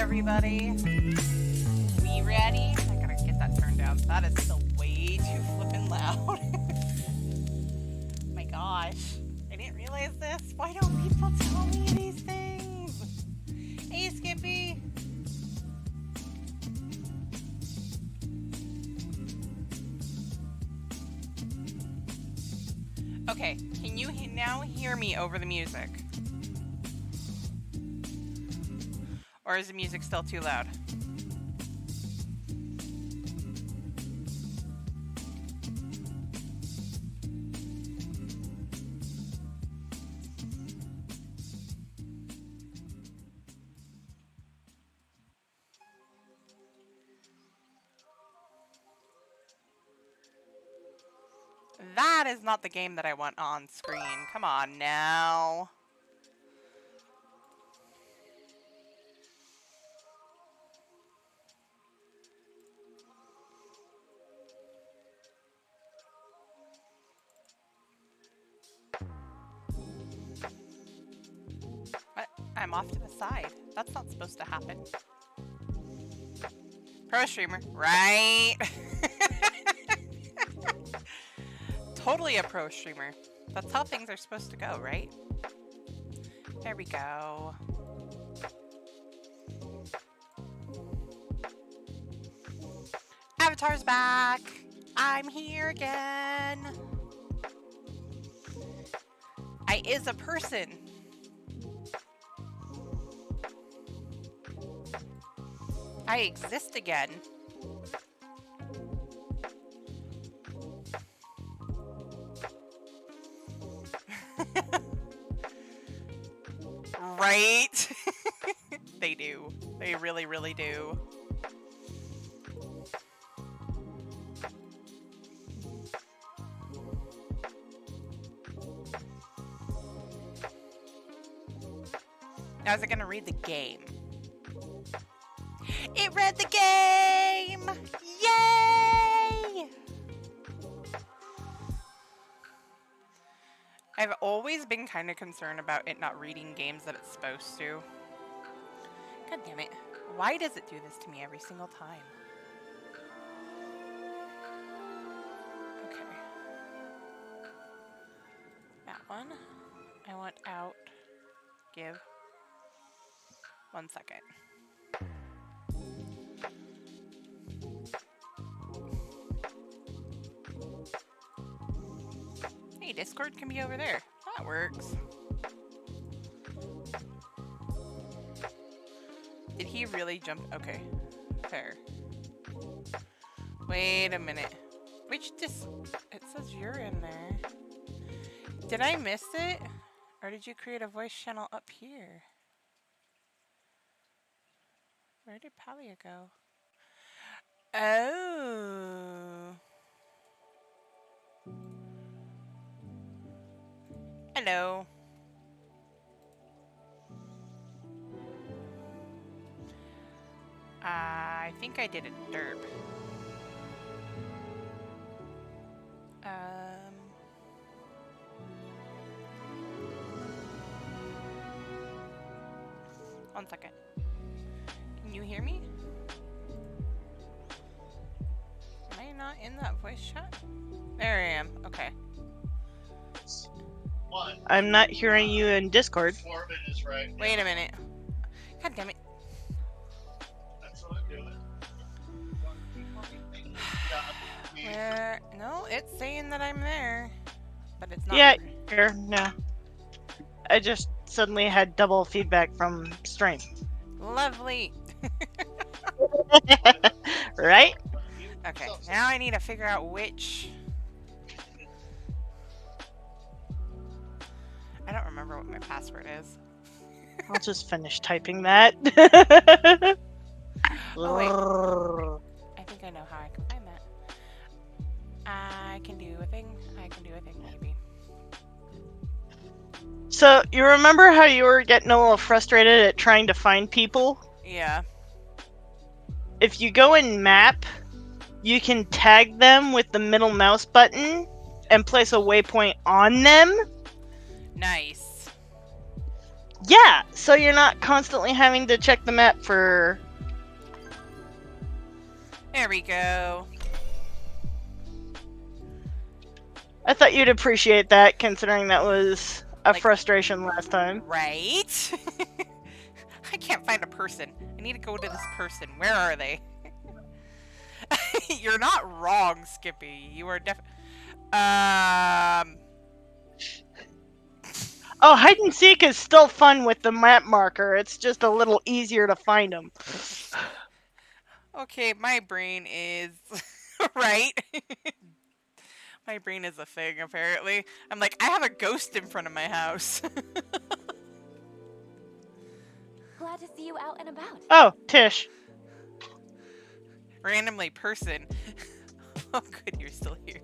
everybody. We ready? I gotta get that turned down. That is still way too flippin' loud. My gosh. I didn't realize this. Why don't people tell me these things? Hey, Skippy. Okay, can you now hear me over the music? Or is the music still too loud? That is not the game that I want on screen. Come on now. What? I'm off to the side. That's not supposed to happen. Pro streamer, right? Totally a pro streamer. That's how things are supposed to go, right? There we go. Avatar's back. I'm here again. I is a person. I exist again. Right? They do. They really, really do. Now is it gonna read the game? It read the game! Yay! I've always been kind of concerned about it not reading games that it's supposed to. God damn it. Why does it do this to me every single time? Okay. That one. I want out. Give. 1 second. Hey, Discord can be over there. That works. Did he really jump? Okay. Fair. Wait a minute. Which it says you're in there. Did I miss it? Or did you create a voice channel up here? Where did Palia go? Oh. Hello. I think I did a derp. 1 second. Can you hear me? Am I not in that voice chat? There I am. Okay. I'm not hearing you in Discord. Wait a minute. God damn it. That's what I'm doing. Where? No, it's saying that I'm there. But it's not. Yeah, here. No. I just suddenly had double feedback from stream. Lovely. Right? Okay, now I need to figure out which. I don't remember what my password is. I'll just finish typing that. Oh, wait. I think I know how I can find that. I can do a thing. I can do a thing, maybe. So, you remember how you were getting a little frustrated at trying to find people? Yeah. If you go in map, you can tag them with the middle mouse button and place a waypoint on them. Nice. Yeah, so you're not constantly having to check the map for... There we go. I thought you'd appreciate that, considering that was a Like- frustration last time. Right? I can't find a person. I need to go to this person. Where are they? You're not wrong, Skippy. You are Oh, hide and seek is still fun with the map marker. It's just a little easier to find them. Okay, my brain is... right? My brain is a thing, apparently. I'm like, I have a ghost in front of my house. Glad to see you out and about. Oh, Tish. Randomly person. Oh, good, you're still here.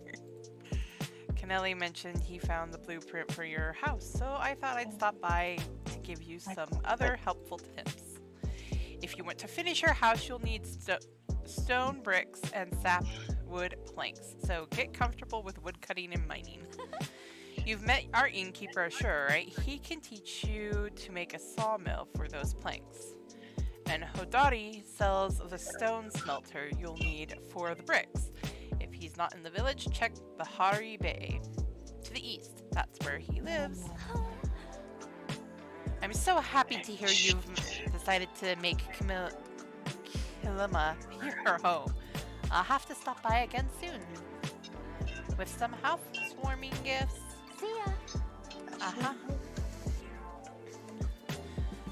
Kennelly mentioned he found the blueprint for your house, so I thought I'd stop by to give you some other helpful tips. If you want to finish your house, you'll need stone bricks and sapwood planks, so get comfortable with wood cutting and mining. You've met our innkeeper, Ashur, right? He can teach you to make a sawmill for those planks. And Hodari sells the stone smelter you'll need for the bricks. If he's not in the village, check the Hari Bay. To the east, that's where he lives. I'm so happy to hear you've decided to make Kilima your home. I'll have to stop by again soon. With some housewarming gifts. See ya. Uh-huh.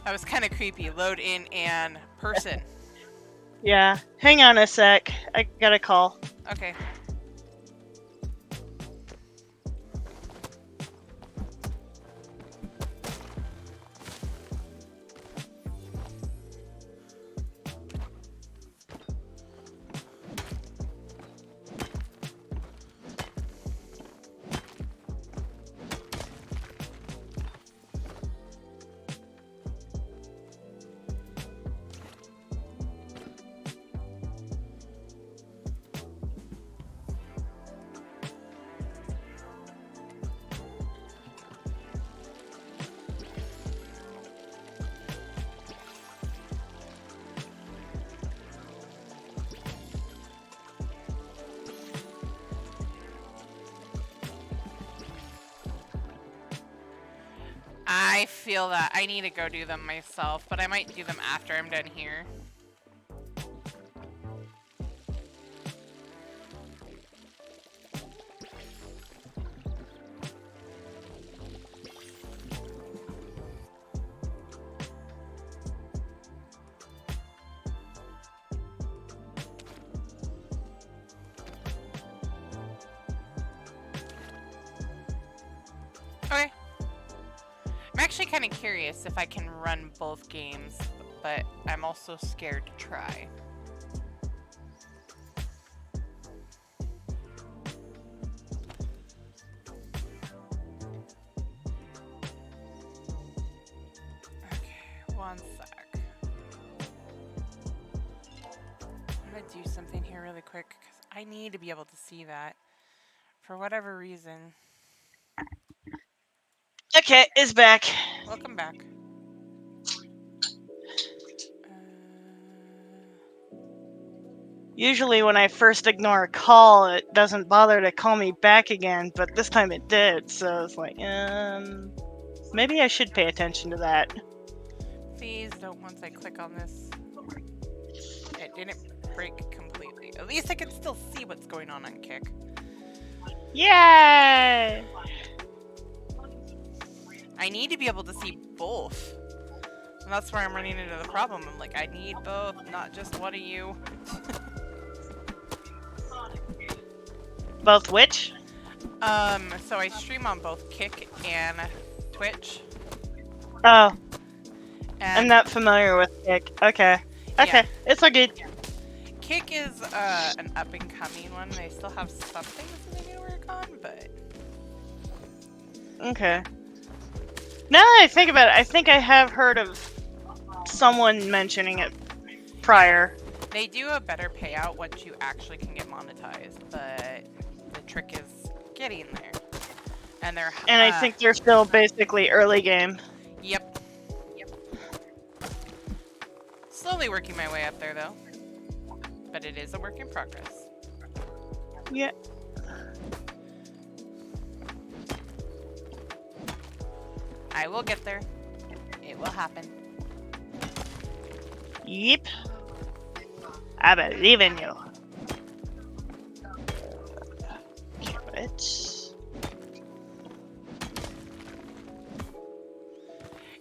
That was kind of creepy. Load in and person. Yeah, hang on a sec. I got a call. Okay. I feel that I need to go do them myself, but I might do them after I'm done here. Okay. I'm actually kind of curious if I can run both games, but I'm also scared to try. Okay, one sec. I'm gonna do something here really quick because I need to be able to see that for whatever reason. Okay, it's back. Welcome back. Usually when I first ignore a call, it doesn't bother to call me back again, but this time it did, so it's like, maybe I should pay attention to that. Please don't, once I click on this, it didn't break completely. At least I can still see what's going on Kick. Yay! I need to be able to see both. And that's where I'm running into the problem. I'm like, I need both, not just one of you. Both which? So I stream on both Kick and Twitch. Oh, And I'm not familiar with Kick. Okay. Okay, Yeah. it's all good. Kick is an up-and-coming one. They still have some things that they need to work on, but... Okay. Now that I think about it, I think I have heard of someone mentioning it prior. They do a better payout once you actually can get monetized, but the trick is getting there. And they're... And I think they're still basically early game. Yep. Slowly working my way up there, though. But it is a work in progress. Yeah. I will get there. It will happen. Yep. I believe in you. Carrots.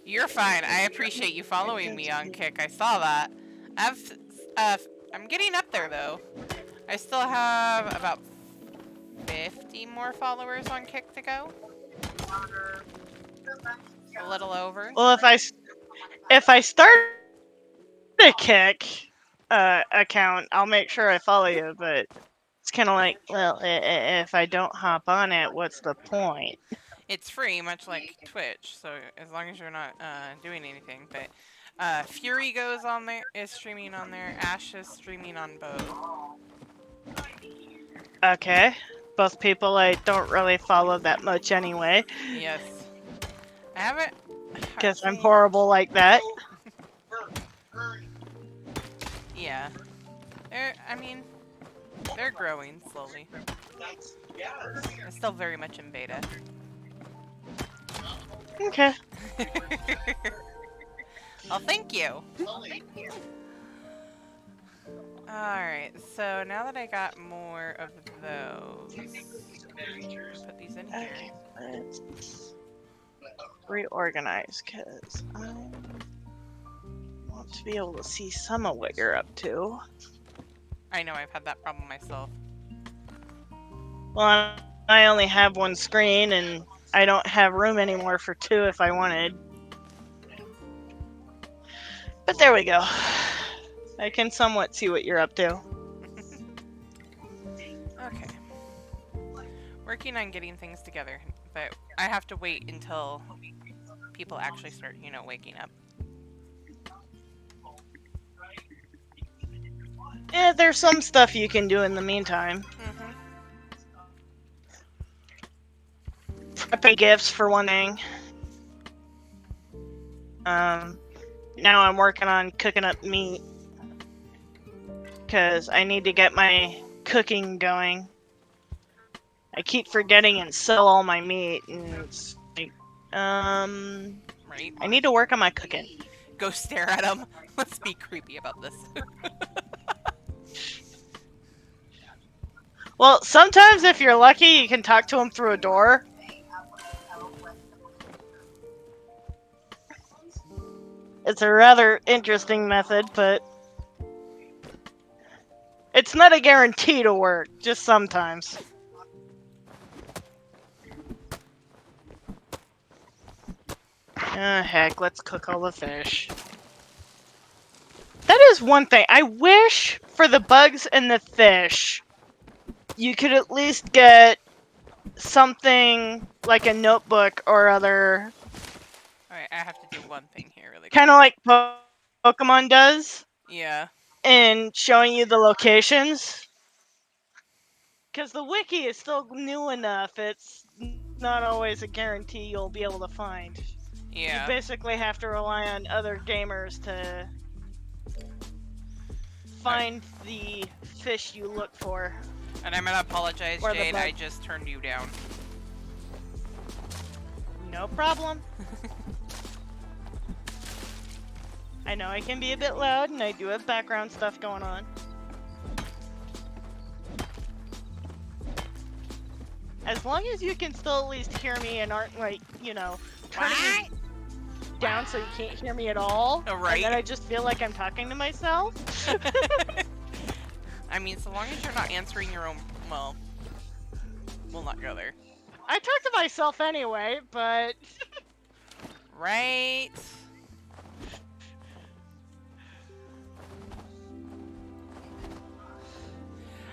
You're fine. I appreciate you following me on Kick. I saw that. I'm getting up there, though. I still have about 50 more followers on Kick to go. A little over. Well, if I start a Kick account, I'll make sure I follow you. But it's kind of like, well, if I don't hop on it, what's the point? It's free, much like Twitch, so as long as you're not doing anything. But Fury is streaming on there. Ash is streaming on both. Okay. Both people I don't really follow that much anyway, Yes. I haven't. because I'm see- horrible like that. Yeah. I mean, they're growing slowly. They're still very much in beta. Okay. Well, thank you. Alright, so now that I got more of those, put these in here. Okay, let's reorganize, because I want to be able to see some of what you're up to. I know, I've had that problem myself. Well, I only have one screen, and I don't have room anymore for two if I wanted. But there we go. I can somewhat see what you're up to. Okay. Working on getting things together, but I have to wait until people actually start, waking up. Yeah, there's some stuff you can do in the meantime. Prepping gifts for one thing. Now I'm working on cooking up meat, because I need to get my cooking going. I keep forgetting and sell all my meat, and it's like, Right? I need to work on my cooking. Go stare at them. Let's be creepy about this. Well, sometimes if you're lucky, you can talk to them through a door. It's a rather interesting method, but it's not a guarantee to work, just sometimes. Ah, heck, let's cook all the fish. That is one thing. I wish for the bugs and the fish, you could at least get something like a notebook or other. Alright, I have to do one thing here really quick. Kind of like Pokemon does. Yeah. And showing you the locations. Because the wiki is still new enough, it's not always a guarantee you'll be able to find. Yeah. You basically have to rely on other gamers to find the fish you look for. And I'm gonna apologize, Or the Jade, I bug. just turned you down. No problem. I know I can be a bit loud, and I do have background stuff going on. As long as you can still at least hear me and aren't, like, turning me down so you can't hear me at all. Oh, right. And then I just feel like I'm talking to myself. I mean, so long as you're not answering your own... Well, we'll not go there. I talk to myself anyway, but... Right?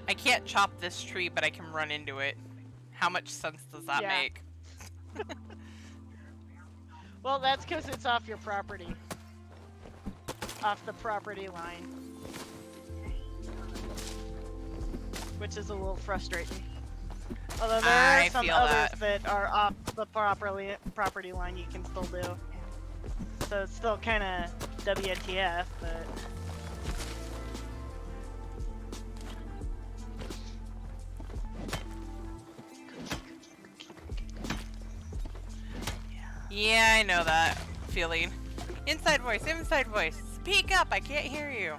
I can't chop this tree, but I can run into it. How much sense does that Yeah. make? Well, that's because it's off your property. Off the property line. Which is a little frustrating. Although there I are some feel others that are off the property line you can still do. so it's still kind of WTF, but... Yeah, I know that feeling. Inside voice, inside voice. Speak up, I can't hear you.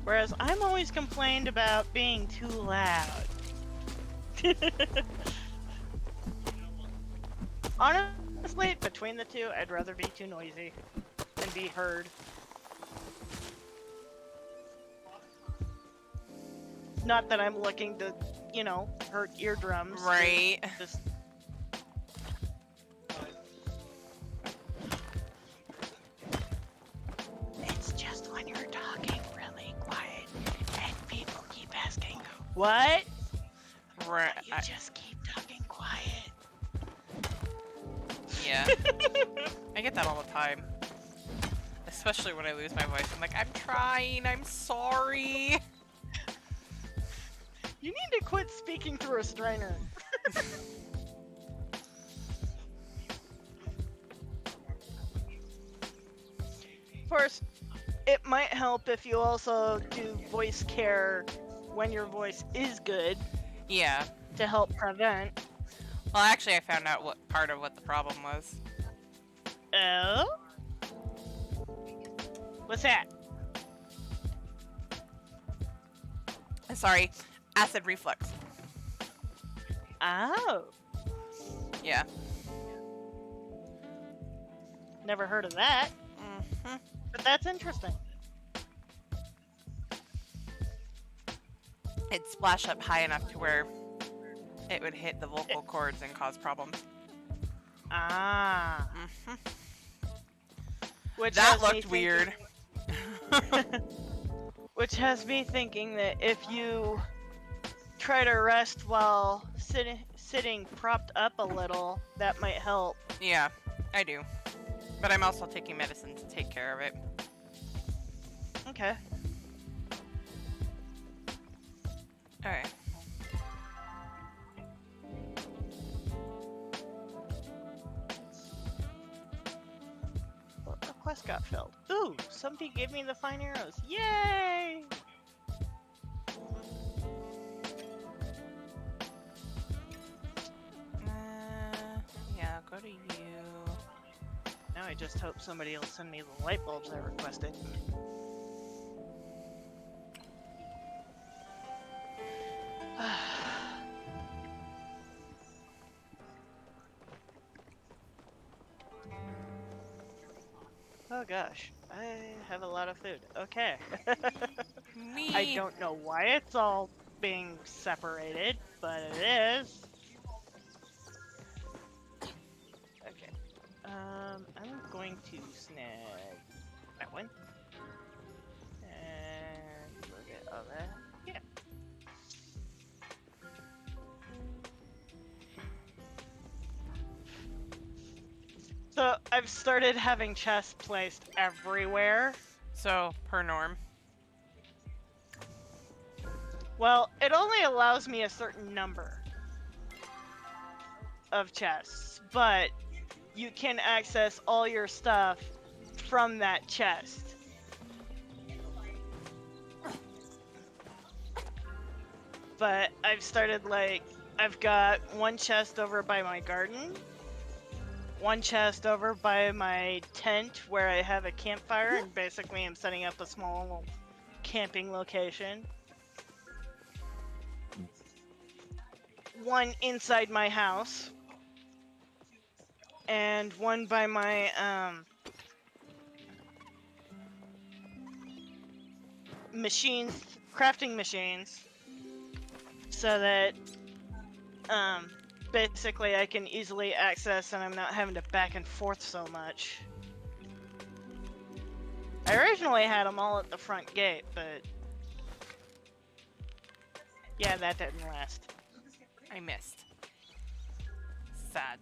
Whereas I'm always complained about being too loud. Honestly, between the two, I'd rather be too noisy than be heard. Not that I'm looking to, you know, hurt eardrums. Right. Just... It's just when you're talking really quiet and people keep asking, what? Right. You just keep talking quiet. Yeah. I get that all the time. Especially when I lose my voice. I'm like, I'm trying, I'm sorry. You need to quit speaking through a strainer. Of course, it might help if you also do voice care when your voice is good Yeah. to help prevent. Well, actually, I found out what part of what the problem was. Oh? What's that? Sorry, acid reflux. Oh. Yeah. Never heard of that. Mm-hmm. But that's interesting. It splashed up high enough to where it would hit the vocal cords and cause problems. Ah. Mm-hmm. Which That has me looked weird. Which has me thinking that if you try to rest while sitting propped up a little, that might help. Yeah, I do. But I'm also taking medicine to take care of it. Okay. Alright. Well, the quest got filled. Ooh, somebody gave me the fine arrows. Yay! Yeah, I'll go to you. Now I just hope somebody will send me the light bulbs I requested. Oh gosh, I have a lot of food. Okay. Me. I don't know why it's all being separated, but it is. Okay. I'm going to snag that one. And we'll get all that. Yeah. So I've started having chests placed everywhere. So, per norm. Well, it only allows me a certain number of chests, but you can access all your stuff from that chest. But I've started, like, I've got one chest over by my garden, one chest over by my tent where I have a campfire, and basically I'm setting up a small camping location. One inside my house, and one by my machines, crafting machines, so that basically I can easily access and I'm not having to back and forth so much. I originally had them all at the front gate, but yeah, that didn't last. I missed. Sad.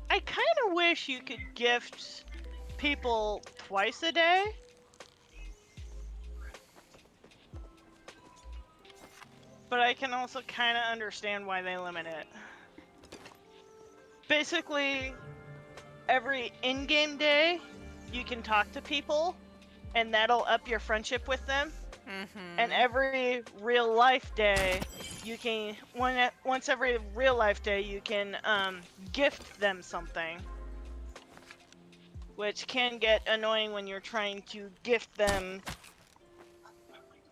I kind of wish you could gift people twice a day. but I can also kind of understand why they limit it. Basically, every in-game day, you can talk to people, and that'll up your friendship with them. And every real life day, you can once every real life day you can gift them something, which can get annoying when you're trying to gift them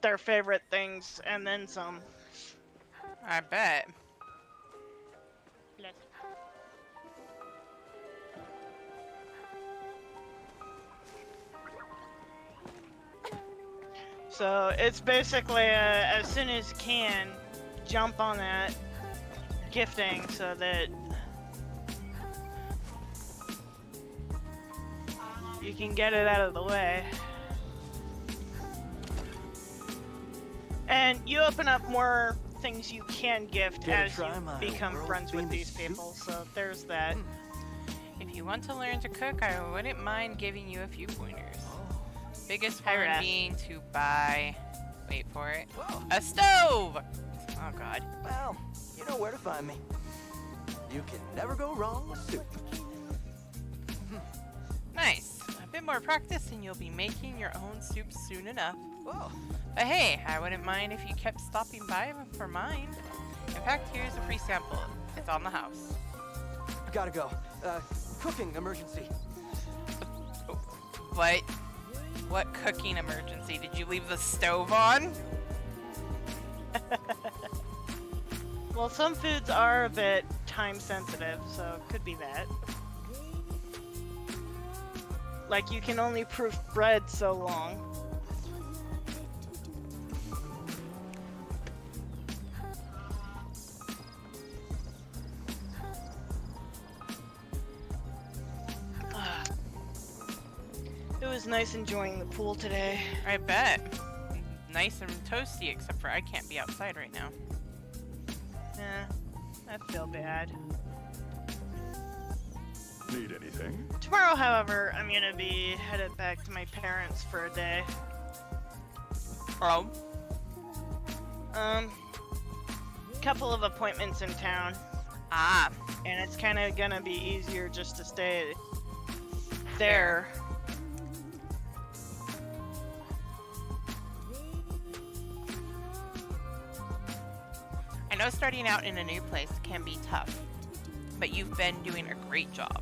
their favorite things and then some. I bet. So it's basically as soon as you can, jump on that gifting so that you can get it out of the way. And you open up more things you can gift as you become friends with these people, so there's that. If you want to learn to cook, I wouldn't mind giving you a few pointers. Biggest Hi, one Raph. being to buy, wait for it, a stove! Oh god. Well, you know where to find me. You can never go wrong with soup. Nice. A bit more practice and you'll be making your own soup soon enough. Whoa. But hey, I wouldn't mind if you kept stopping by for mine. In fact, here's a free sample. It's on the house. Gotta go. Cooking emergency. What? What cooking emergency? Did you leave the stove on? Well, some foods are a bit time sensitive, so it could be that. Like you can only proof bread so long. It was nice enjoying the pool today. I bet. Nice and toasty, except for I can't be outside right now. I feel bad. Need anything? Tomorrow, however, I'm gonna be headed back to my parents for a day. Oh? Couple of appointments in town, Ah. and it's kind of gonna be easier just to stay there. I know starting out in a new place can be tough, but you've been doing a great job.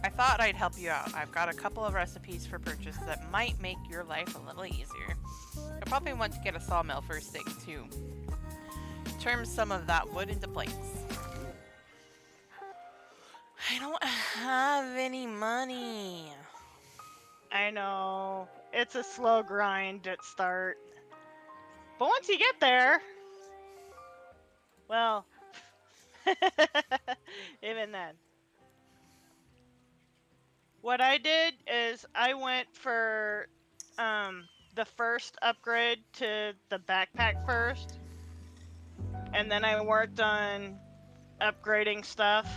I thought I'd help you out. I've got a couple of recipes for purchase that might make your life a little easier. You'll probably want to get a sawmill first thing too. Turn some of that wood into plates. I don't have any money. I know, it's a slow grind at start. But once you get there, well, even then. What I did is I went for the first upgrade to the backpack first, and then I worked on upgrading stuff.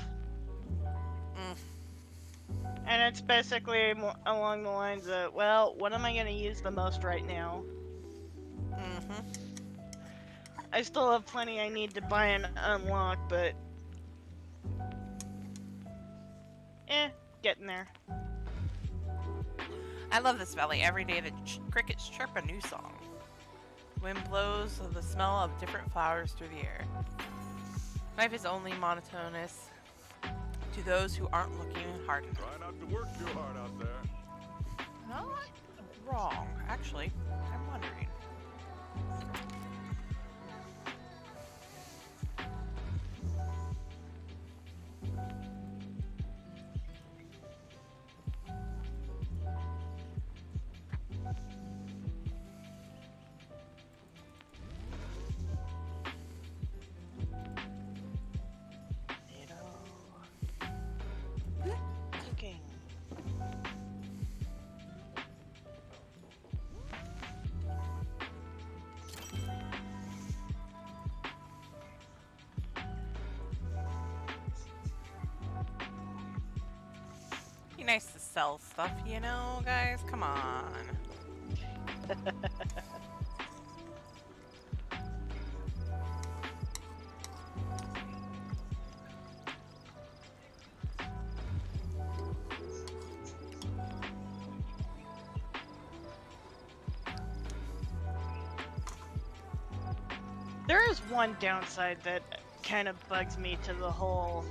And it's basically along the lines of, well, what am I going to use the most right now? I still have plenty I need to buy and unlock, but... getting there. I love this valley. Every day the crickets chirp a new song. Wind blows the smell of different flowers through the air. Life is only monotonous to those who aren't looking hard enough. Try not to work too hard out there. Not wrong, actually. I'm wondering. Cooking. Be nice to sell stuff, you know, guys? Come on. There is one downside that kind of bugs me to the whole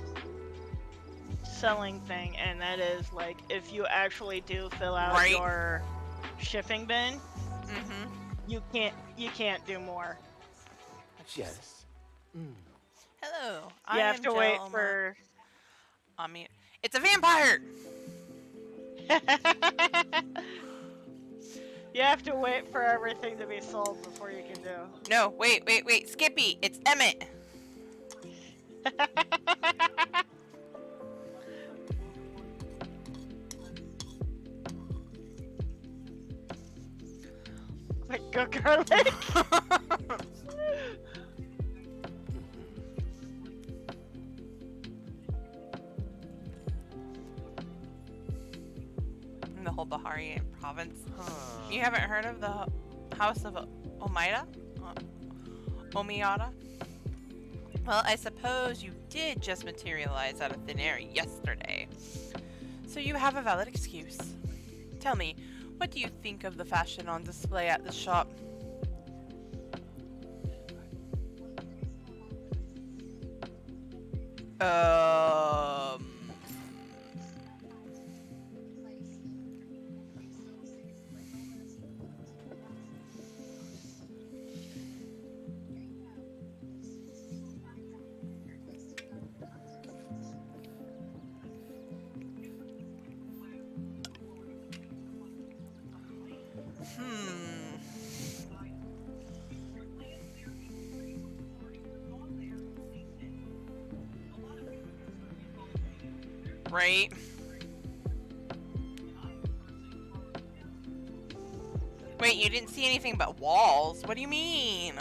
selling thing, and that is like if you actually do fill out Right. your shipping bin, Mm-hmm. you can't do more. Yes. Hello. You have to wait Jelma. for I mean, it's a vampire. you have to wait for everything to be sold before you can do. No, wait. Skippy, it's Emmett. Like go garlic. In the whole Baharian province. You haven't heard of the House of Omaida? Omiata? Well, I suppose you did just materialize out of thin air yesterday. So you have a valid excuse. Tell me, what do you think of the fashion on display at the shop? Um... Hmm. Right. Wait, you didn't see anything but walls? What do you mean?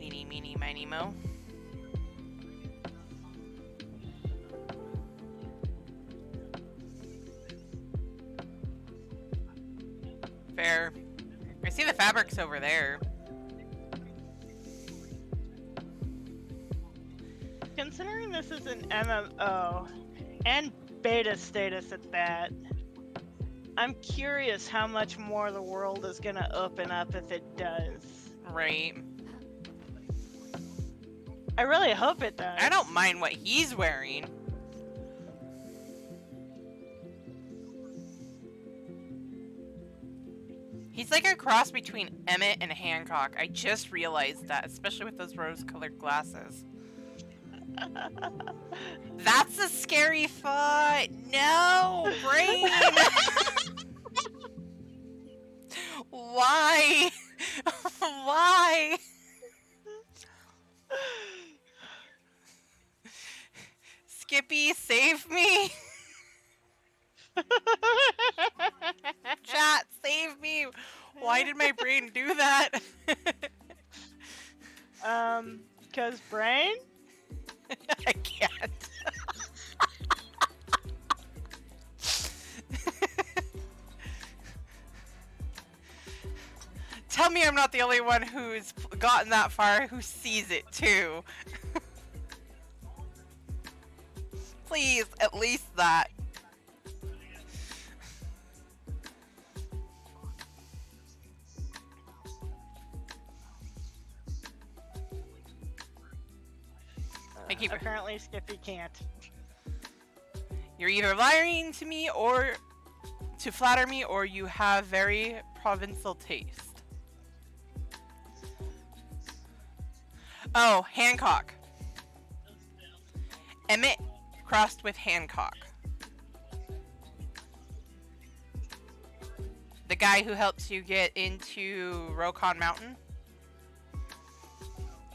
Eeny, meeny, miny, mo. Fair. I see the fabrics over there. Considering this is an MMO and beta status at that, I'm curious how much more the world is gonna open up if it does. Right. I really hope it does. I don't mind what he's wearing. He's like a cross between Emmett and Hancock. I just realized that, especially with those rose-colored glasses. That's a scary thought. No, brain. Why? Why? Skippy, save me. Chat, save me. Why did my brain do that? Cause brain? I can't. Tell me I'm not the only one who's gotten that far who sees it too. Please, at least that. I keep Apparently Skippy can't. You're either lying to me or to flatter me, or you have very provincial taste. Oh, Hancock. Emmett crossed with Hancock. The guy who helps you get into Rokon Mountain.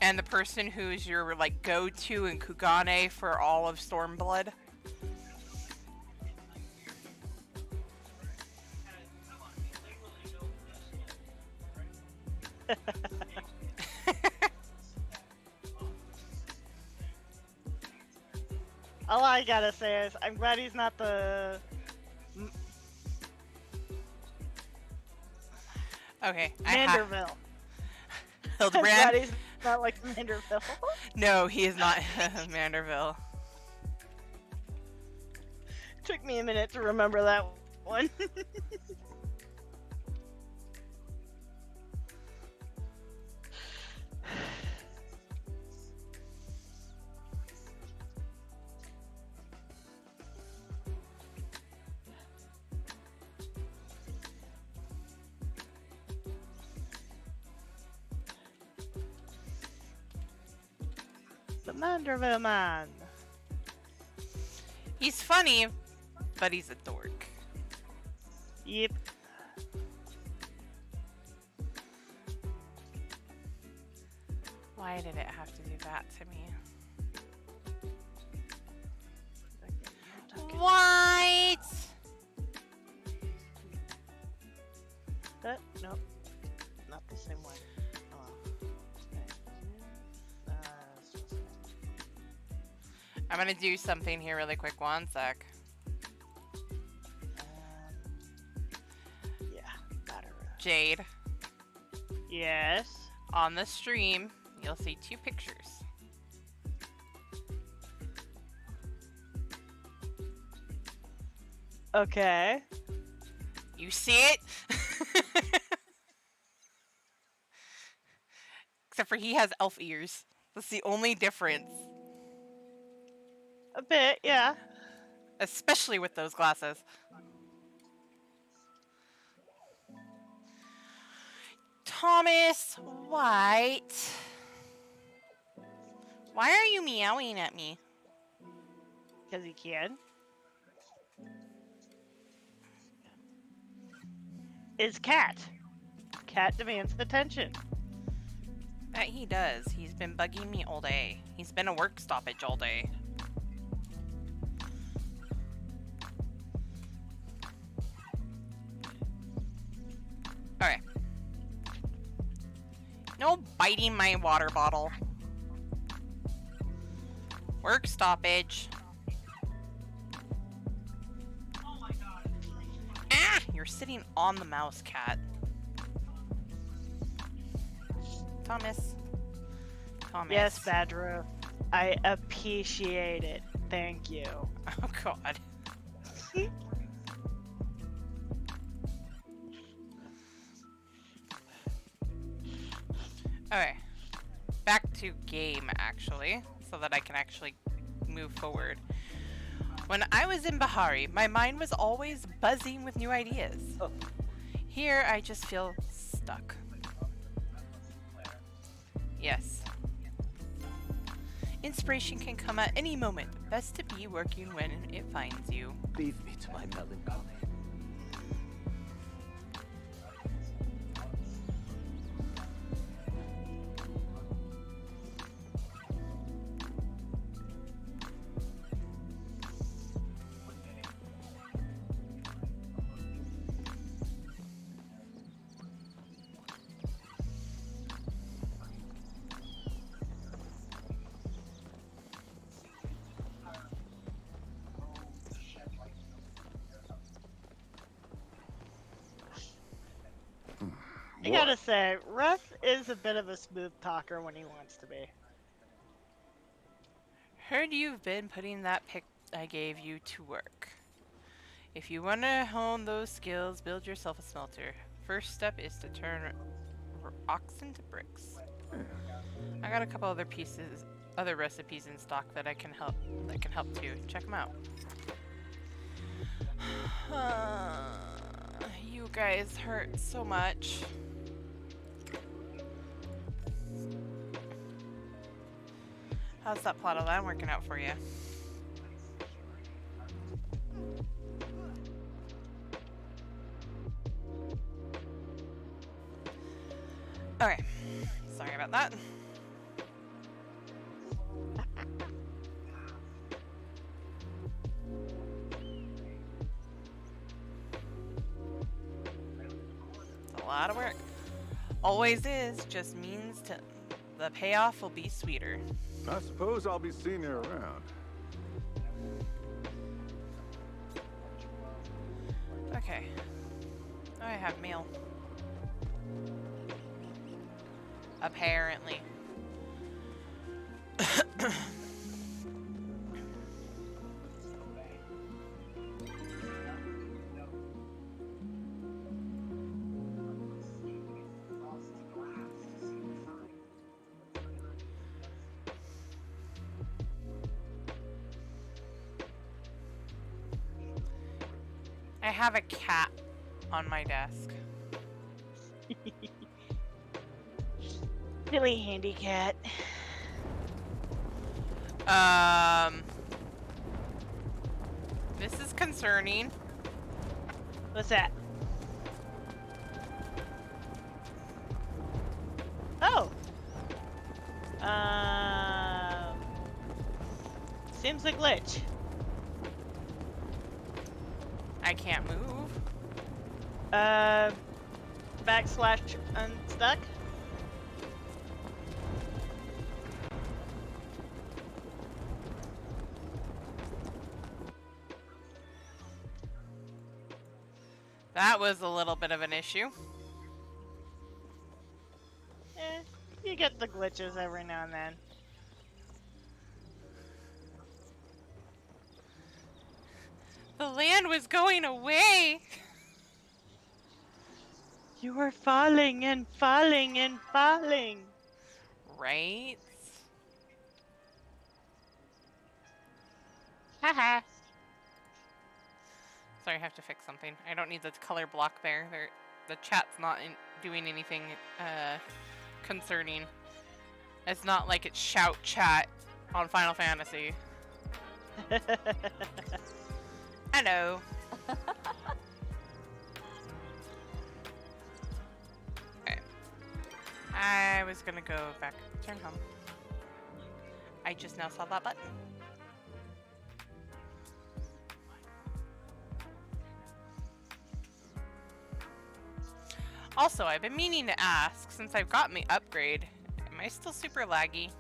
And the person who's your like go-to in Kugane for all of Stormblood. All I gotta say is, I'm glad he's not the... Okay, Manderville. I'm Hildebrand? glad he's not like Manderville. No, he is not Manderville. Took me a minute to remember that one. The Manderville man. He's funny, but he's a dork. Yep. Why did it have to do that to me? What? Nope. Not the same one. Oh. I'm gonna do something here really quick. One sec. Yeah, better. Jade, Yes. on the stream, you'll see 2 pictures. Okay. You see it? Except for he has elf ears. That's the only difference. A bit, yeah. Especially with those glasses. Thomas White. Why are you meowing at me? Because he can. Is cat. Cat demands attention. Bet he does. He's been bugging me all day. He's been a work stoppage all day. Okay. No biting my water bottle. Work stoppage. Ah! You're sitting on the mouse, cat. Thomas. Thomas. Yes, Badro. I appreciate it. Thank you. Oh, God. Okay. Back to game, actually, so that I can actually move forward. When I was in Bahari, my mind was always buzzing with new ideas. Here, I just feel stuck. Yes. Inspiration can come at any moment. Best to be working when it finds you. Leave me to my melancholy. I gotta say, Russ is a bit of a smooth talker when he wants to be. Heard you've been putting that pic I gave you to work. If you want to hone those skills, build yourself a smelter. First step is to turn rocks into bricks. I got a couple other recipes in stock that can help too. Check them out. You guys hurt so much. How's that plot of land working out for you? Okay, sorry about that. It's a lot of work. Always is, just means the payoff will be sweeter. I suppose I'll be seeing you around. Okay. I have mail. Apparently. I have a cat on my desk. Really handy cat. This is concerning. What's that? Oh. Seems a glitch. I can't move. Backslash unstuck. That was a little bit of an issue. You get the glitches every now and then. The land was going away. You were falling and falling and falling. Right? Haha. Sorry, I have to fix something. I don't need the color block there. The chat's not doing anything concerning. It's not like it's shout chat on Final Fantasy. Hello. Okay. I was gonna go back, turn home. I just now saw that button. Also, I've been meaning to ask, since I've gotten the upgrade, am I still super laggy?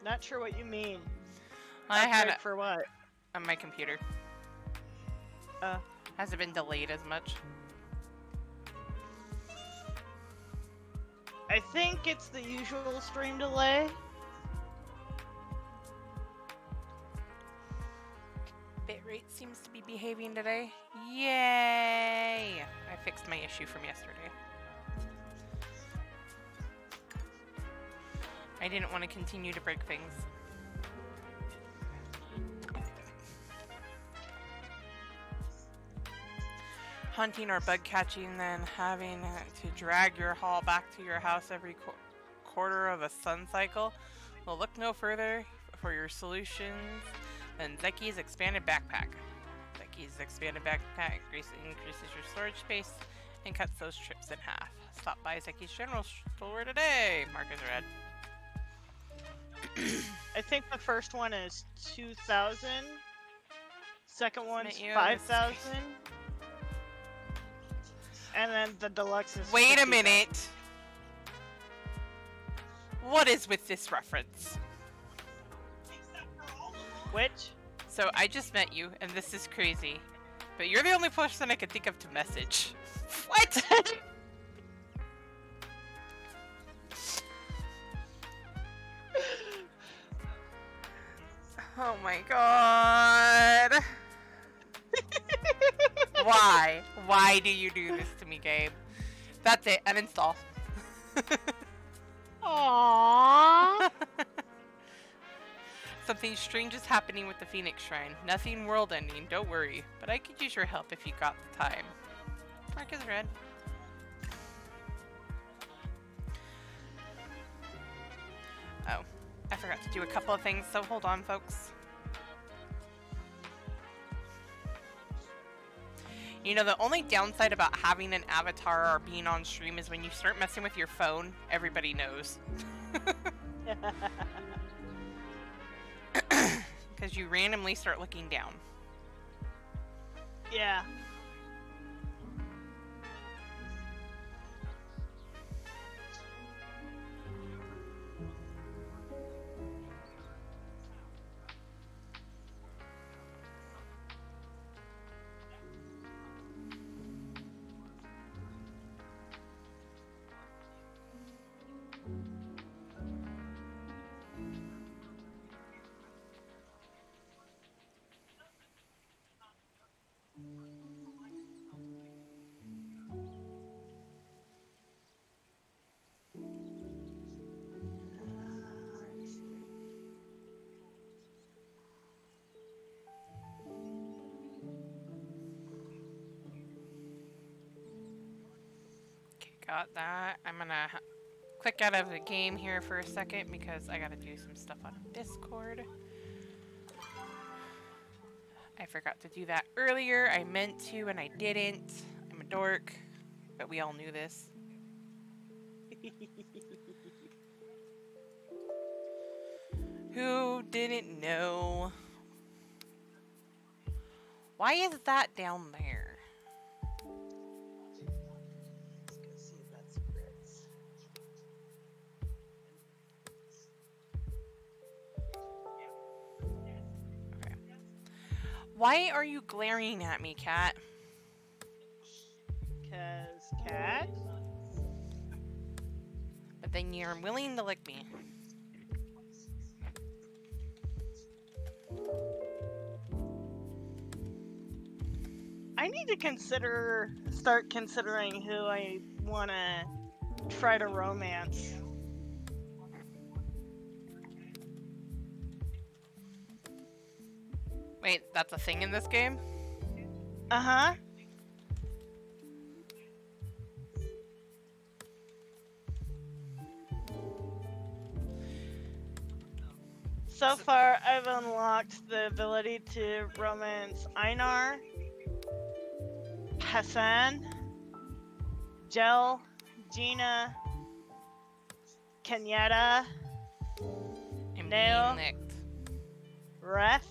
Not sure what you mean. I had Upgrade for what? on my computer. Has it been delayed as much? I think it's the usual stream delay. Bitrate seems to be behaving today. Yay! I fixed my issue from yesterday. I didn't want to continue to break things. Hunting or bug catching, then having to drag your haul back to your house every quarter of a sun cycle. Well, look no further for your solutions than Zeki's expanded backpack. Zeki's expanded backpack increases your storage space and cuts those trips in half. Stop by Zeki's general store today. Mark is red. I think the first one is 2,000. Second one's you, 5,000. And then the deluxe is Wait a 50,000. minute. What is with this reference? Which? So I just met you, and this is crazy. But you're the only person I could think of to message. What? Oh my god. Why? Why do you do this to me, Gabe? That's it. Uninstall. Aww. Something strange is happening with the Phoenix Shrine. Nothing world-ending, don't worry. But I could use your help if you got the time. Mark is red. Oh, I forgot to do a couple of things, so hold on, folks. You know, the only downside about having an avatar or being on stream is when you start messing with your phone, everybody knows. Because you randomly start looking down. Yeah. got that. I'm gonna click out of the game here for a second because I gotta do some stuff on Discord. I forgot to do that earlier. I meant to and I didn't. I'm a dork, but we all knew this. Who didn't know? Why is that down there? Let's go see if that's Fritz. Okay. Why are you glaring at me, cat? Cause cat. But then you're willing to lick me. I need to start considering who I want to try to romance. Wait, that's a thing in this game? Uh-huh. So far, I've unlocked the ability to romance Einar, Hassan, Jel, Gina, Kenyatta, I'm Nail. being licked. Reth,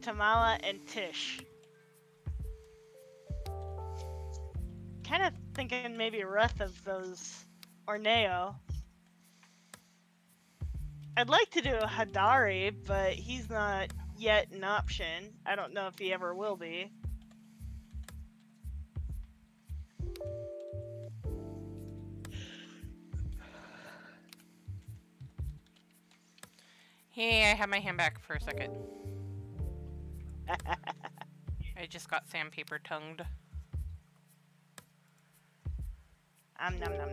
Tamala, and Tish. Kind of thinking maybe Reth of those, or Neo. I'd like to do a Hadari, but he's not yet an option. I don't know if he ever will be. Hey, I have my hand back for a second. I just got sandpaper tongued. Nom nom nom.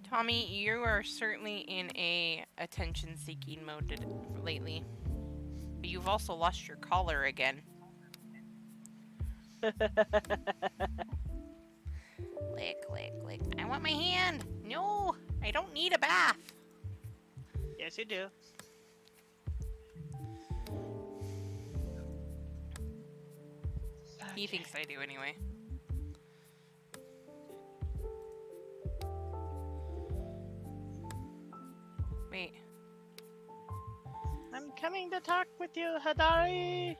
Tommy, you are certainly in a attention-seeking mode lately. But you've also lost your collar again. Lick, lick, lick. I want my hand! No! I don't need a bath! Yes, you do. He thinks I do anyway. Wait. I'm coming to talk with you, Hadari.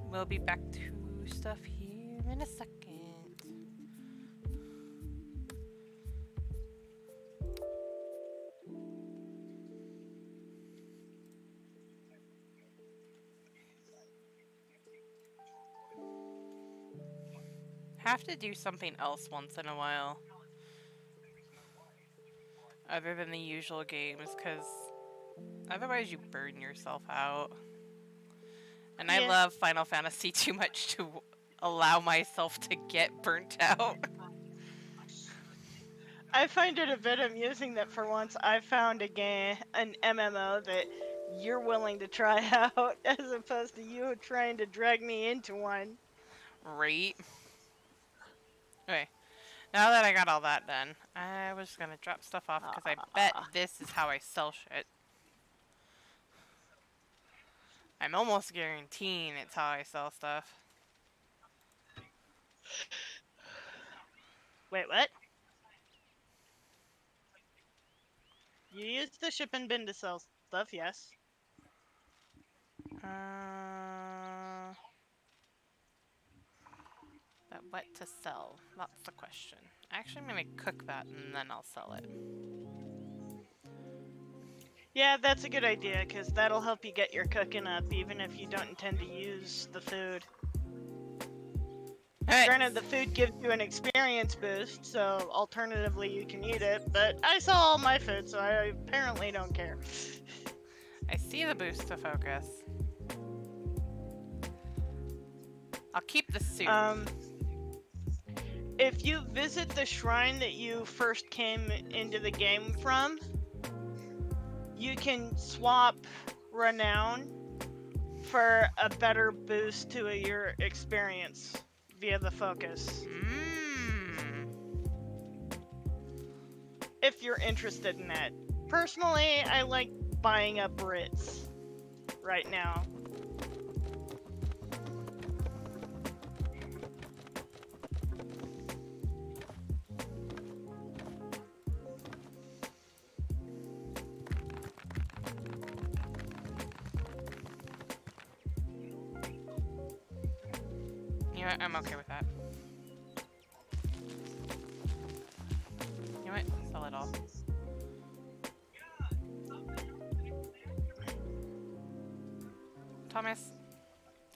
We'll be back to stuff here in a second. Have to do something else once in a while. Other than the usual games, because otherwise you burn yourself out. And I Yeah. love Final Fantasy too much to allow myself to get burnt out. I find it a bit amusing that for once I found an MMO that you're willing to try out, as opposed to you trying to drag me into one. Right? Okay. Now that I got all that done, I was gonna drop stuff off because I bet this is how I sell shit. I'm almost guaranteeing it's how I sell stuff. Wait, what? You use the shipping bin to sell stuff, yes. But what to sell? That's the question. Actually, I'm gonna cook that and then I'll sell it. Yeah, that's a good idea, because that'll help you get your cooking up, even if you don't intend to use the food. Alright. Granted, the food gives you an experience boost, so alternatively you can eat it, but I sell all my food, so I apparently don't care. I see the boost to focus. I'll keep the suit. If you visit the shrine that you first came into the game from, you can swap renown for a better boost to your experience via the focus. If you're interested in that. Personally, I like buying up Brits right now. You know what? I'm okay with that. You know what? Sell it all. Thomas.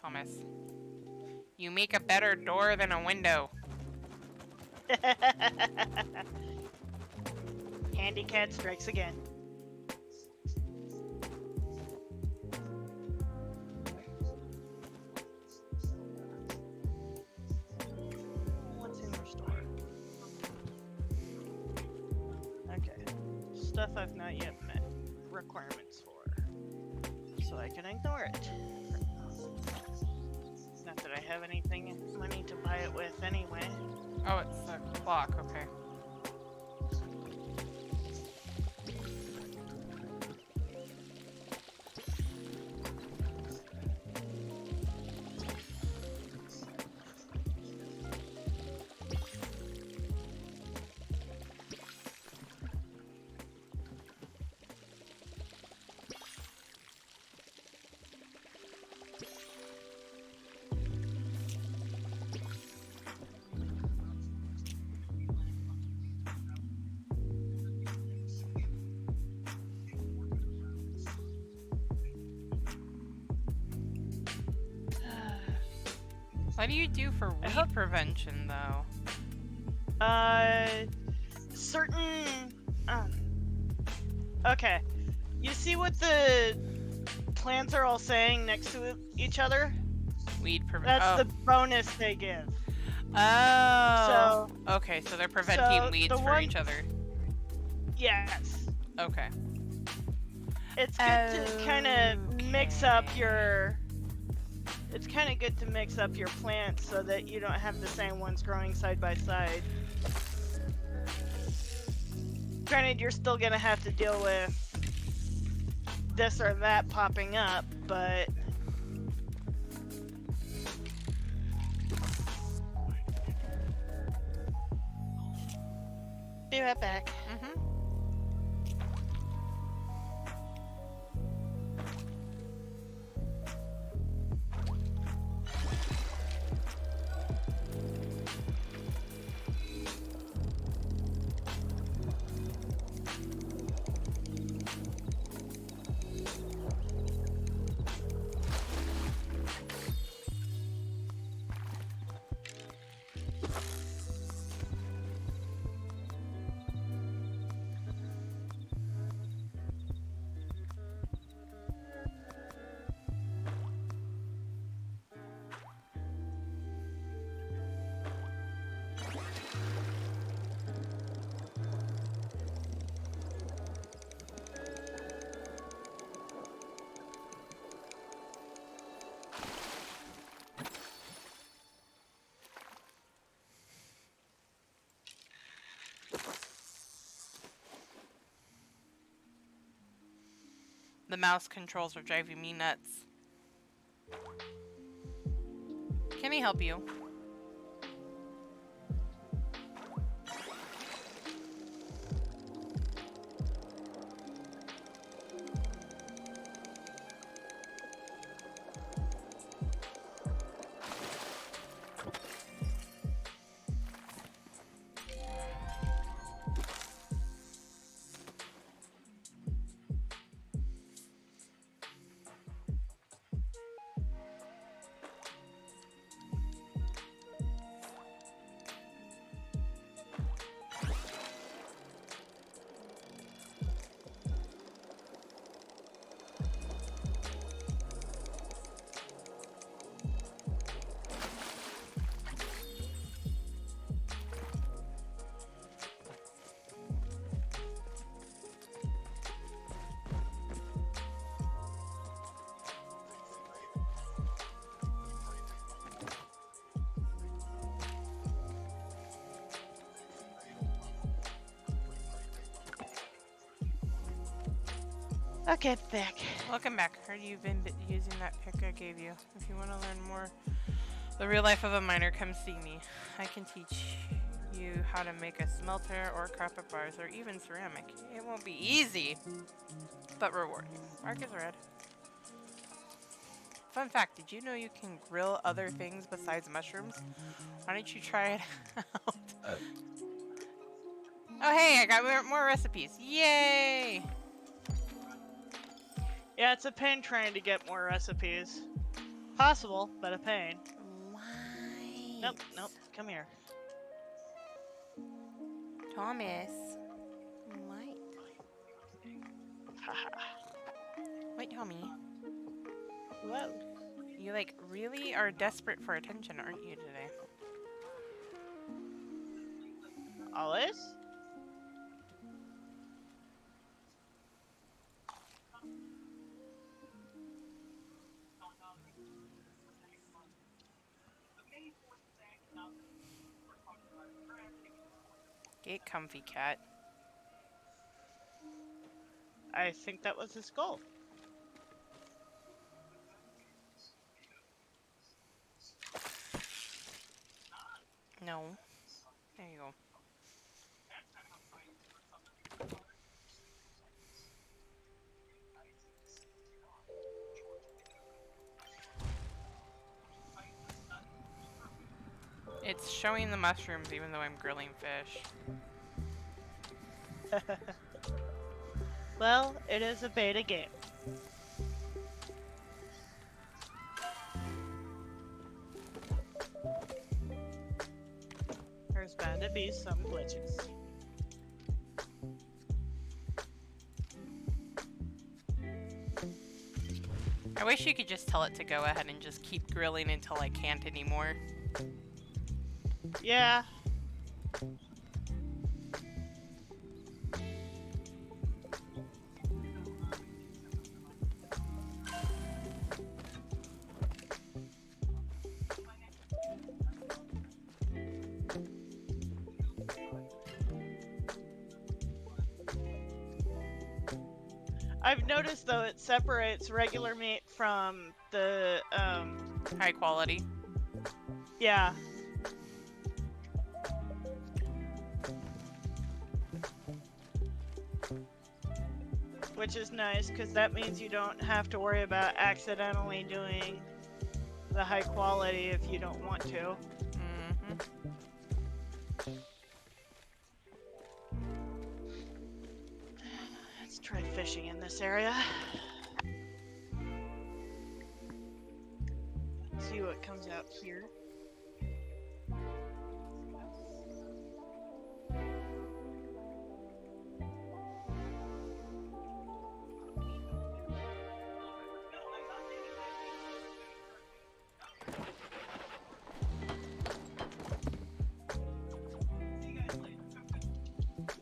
Thomas. You make a better door than a window. Handicap strikes again. What's in your store? Okay. Stuff I've not yet met requirements for. So I can ignore it. Not that I have anything money to buy it with anyway. Oh, it's the clock. Okay. What do you do for weed prevention, though? Certain. Okay. You see what the plants are all saying next to each other? Weed prevention. That's the bonus they give. Oh. Okay, so they're preventing weeds for each other. Yes. Okay. It's good to kind of mix up your. It's kind of good to mix up your plants so that you don't have the same ones growing side by side. Granted, you're still gonna have to deal with this or that popping up, but be right back. Mm-hmm. The mouse controls are driving me nuts. Can he help you? Okay, back. Welcome back. Heard you've been using that pick I gave you. If you want to learn more the real life of a miner, come see me. I can teach you how to make a smelter or carpet bars or even ceramic. It won't be easy, but rewarding. Mark is red. Fun fact, did you know you can grill other things besides mushrooms? Why don't you try it out? Oh hey, I got more recipes. Yay! Yeah, it's a pain trying to get more recipes. Possible, but a pain. Why? Nope, nope. Come here. Thomas. What? Haha. What, Tommy? Whoa. You like really are desperate for attention, aren't you today? Always? Get comfy, cat. I think that was his goal. No. There you go. It's showing the mushrooms even though I'm grilling fish. Well, it is a beta game. There's bound to be some glitches. I wish you could just tell it to go ahead and just keep grilling until I can't anymore. Yeah. I've noticed though it separates regular meat from the High quality. yeah. Which is nice because that means you don't have to worry about accidentally doing the high quality if you don't want to. Mm-hmm. Let's try fishing in this area. See what comes out here.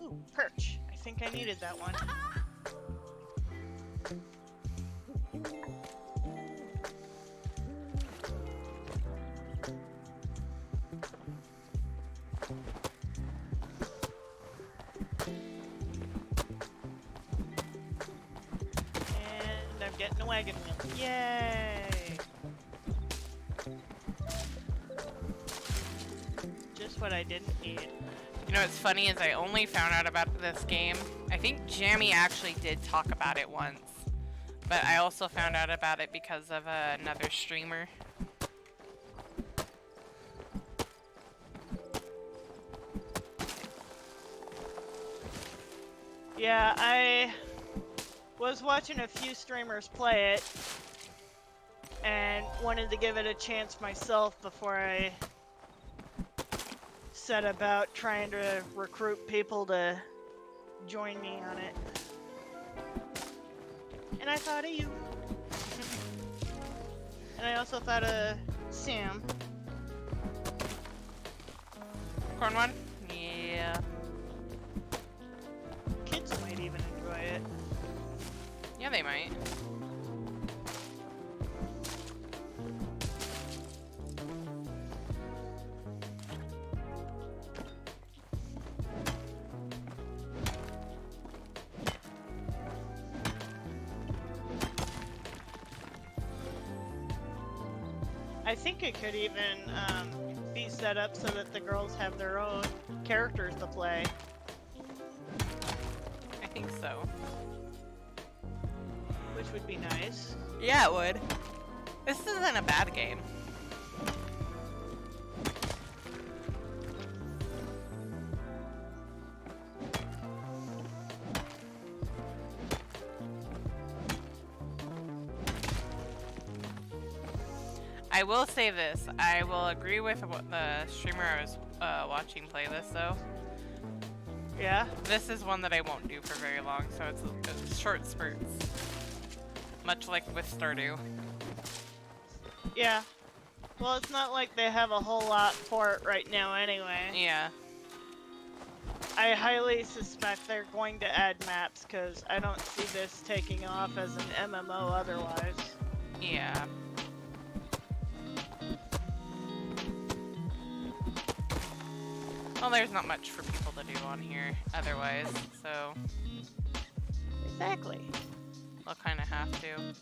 Ooh, perch. I think I needed that one. And I'm getting a wagon wheel. Yay! Just what I didn't need. You know what's funny is I only found out about this game. I think Jammy actually did talk about it once. But I also found out about it because of another streamer. Yeah, I was watching a few streamers play it and wanted to give it a chance myself before I set about trying to recruit people to join me on it. And I thought of you. And I also thought of Sam. Corn one? Yeah. Kids might even enjoy it. Yeah, they might. I think it could even be set up so that the girls have their own characters to play. I think so. Which would be nice. Yeah, it would. This isn't a bad game. I will say this. I will agree with what the streamer I was watching play this, though. Yeah. This is one that I won't do for very long, so it's short spurts. Much like with Stardew. Yeah. Well, it's not like they have a whole lot for it right now anyway. Yeah. I highly suspect they're going to add maps because I don't see this taking off as an MMO otherwise. Yeah. Well, there's not much for people to do on here otherwise, so Exactly. they'll kind of have to.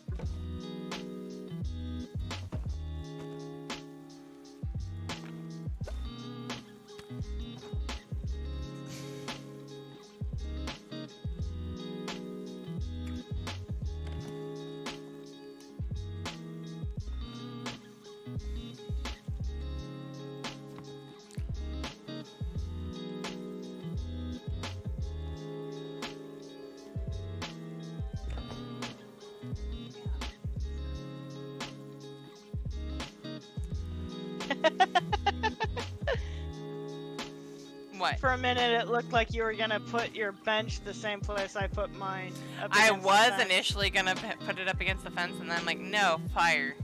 What? For a minute, it looked like you were gonna put your bench the same place I put mine. up I against the was fence. initially gonna put it up against the fence, and then I'm like, no, fire.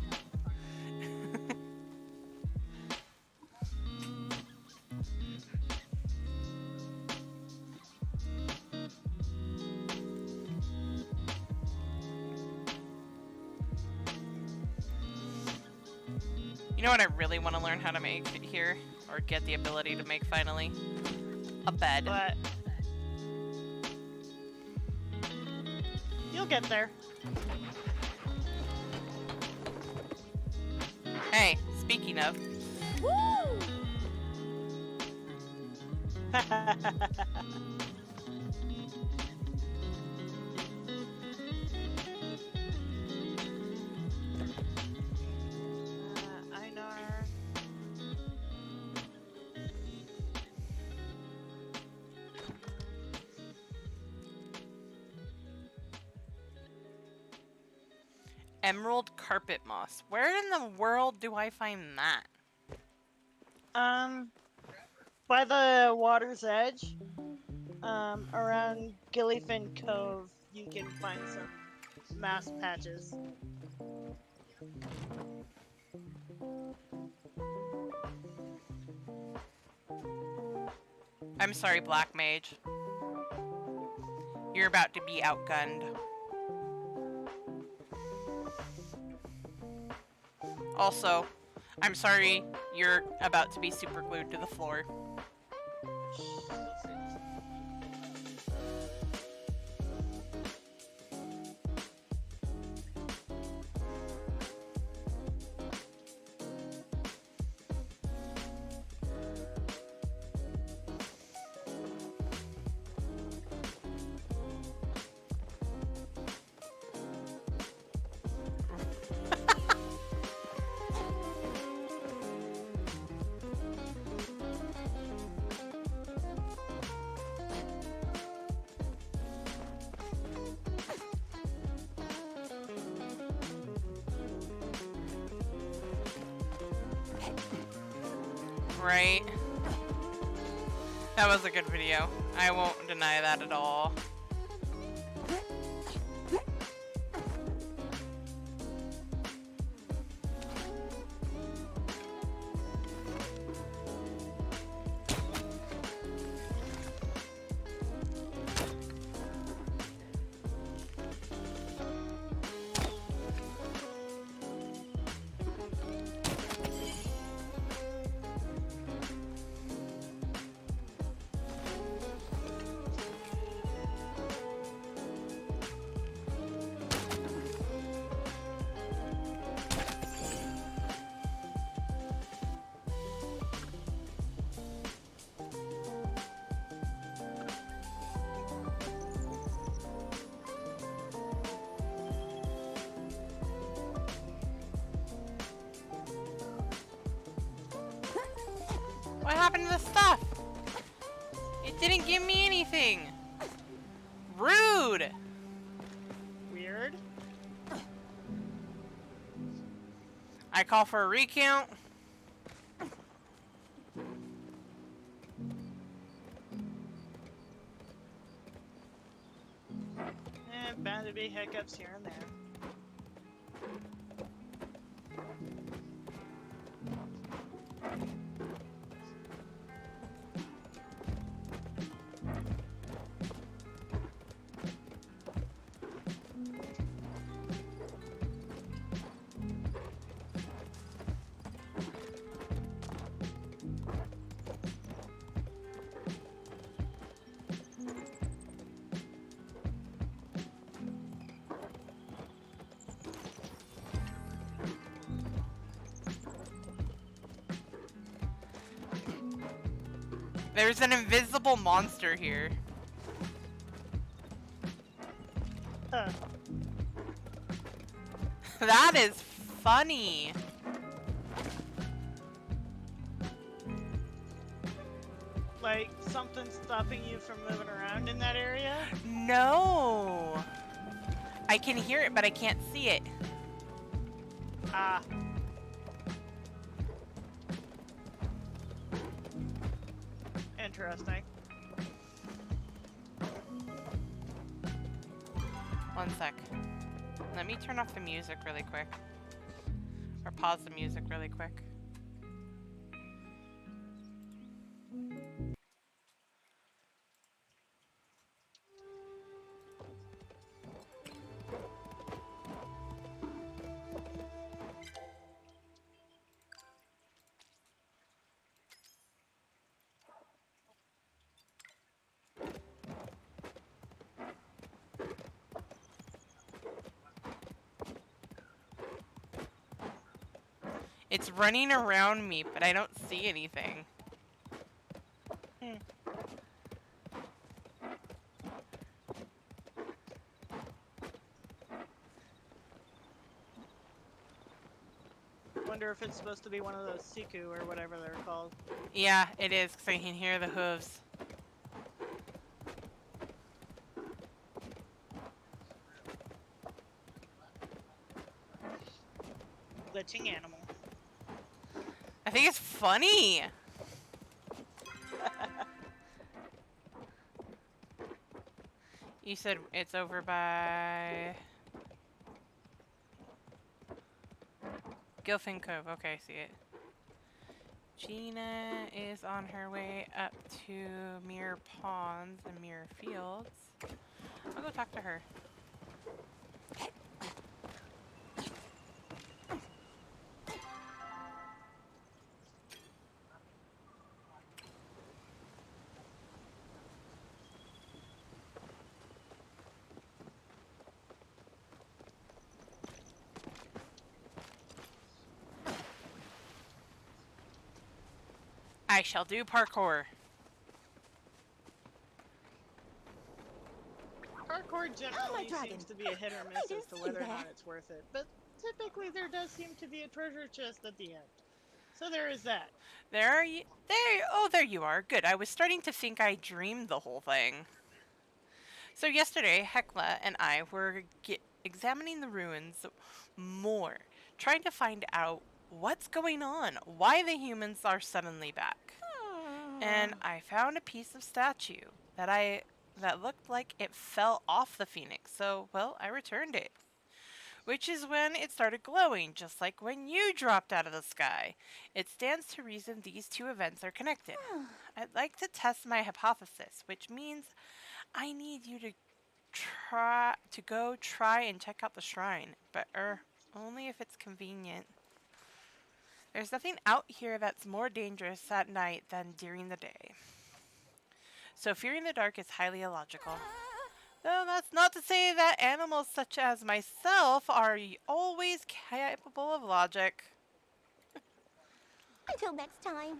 You know what I really want to learn how to make here? Or get the ability to make finally? A bed. But you'll get there. Hey, speaking of, I know. emerald carpet moss. Where in the world do I find that? By the water's edge, around Gillyfin Cove, you can find some mass patches. I'm sorry, Black Mage. You're about to be outgunned. Also, I'm sorry, you're about to be super glued to the floor. Right? That was a good video. I won't deny that at all. What happened to the stuff? It didn't give me anything. Rude. Weird. I call for a recount. Bound to be hiccups here and there. There's an invisible monster here. Huh. That is funny. Like something stopping you from moving around in that area? No. I can hear it, but I can't see it. Ah. Interesting. One sec. Let me turn off the music really quick. Or pause the music really quick. It's running around me, but I don't see anything. Wonder if it's supposed to be one of those Siku or whatever they're called. Yeah, it is, because I can hear the hooves. Glitching animal. I think it's funny. You said it's over by Gilfin Cove. Okay, I see it. Gina is on her way up to Mirror Ponds and Mirror Fields. I'll go talk to her. I shall do parkour. Parkour generally dragon. seems to be a hit or miss I as to do see whether or not that. it's worth it, but typically there does seem to be a treasure chest at the end. So there is that. There you are. Good. I was starting to think I dreamed the whole thing. So yesterday, Hecla and I were examining the ruins more, trying to find out what's going on, why the humans are suddenly back. And I found a piece of statue that looked like it fell off the phoenix. So, well, I returned it. Which is when it started glowing, just like when you dropped out of the sky. It stands to reason these two events are connected. I'd like to test my hypothesis, which means I need you to go try and check out the shrine, but only if it's convenient. There's nothing out here that's more dangerous at night than during the day. So fearing the dark is highly illogical. Though that's not to say that animals such as myself are always capable of logic. Until next time.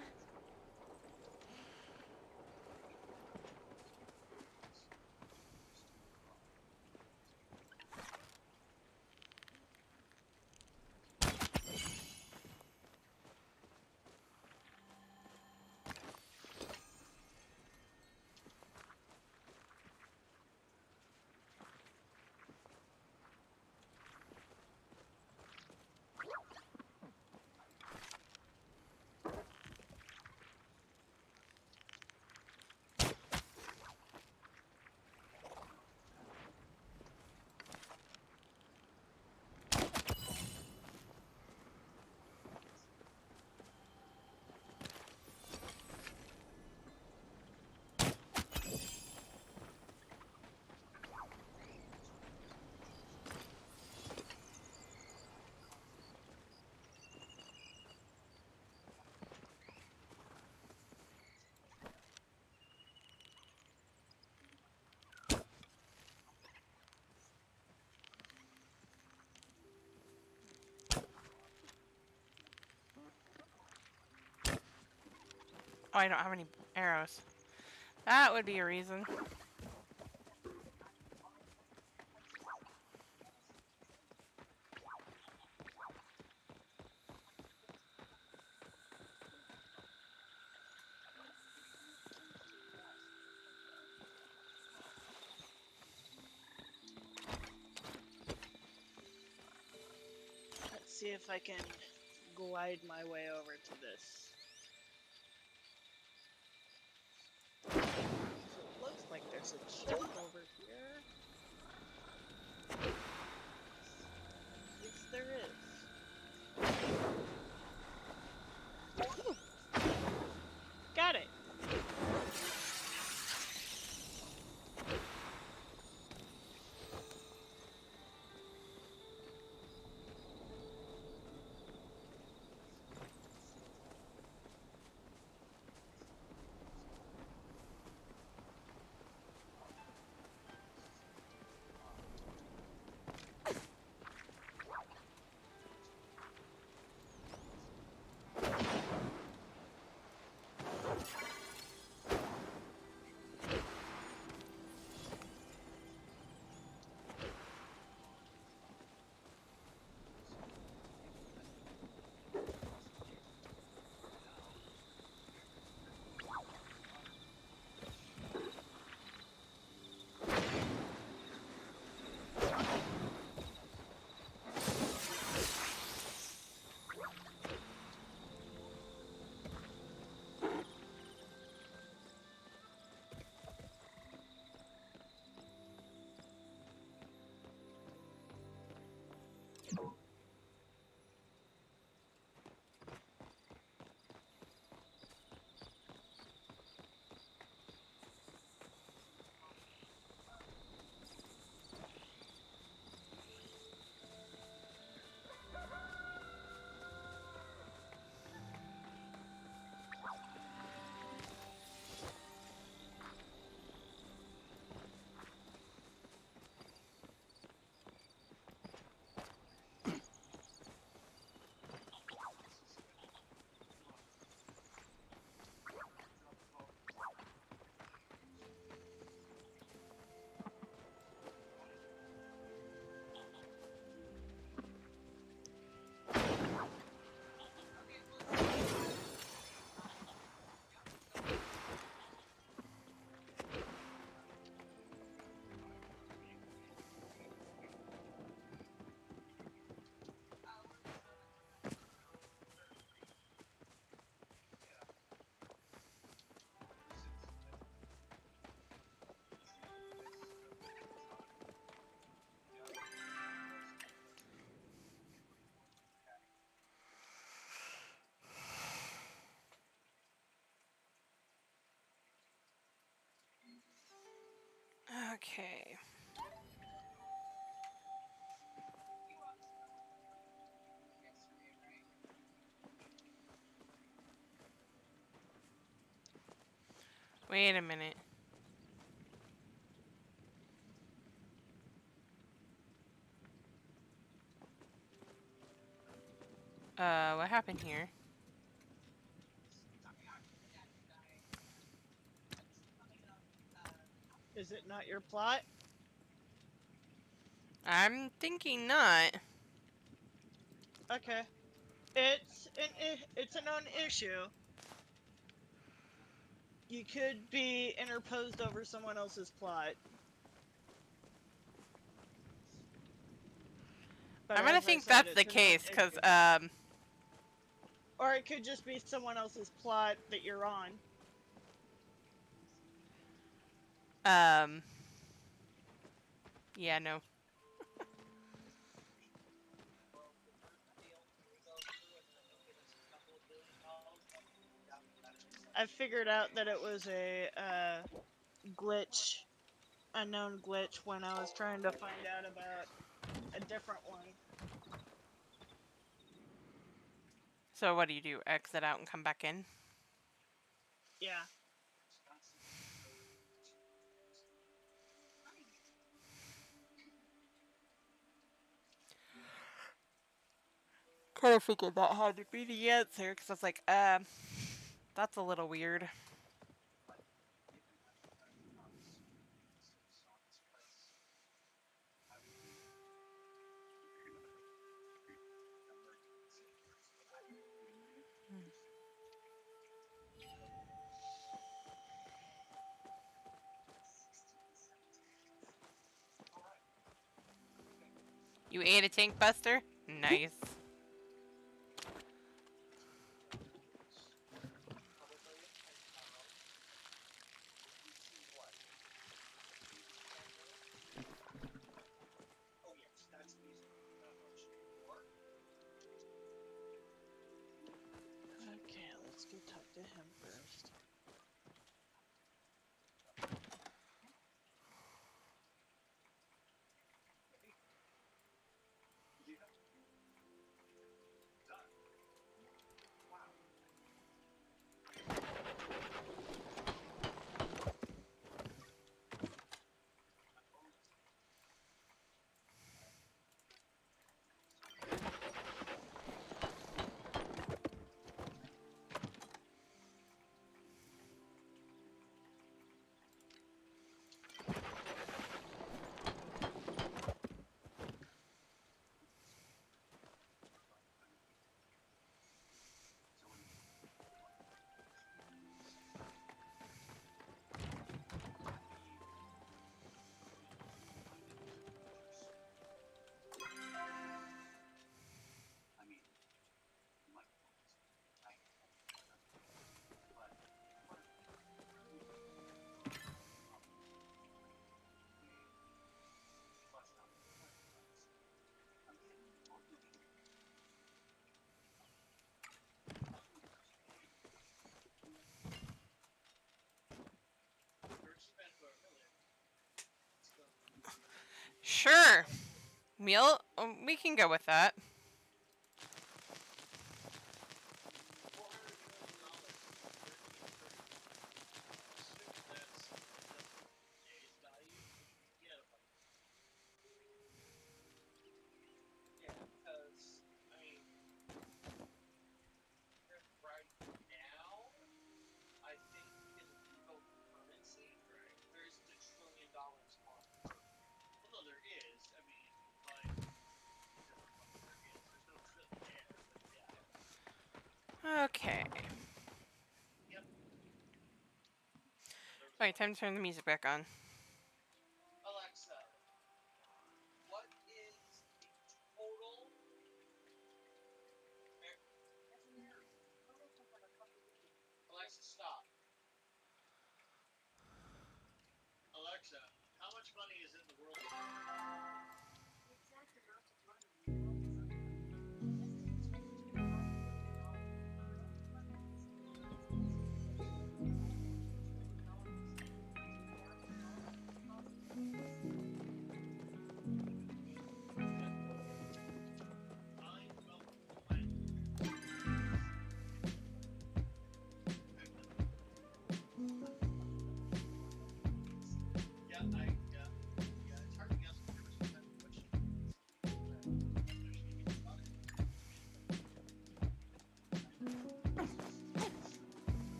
Oh, I don't have any arrows. That would be a reason. Let's see if I can glide my way over to this. So it looks like there's a chip over here. Yes, there is. Ooh. Got it. Okay. Wait a minute. What happened here? Is it not your plot? I'm thinking not. Okay. It's a known issue. You could be interposed over someone else's plot. But I'm gonna as I think said, that's the it's a known case, cause issue. Or it could just be someone else's plot that you're on. yeah, no. I figured out that it was a glitch, a known glitch, when I was trying to find out about a different one. So what do? Exit out and come back in? Yeah. Kind of figured that had to be the answer, because I was like, That's a little weird. You ate a tank buster? Nice. Okay, let's go talk to him first. Sure. Meal? We can go with that. Okay. Alright, time to turn the music back on.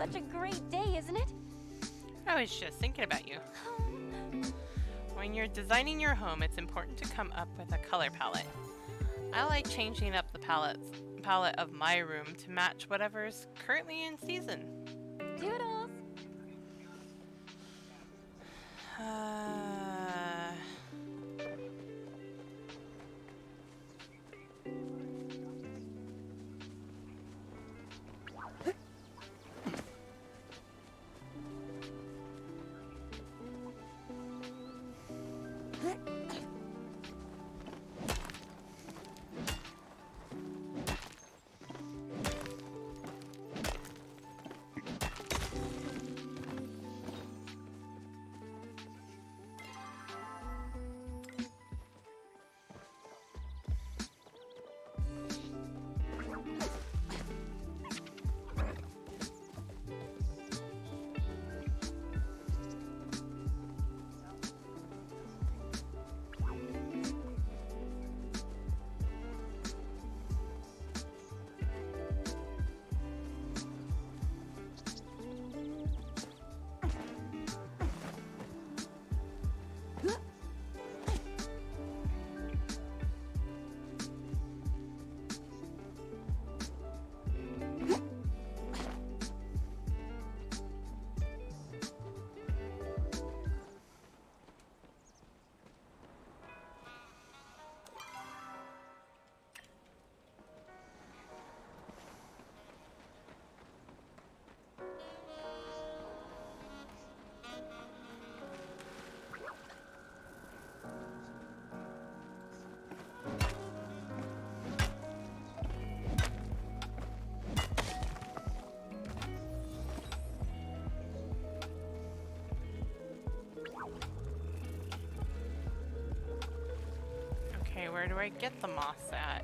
such a great day, isn't it? I was just thinking about you. When you're designing your home, it's important to come up with a color palette. I like changing up the palette of my room to match whatever's currently in season. Doodles! Okay, where do I get the moss at?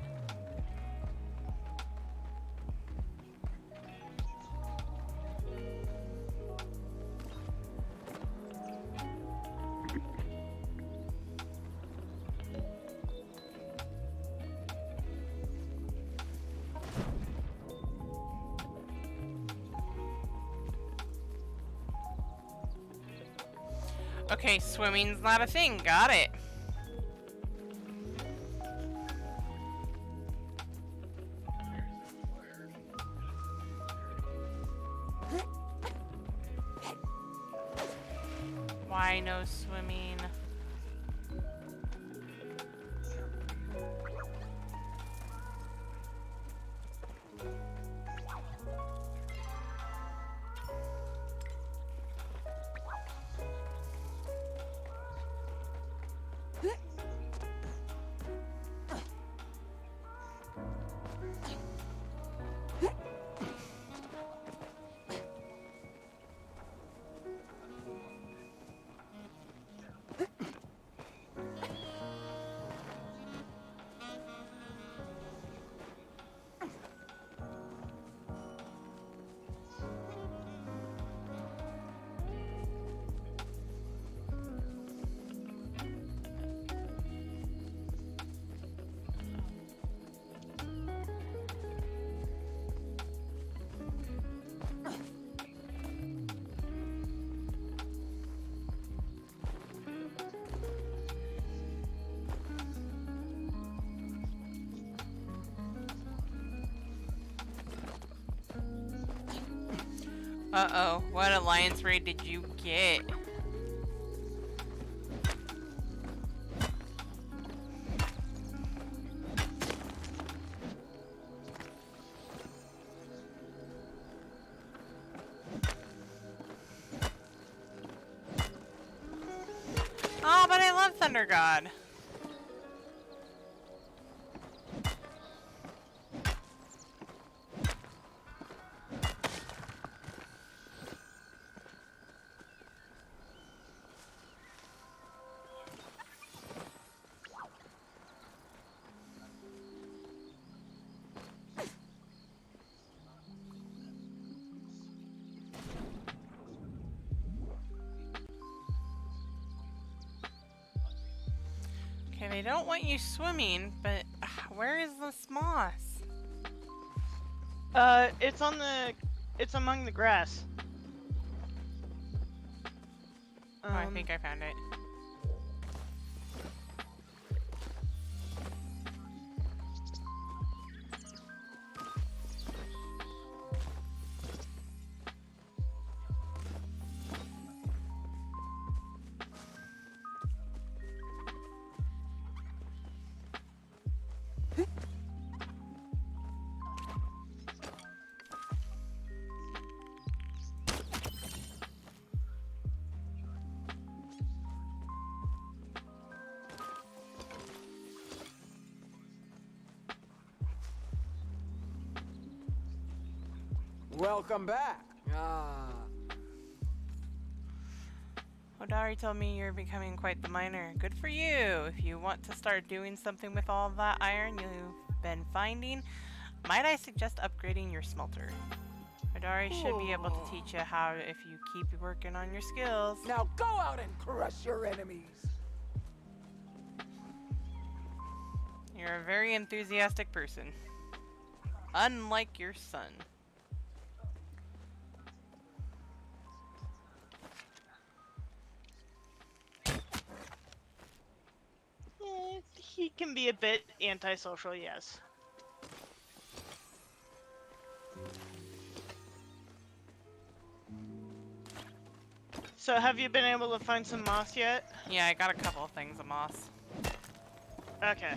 Okay, swimming's not a thing. Got it. Why no swimming? Uh-oh, what alliance raid did you get? Oh, but I love Thunder God. Okay, they don't want you swimming, but where is this moss? It's among the grass. Oh, I think I found it. Welcome back. Ah. Hodari told me you're becoming quite the miner. Good for you. If you want to start doing something with all that iron you've been finding, might I suggest upgrading your smelter? Hodari should be able to teach you how if you keep working on your skills. Now go out and crush your enemies. You're a very enthusiastic person. Unlike your son. He can be a bit antisocial, yes. So have you been able to find some moss yet? Yeah, I got a couple of things of moss. Okay.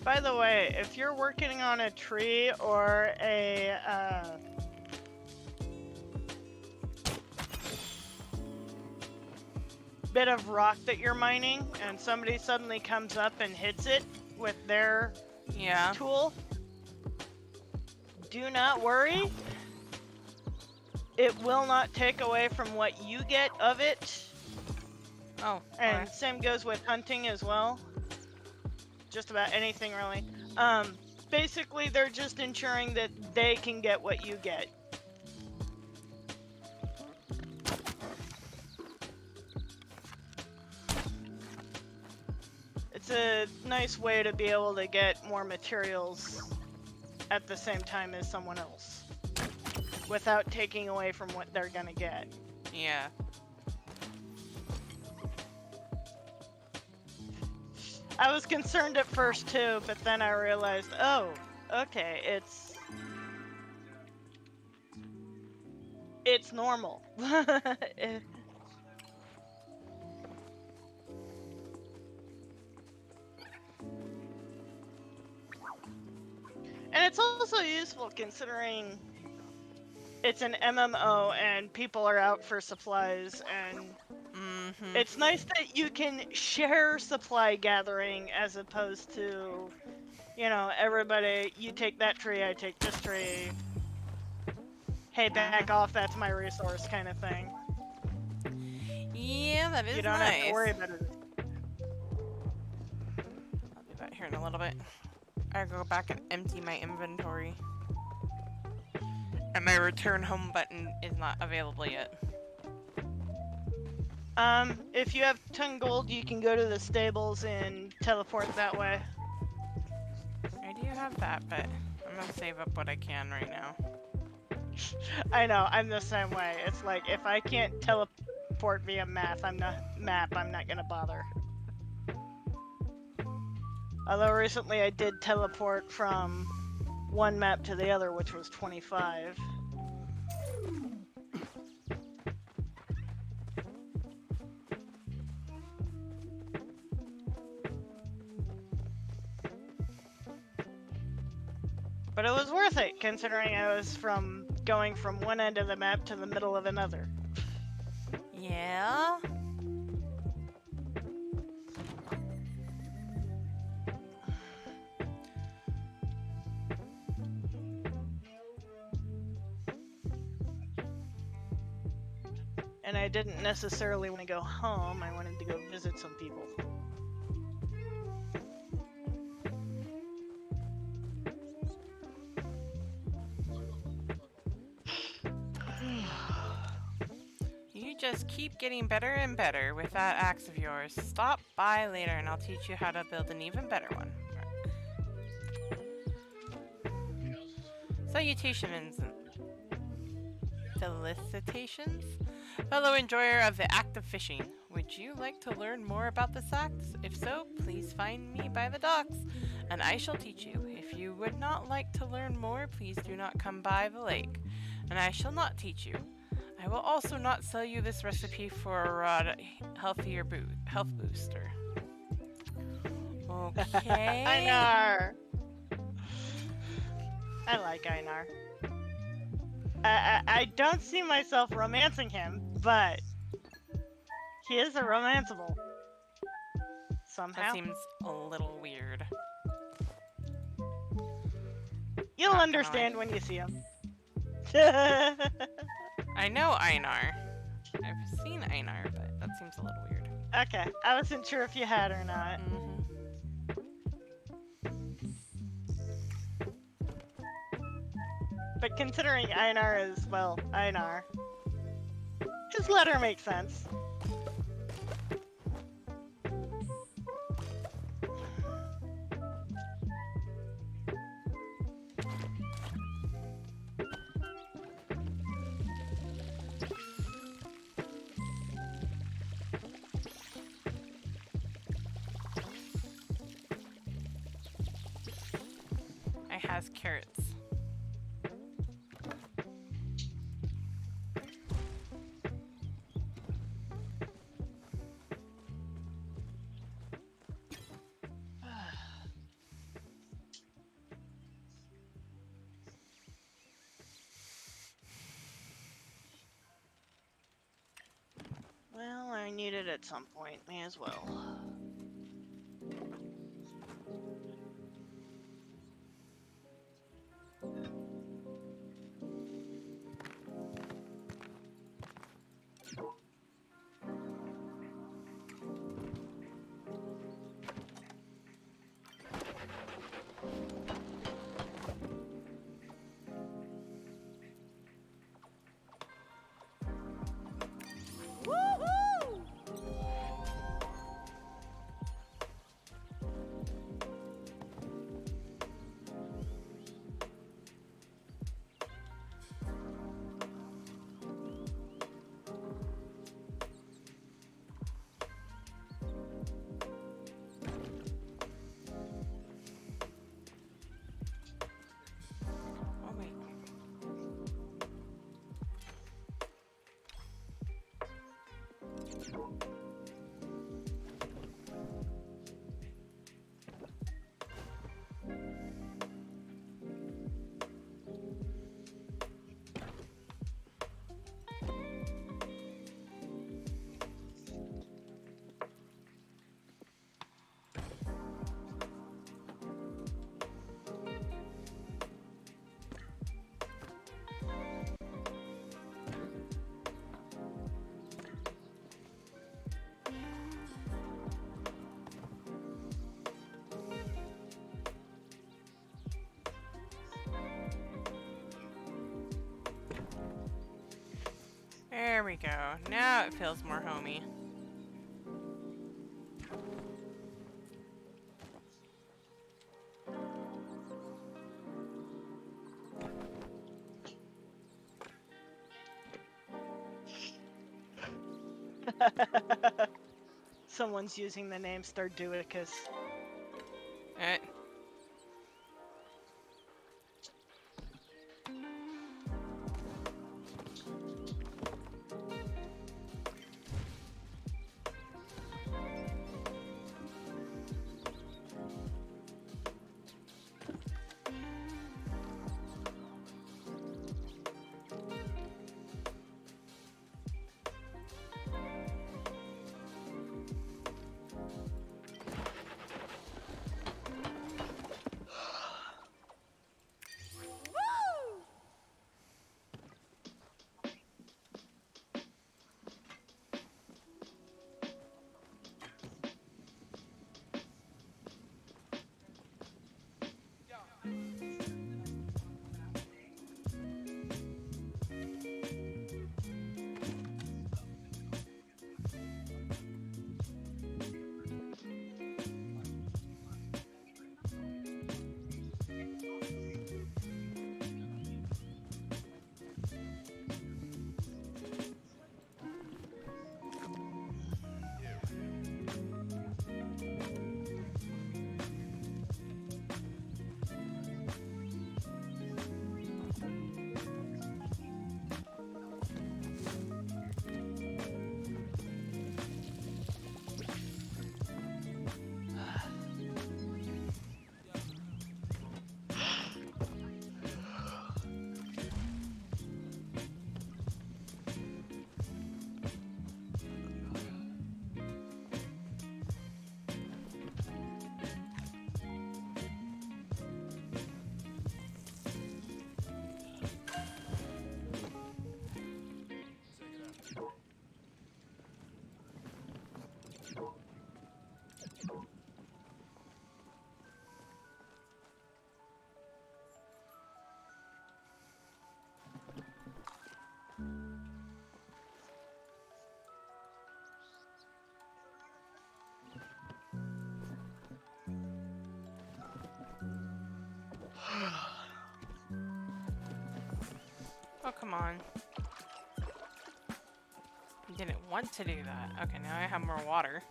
By the way, if you're working on a tree or a bit of rock that you're mining and somebody suddenly comes up and hits it with their Yeah. tool, do not worry. It will not take away from what you get of it. Oh, And okay. same goes with hunting as well. Just about anything really. Basically they're just ensuring that they can get what you get. It's a nice way to be able to get more materials at the same time as someone else without taking away from what they're gonna get. Yeah. I was concerned at first too, but then I realized, oh, okay, it's normal. And it's also useful considering it's an MMO and people are out for supplies, and it's nice that you can share supply gathering as opposed to, you know, everybody, you take that tree, I take this tree. Hey, back off, that's my resource kind of thing. Yeah, that is You don't nice. have to worry about it. I'll do that here in a little bit. I go back and empty my inventory. And my return home button is not available yet. If you have 10 gold, you can go to the stables and teleport that way. I do have that, but I'm gonna save up what I can right now. I know, I'm the same way. It's like, if I can't teleport via I'm not gonna bother. Although recently I did teleport from one map to the other, which was 25. But it was worth it, considering I was going from one end of the map to the middle of another. Yeah? I didn't necessarily want to go home. I wanted to go visit some people. You just keep getting better and better with that axe of yours. Stop by later and I'll teach you how to build an even better one. Salutations and felicitations, fellow enjoyer of the act of fishing. Would you like to learn more about this act? If so, please find me by the docks, and I shall teach you. If you would not like to learn more, please do not come by the lake, and I shall not teach you. I will also not sell you this recipe for a healthier health booster. Okay. Einar! I like Einar. I don't see myself romancing him, but he is a romanceable. Somehow. That seems a little weird. You'll Not gonna understand lie. when you see him. I know Einar. I've seen Einar, but that seems a little weird. Okay, I wasn't sure if you had or not. But considering Einar is, well, Einar, his letter makes sense. I has carrots. Well, I need it at some point, may as well. Oh wait. There we go. Now it feels more homey. Someone's using the name Starduicus. Eh. come on. I didn't want to do that. Okay, now I have more water.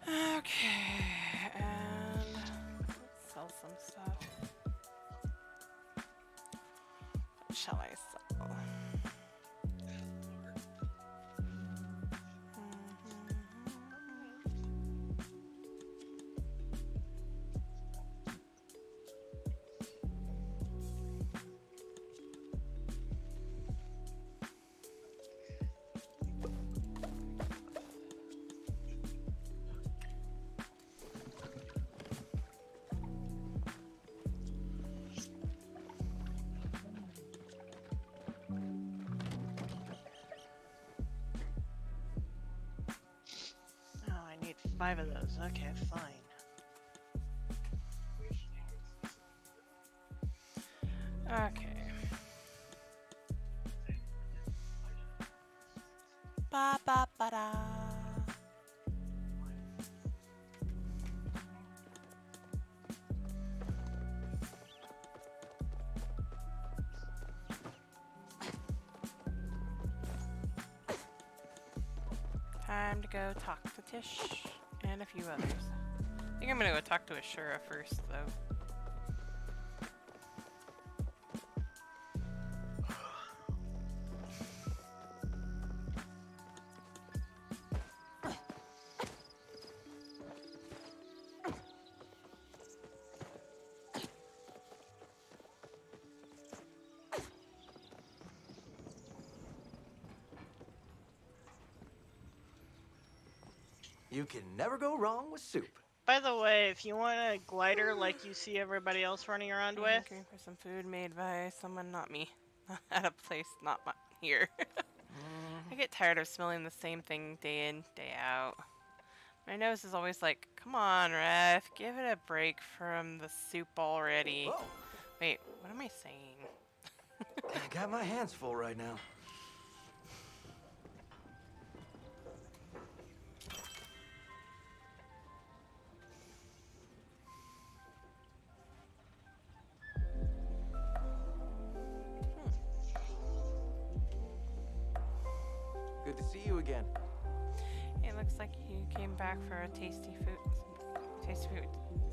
Okay, and let's sell some stuff. What shall I sell? Oh, I need 5 of those. Okay, fine. Okay. Ba ba ba da. Time to go talk to Tish and a few others. I think I'm gonna go talk to Ashura first, though. You can never go wrong with soup. By the way, if you want a glider like you see everybody else running around with, Looking for some food made by someone, not me. At a place not here. I get tired of smelling the same thing day in, day out. My nose is always like, come on, Ref, give it a break from the soup already. Whoa, Wait, what am I saying? I got my hands full right now. Good to see you again. It looks like you came back for a tasty food.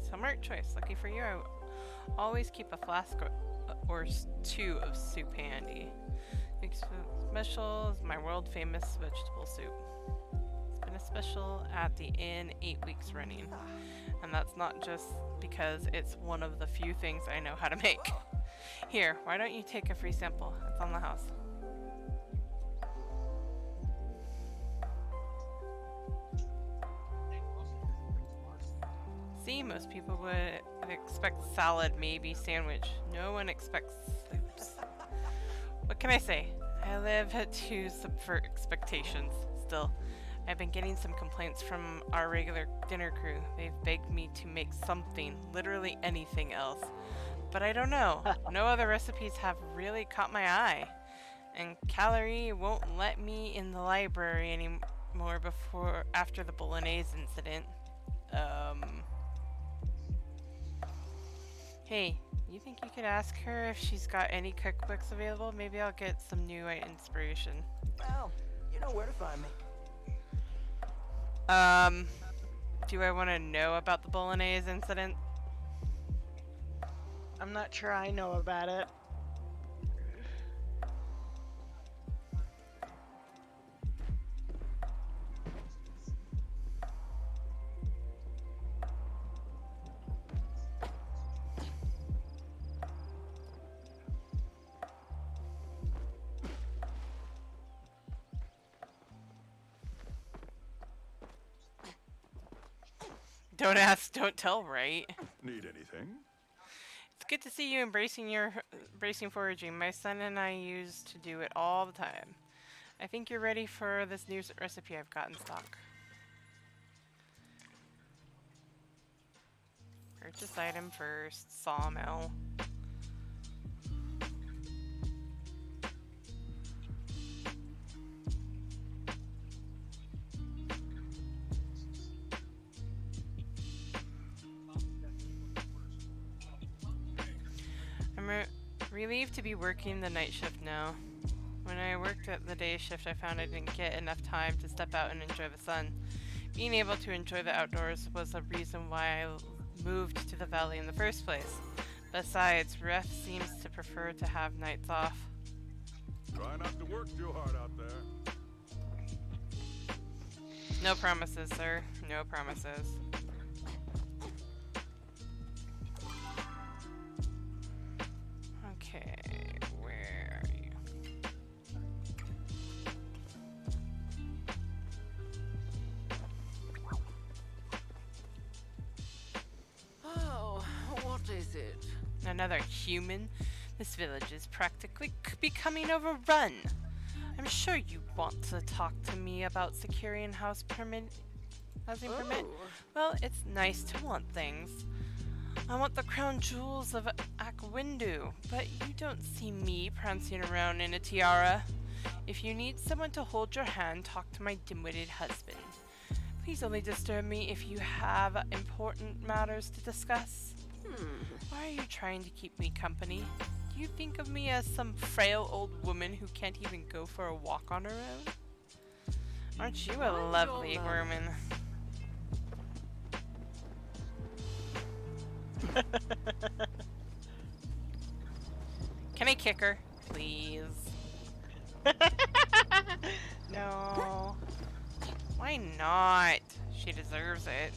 Smart choice. Lucky for you, I always keep a flask or two of soup handy. Week's special is my world famous vegetable soup. It's been a special at the inn 8 weeks running. And that's not just because it's one of the few things I know how to make. Here, why don't you take a free sample? It's on the house. See, most people would expect salad, maybe sandwich. No one expects soups. What can I say? I live to subvert expectations. Still, I've been getting some complaints from our regular dinner crew. They've begged me to make something, literally anything else. But I don't know. No other recipes have really caught my eye. And Calorie won't let me in the library anymore after the Bolognese incident. Hey, you think you could ask her if she's got any cookbooks available? Maybe I'll get some new inspiration. Well, you know where to find me. Do I want to know about the Bolognese incident? I'm not sure I know about it. Don't ask, don't tell, right? Need anything? It's good to see you embracing foraging. My son and I used to do it all the time. I think you're ready for this new recipe I've got in stock. Purchase item first, sawmill. Relieved to be working the night shift now. When I worked at the day shift, I found I didn't get enough time to step out and enjoy the sun. Being able to enjoy the outdoors was a reason why I moved to the valley in the first place. Besides, Ref seems to prefer to have nights off. Try not to work too hard out there. No promises, sir. No promises. Okay, where are you? Oh, what is it? Another human? This village is practically becoming overrun. I'm sure you want to talk to me about securing housing permit. Well, it's nice to want things. I want the crown jewels of Akwindu, but you don't see me prancing around in a tiara. If you need someone to hold your hand, talk to my dim-witted husband. Please only disturb me if you have important matters to discuss. Why are you trying to keep me company? Do you think of me as some frail old woman who can't even go for a walk on her own? Aren't you a lovely woman? Can I kick her? Please. No. Why not? She deserves it.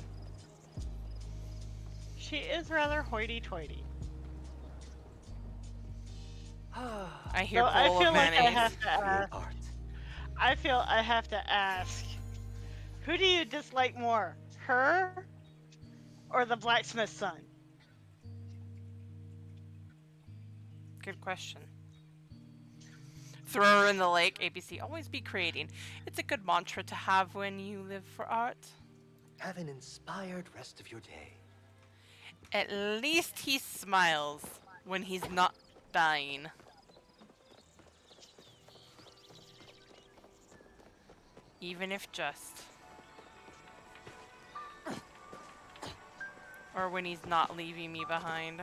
She is rather hoity-toity. I hear So I bowl feel of like I mayonnaise. have to ask. Art. I feel I have to ask. Who do you dislike more, her or the blacksmith's son? Good question. Throw her in the lake. ABC. Always be creating. It's a good mantra to have when you live for art. Have an inspired rest of your day. At least he smiles when he's not dying. Even if just. Or when he's not leaving me behind.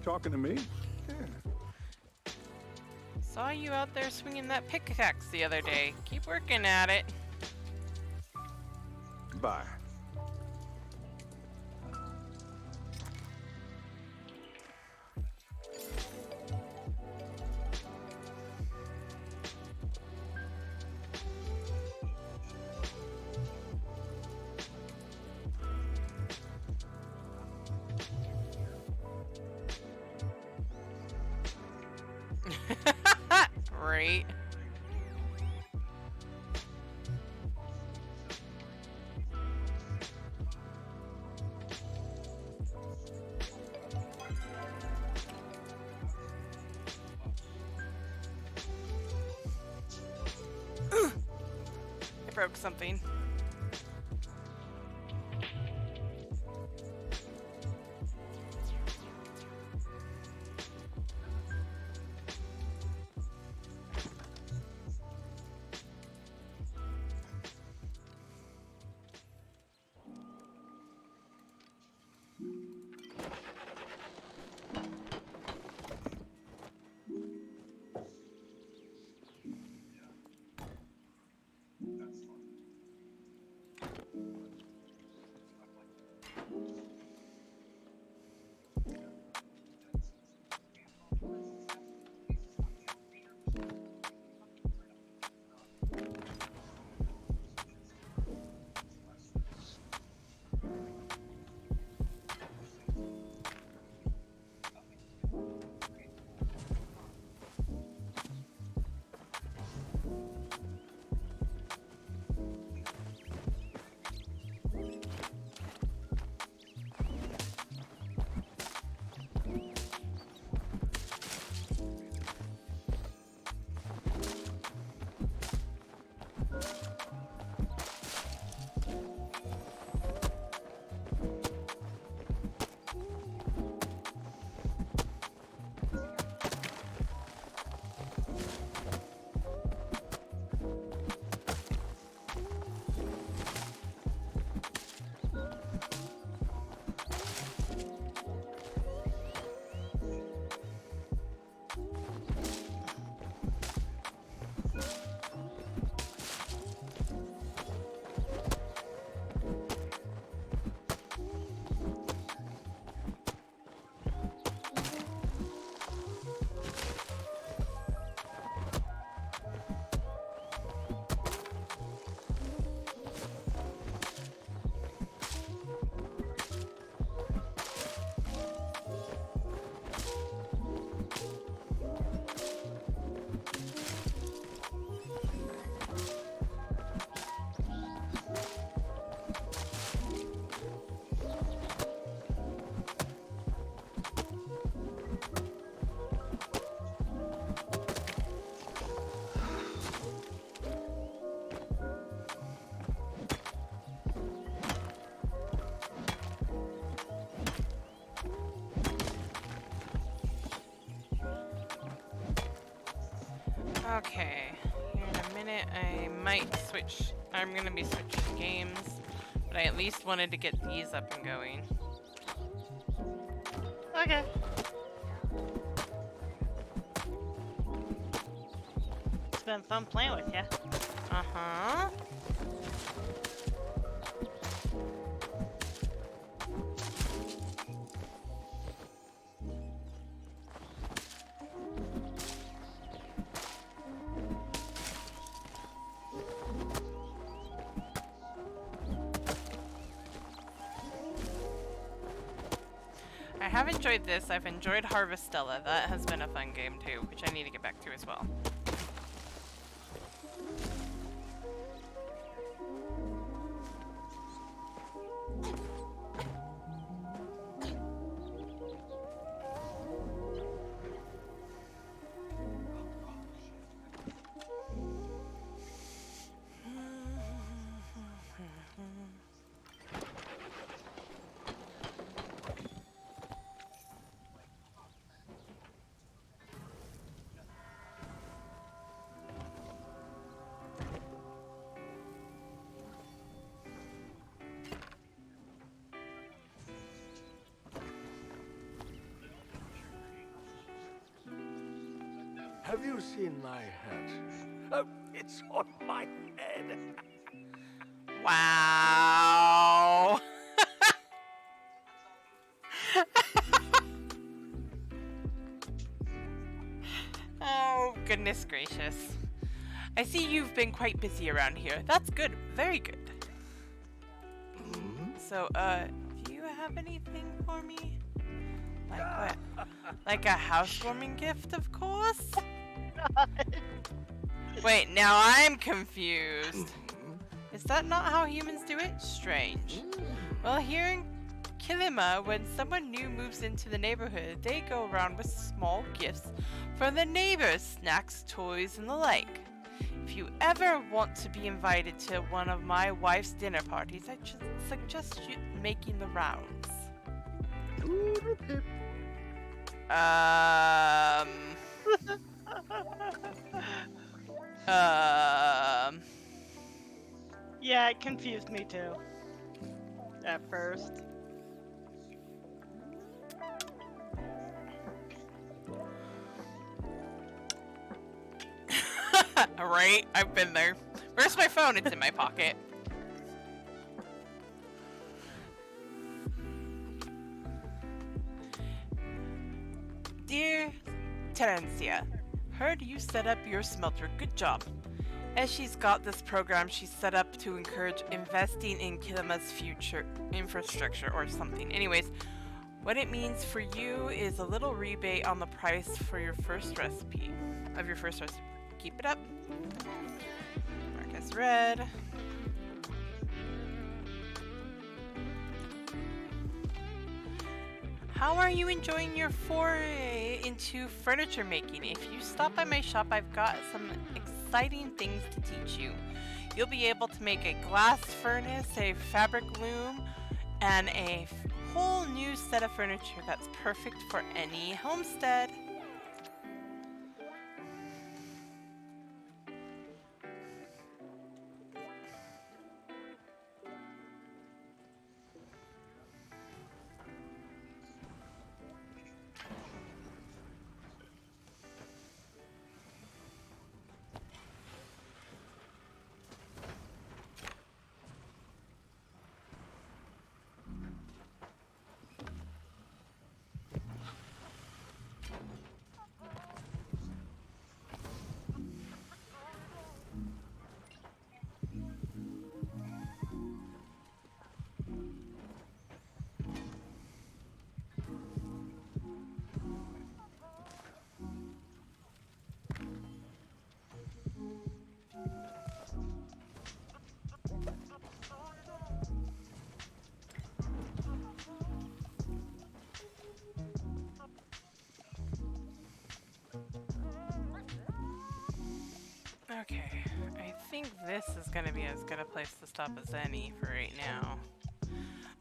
Talking to me? Yeah. Saw you out there swinging that pickaxe the other day. Keep working at it. Bye. Right. I broke something. minute, I might switch. I'm gonna be switching games, but I at least wanted to get these up and going. Okay. It's been fun playing with you. Uh-huh. I have enjoyed this. I've enjoyed Harvestella. That has been a fun game too, which I need to get back to as well. Have you seen my hat? Oh, it's on my head. Wow. Oh, goodness gracious. I see you've been quite busy around here. That's good. Very good. So, do you have anything for me? Like what? Like a housewarming gift, of course? Wait, now I'm confused. Is that not how humans do it? Strange. Well, here in Kilima, when someone new moves into the neighborhood, they go around with small gifts for the neighbors, snacks, toys, and the like. If you ever want to be invited to one of my wife's dinner parties, I just suggest you making the rounds. Yeah, it confused me too. At first. Right? I've been there. Where's my phone? It's in my pocket. Dear Terencia, heard you set up your smelter. Good job. As she's got this program she's set up to encourage investing in Kilima's future infrastructure or something. Anyways, what it means for you is a little rebate on the price for your first recipe. Keep it up. Mark as read. How are you enjoying your foray into furniture making? If you stop by my shop, I've got some exciting things to teach you. You'll be able to make a glass furnace, a fabric loom, and a whole new set of furniture that's perfect for any homestead. Okay, I think this is gonna be as good a place to stop as any for right now.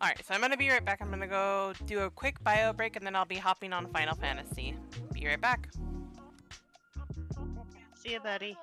Alright, so I'm gonna be right back. I'm gonna go do a quick bio break and then I'll be hopping on Final Fantasy. Be right back. See you, buddy.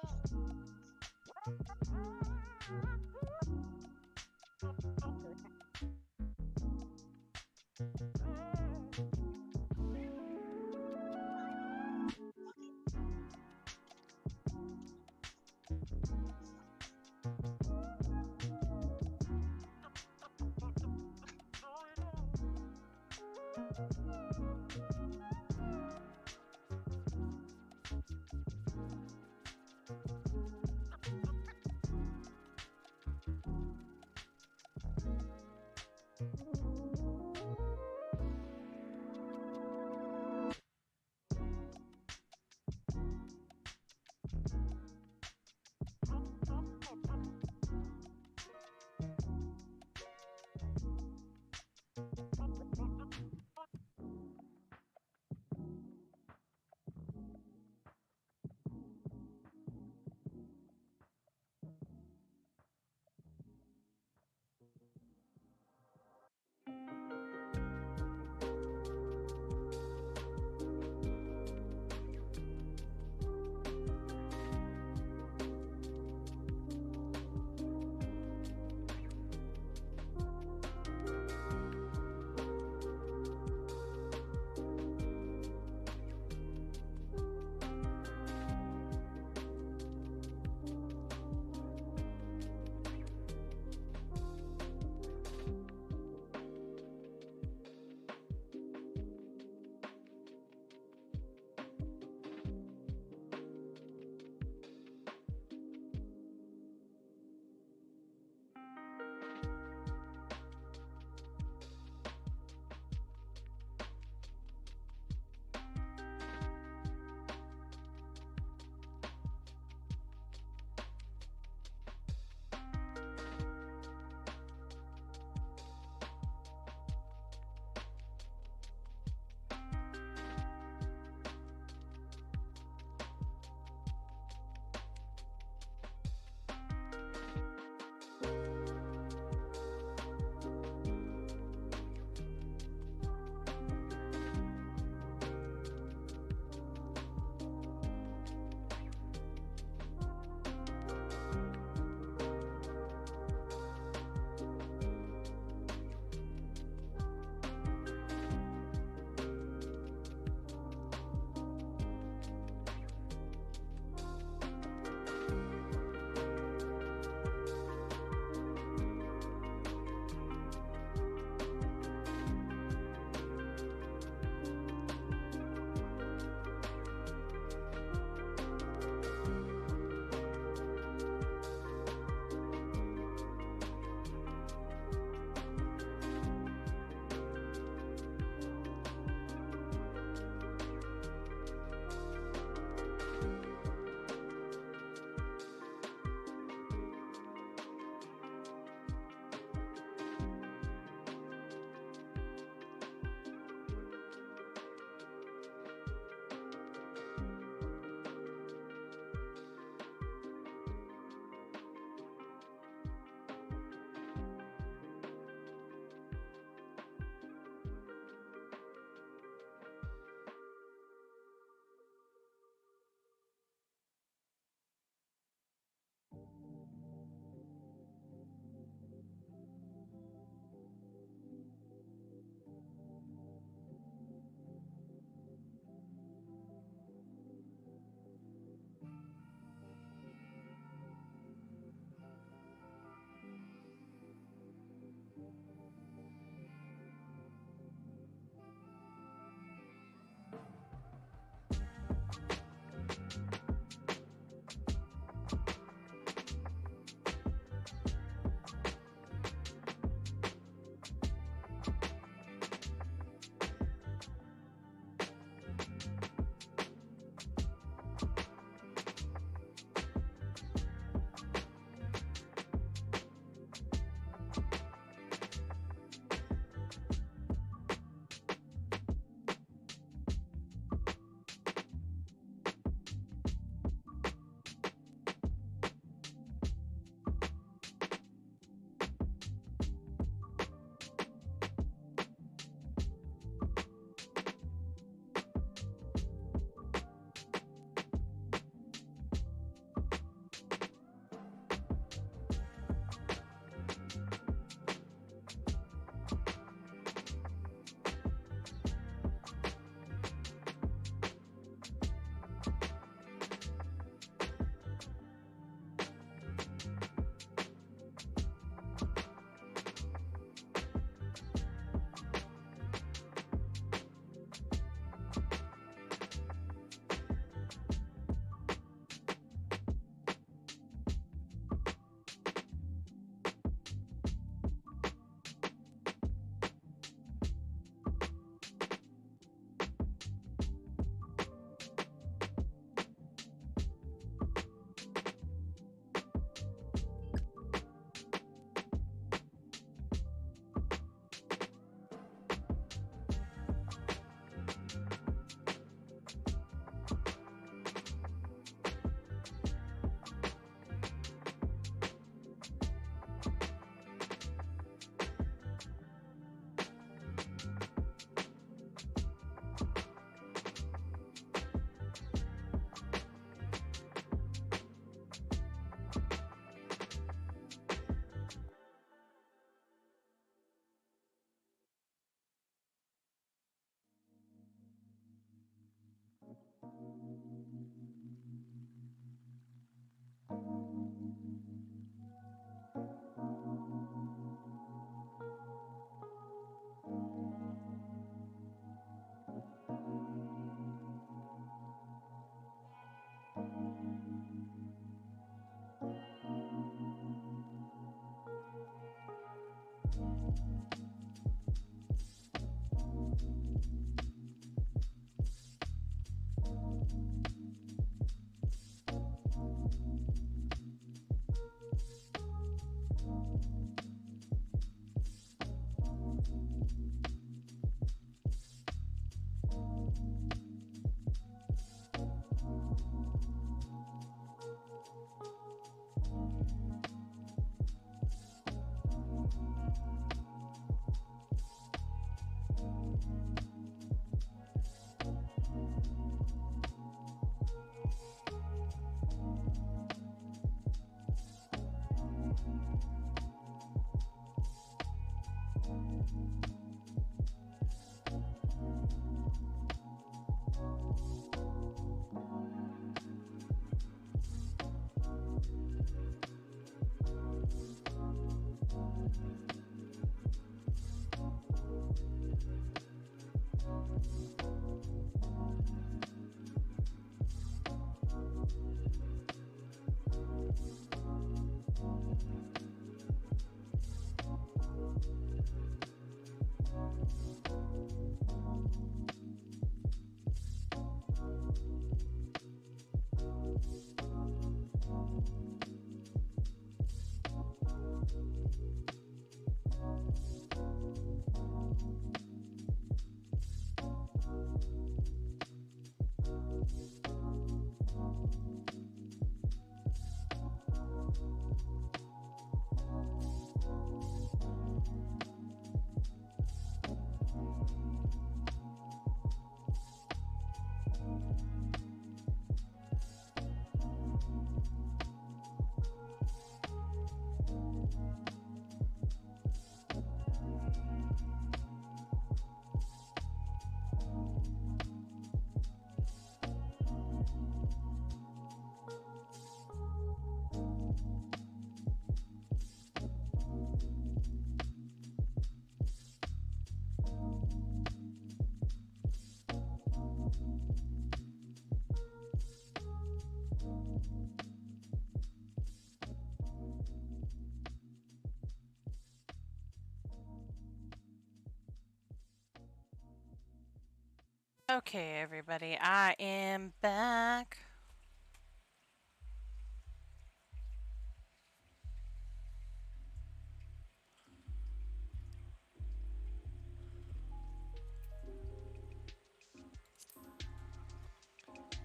Okay, everybody, I am back.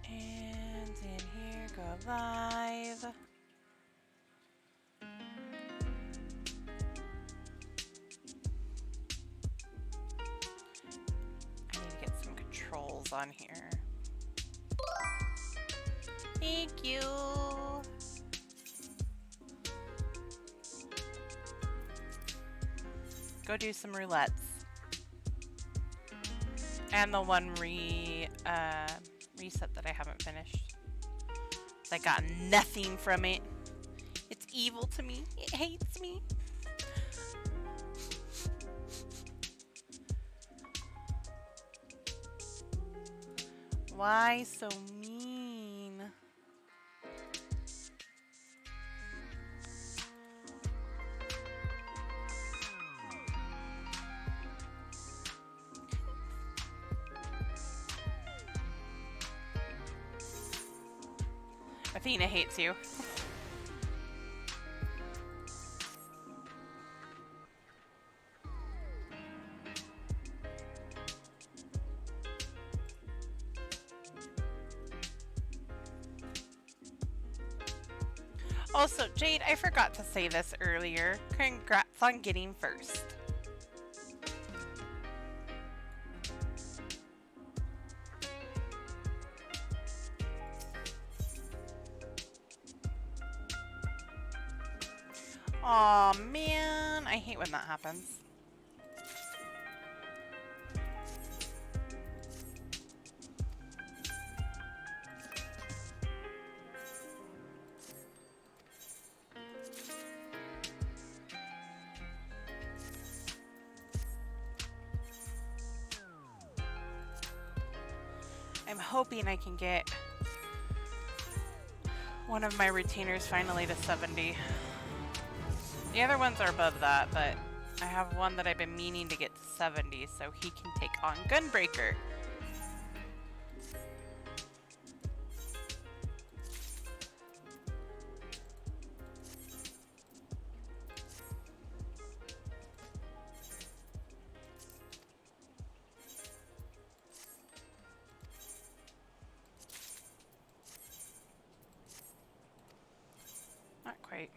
And in here, go live. I need to get some controls on here. Thank you. Go do some roulettes. And the one reset that I haven't finished. I got nothing from it. It's evil to me. It hates me. Why so mean? Athena hates you. Also, Jade, I forgot to say this earlier. Congrats on getting first. Aw, man. I hate when that happens. I'm hoping I can get one of my retainers finally to 70. The other ones are above that, but I have one that I've been meaning to get to 70 so he can take on Gunbreaker. Not quite.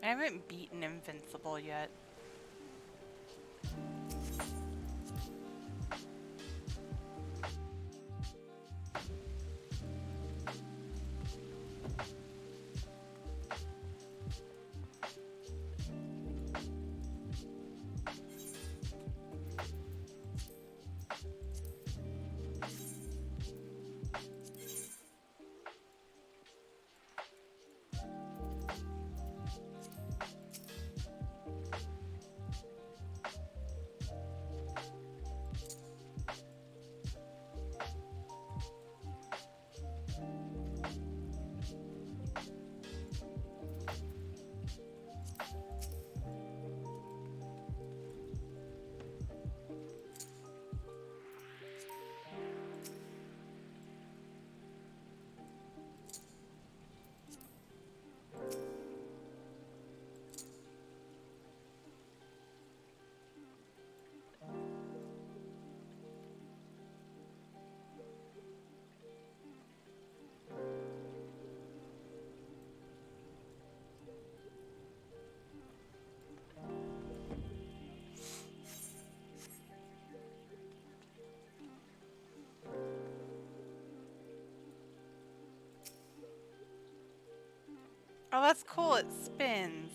I haven't beaten Invincible yet. Oh, that's cool. It spins.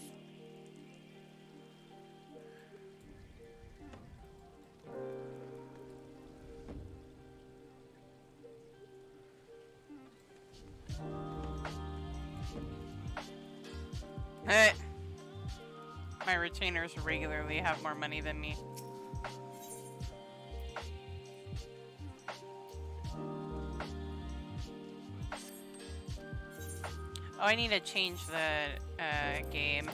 Hey. My retainers regularly have more money than me. Oh, I need to change the game.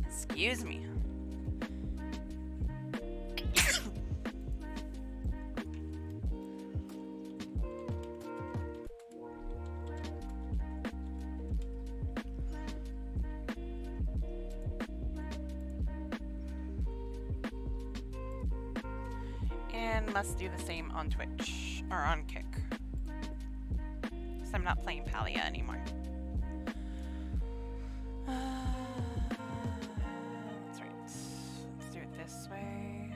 Excuse me. And must do the same on Twitch or on Kick. So I'm not playing Palia anymore. That's right. Let's do it this way.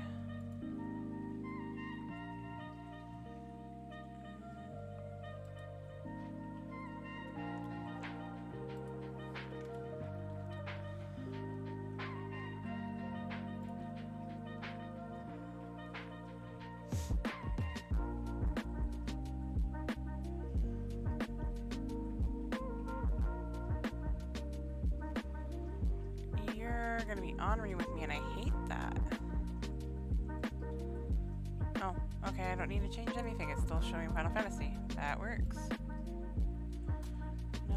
You're gonna be ornery with me, and I hate that. Oh, okay, I don't need to change anything. It's still showing Final Fantasy. That works. No.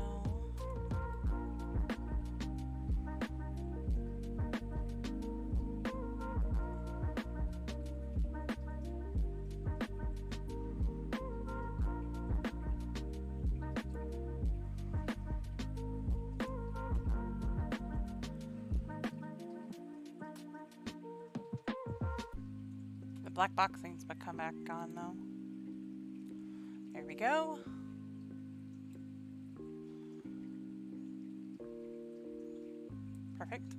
The black box needs to come back on though. There we go. Perfect.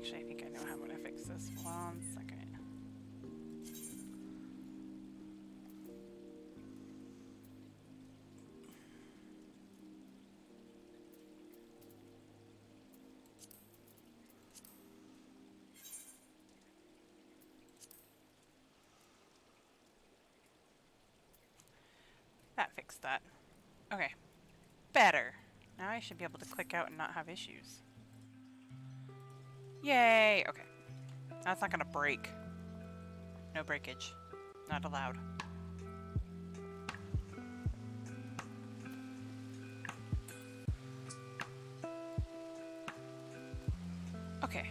Actually, I think I know how I'm gonna fix this. One second. That fixed that. Okay. Better. Now I should be able to click out and not have issues. Yay! Okay. Now it's not gonna break. No breakage. Not allowed. Okay.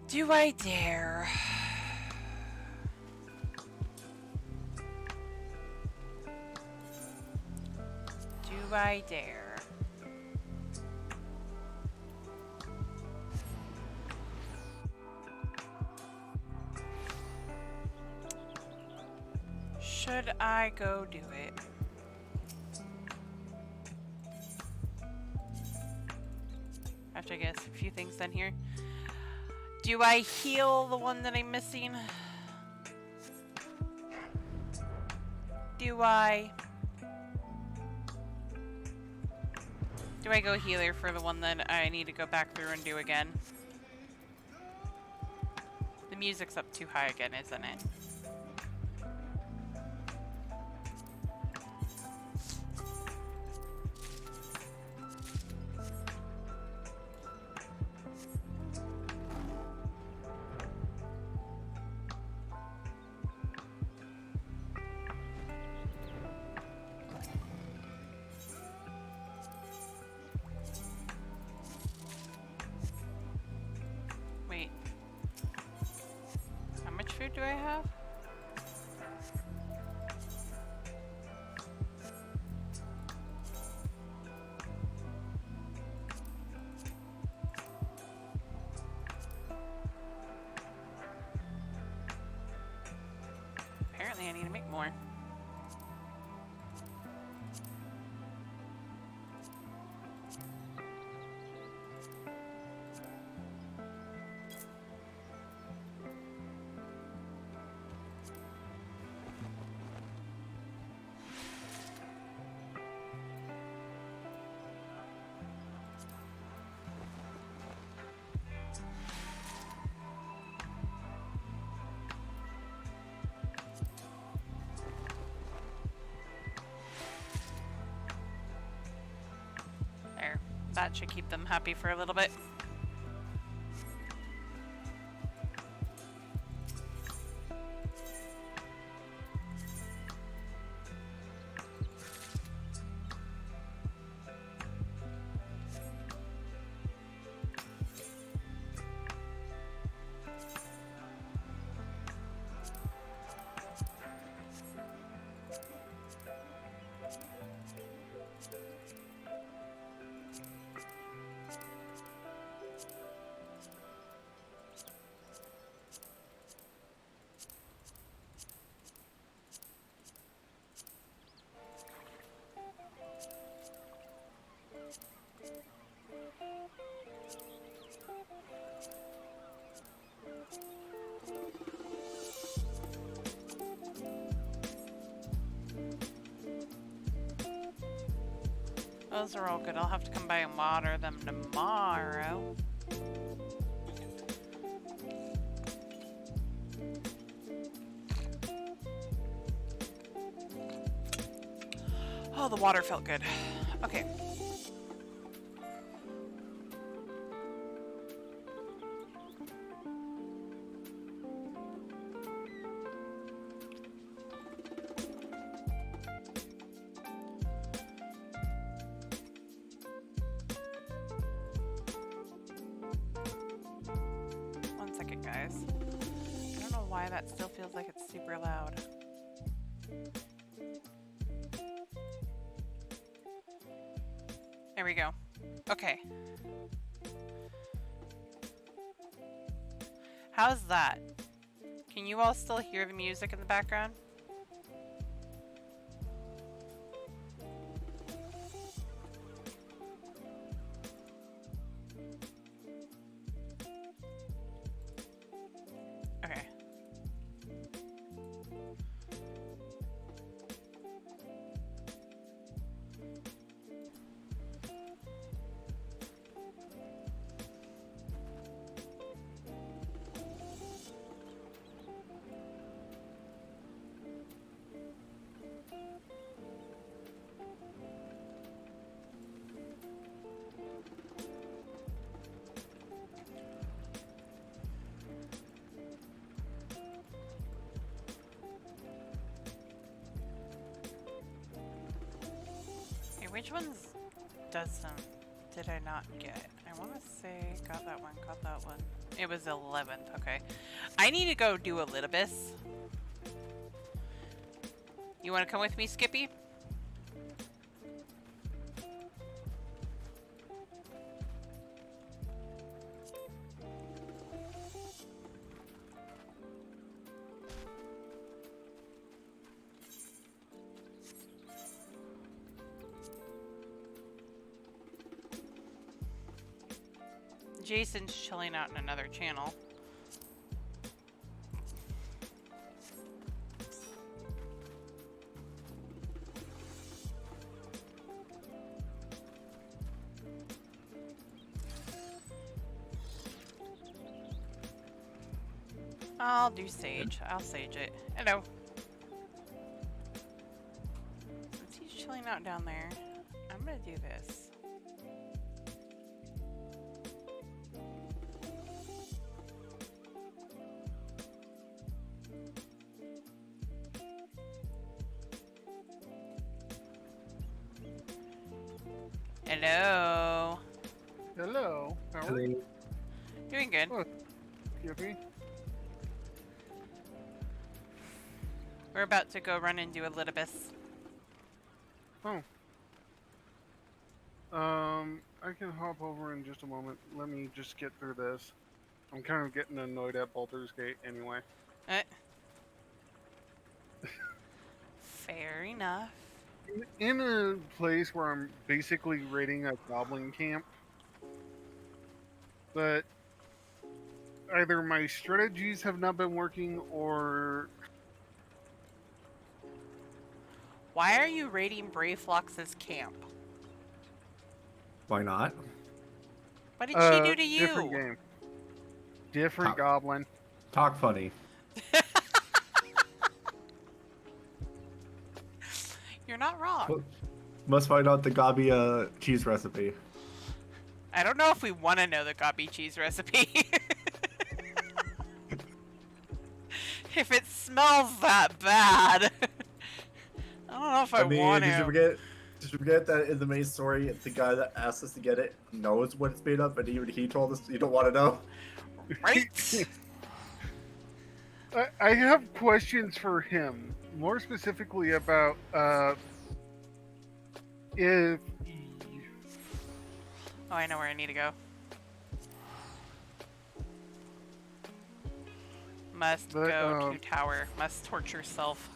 Do I dare? Do I dare? Should I go do it? After I get a few things done here. Do I heal the one that I'm missing? Do I go healer for the one that I need to go back through and do again? The music's up too high again, isn't it? Wait. How much food do I have? Apparently I need to make more. There. That should keep them happy for a little bit. Those are all good. I'll have to come by and water them tomorrow. Oh, the water felt good. Okay. One second, guys. I don't know why that still feels like it's super loud. There we go. Okay. How's that? Can you all still hear the music in the background? Which ones did I not get? I want to say got that one, got that one. It was 11th, okay. I need to go do Elidibus. You want to come with me, Skippy? Jason's chilling out in another channel. I'll do Sage. I'll Sage it. Hello. Since he's chilling out down there, I'm gonna do this. Hello. Hello. How are you? Doing good. Oh, Skippy. We're about to go run and do Elidibus. Oh. I can hop over in just a moment. Let me just get through this. I'm kind of getting annoyed at Baldur's Gate anyway. Fair enough. In a place where I'm basically raiding a goblin camp, but either my strategies have not been working or Why are you raiding Brayflox's camp? Why not? What did she do to you? different game. Different How- goblin. Talk funny. You're not wrong. Must find out the Gabi cheese recipe. I don't know if we want to know the Gabi cheese recipe. If it smells that bad. I don't know if I want did to. did you forget that in the main story, the guy that asked us to get it knows what it's made of, and even he told us you don't want to know? Right? I have questions for him, more specifically about if Oh, I know where I need to go. Must But, go to tower. Must torture self.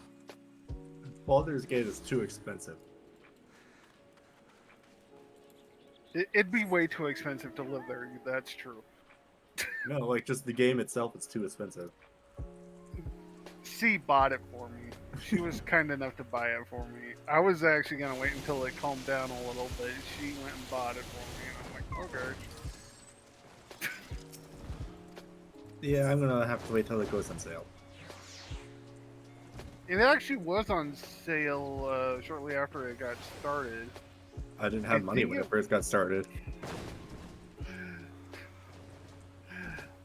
Baldur's Gate is too expensive. it'd be way too expensive to live there. That's true. No, like just the game itself is too expensive. C bought it for me. She was kind enough to buy it for me. I was actually gonna wait until it calmed down a little, but she went and bought it for me, and I'm like, okay. Yeah, I'm gonna have to wait till it goes on sale. It actually was on sale shortly after it got started. I didn't have money when it first got started.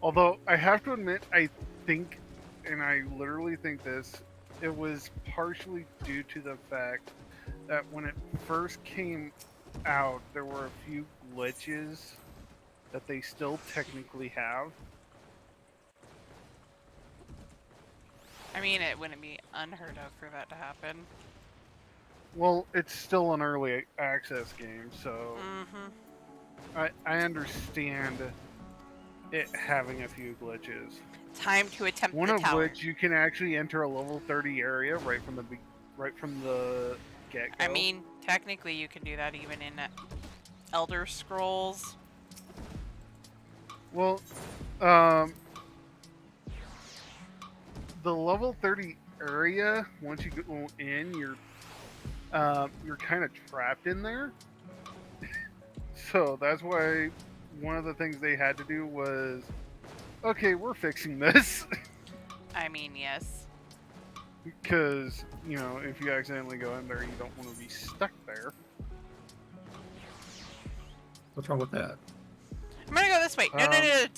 Although I have to admit, I think, and I literally think this, it was partially due to the fact that when it first came out, there were a few glitches that they still technically have. I mean, it wouldn't be unheard of for that to happen. Well, it's still an early access game, so Mm-hmm. I understand it having a few glitches. Time to attempt One the of tower. which you can actually enter a level 30 area right from the get-go. I mean, technically you can do that even in Elder Scrolls. Well, the level 30 area, once you go in, you're kind of trapped in there. So that's why one of the things they had to do was, okay, we're fixing this. I mean, yes. Because, you know, if you accidentally go in there, you don't want to be stuck there. What's wrong with that? I'm gonna go this way. No.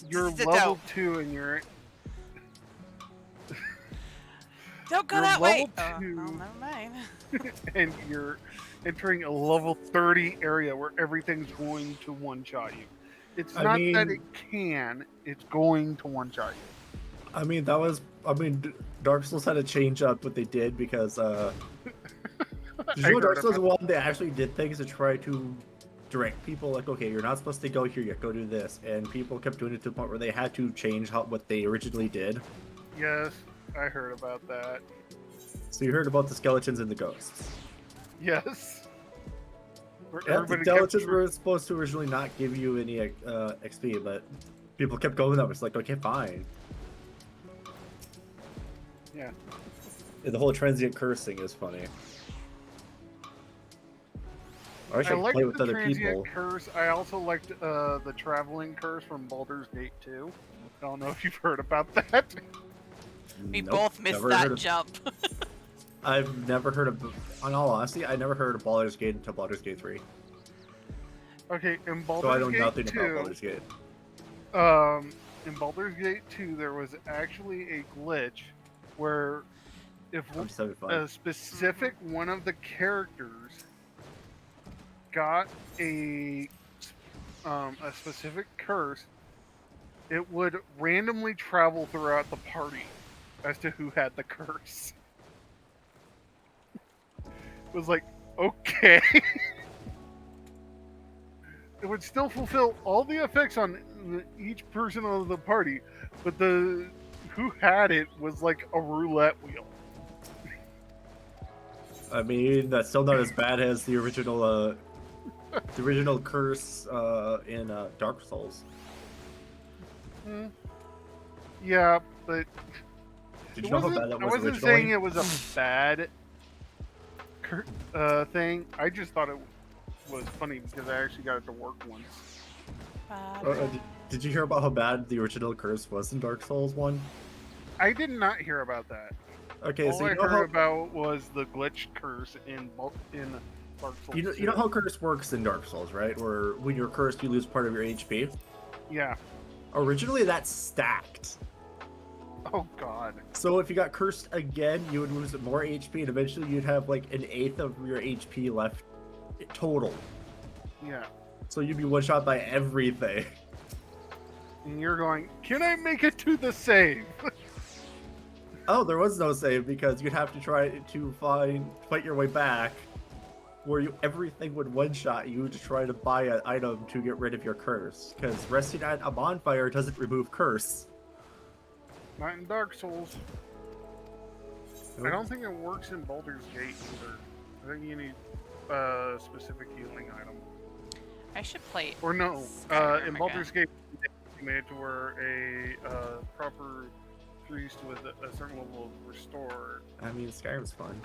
You're Sit level down. 2 and you're... Don't go You're that way! level Oh, 2. well, never mind. And you're entering a level 30 area where everything's going to one-shot you. It's I not that mean- it can, it's going to one-shot you. Dark Souls had to change up what they did because did I you know Dark heard Souls about 1 they actually did things to try to direct people like, okay, you're not supposed to go here yet, go do this, and people kept doing it to the point where they had to change what they originally did. Yes, I heard about that. So you heard about the skeletons and the ghosts. Yes. Where Yeah, the everybody skeletons kept- were supposed to originally not give you any XP, but people kept going up. It's like, okay, fine. Yeah. And the whole transient cursing is funny. I wish I I could liked play with the other transient people. curse. I also liked the traveling curse from Baldur's Gate 2. I don't know if you've heard about that. We Nope, both missed never that heard of- jump. I've never heard of. On all honesty, I never heard of Baldur's Gate until Baldur's Gate 3. Okay, in So I Baldur's know Gate nothing 2, about Baldur's Gate. in Baldur's Gate 2, there was actually a glitch where if I'm just having fun. a specific one of the characters got a specific curse, it would randomly travel throughout the party as to who had the curse. It was like, okay. It would still fulfill all the effects on each person of the party, but the who had it was like a roulette wheel. I mean, that's still not as bad as the original curse in Dark Souls. Yeah, but Did you know how wasn't- bad that I was wasn't originally? saying it was a bad thing. I just thought it was funny because I actually got it to work once. Did you hear about how bad the original curse was in Dark Souls 1? I did not hear about that. Okay, All so I you know heard how about was the glitch curse in Dark Souls. you know how curse works in Dark Souls, right? Where when you're cursed, you lose part of your HP. Yeah. Originally, that's stacked. Oh God. So if you got cursed again, you would lose more HP, and eventually you'd have like an eighth of your HP left total. Yeah. So you'd be one shot by everything. And you're going, can I make it to the save? Oh, there was no save because you'd have to try to fight your way back, where everything would one shot you to try to buy an item to get rid of your curse. Because resting at a bonfire doesn't remove curse. Not in Dark Souls. I don't think it works in Baldur's Gate either. I think you need a specific healing item. I should play. Or no, Skyrim in again. Baldur's Gate, they made it to where a proper priest with a certain level of restore. I mean, Skyrim's fun,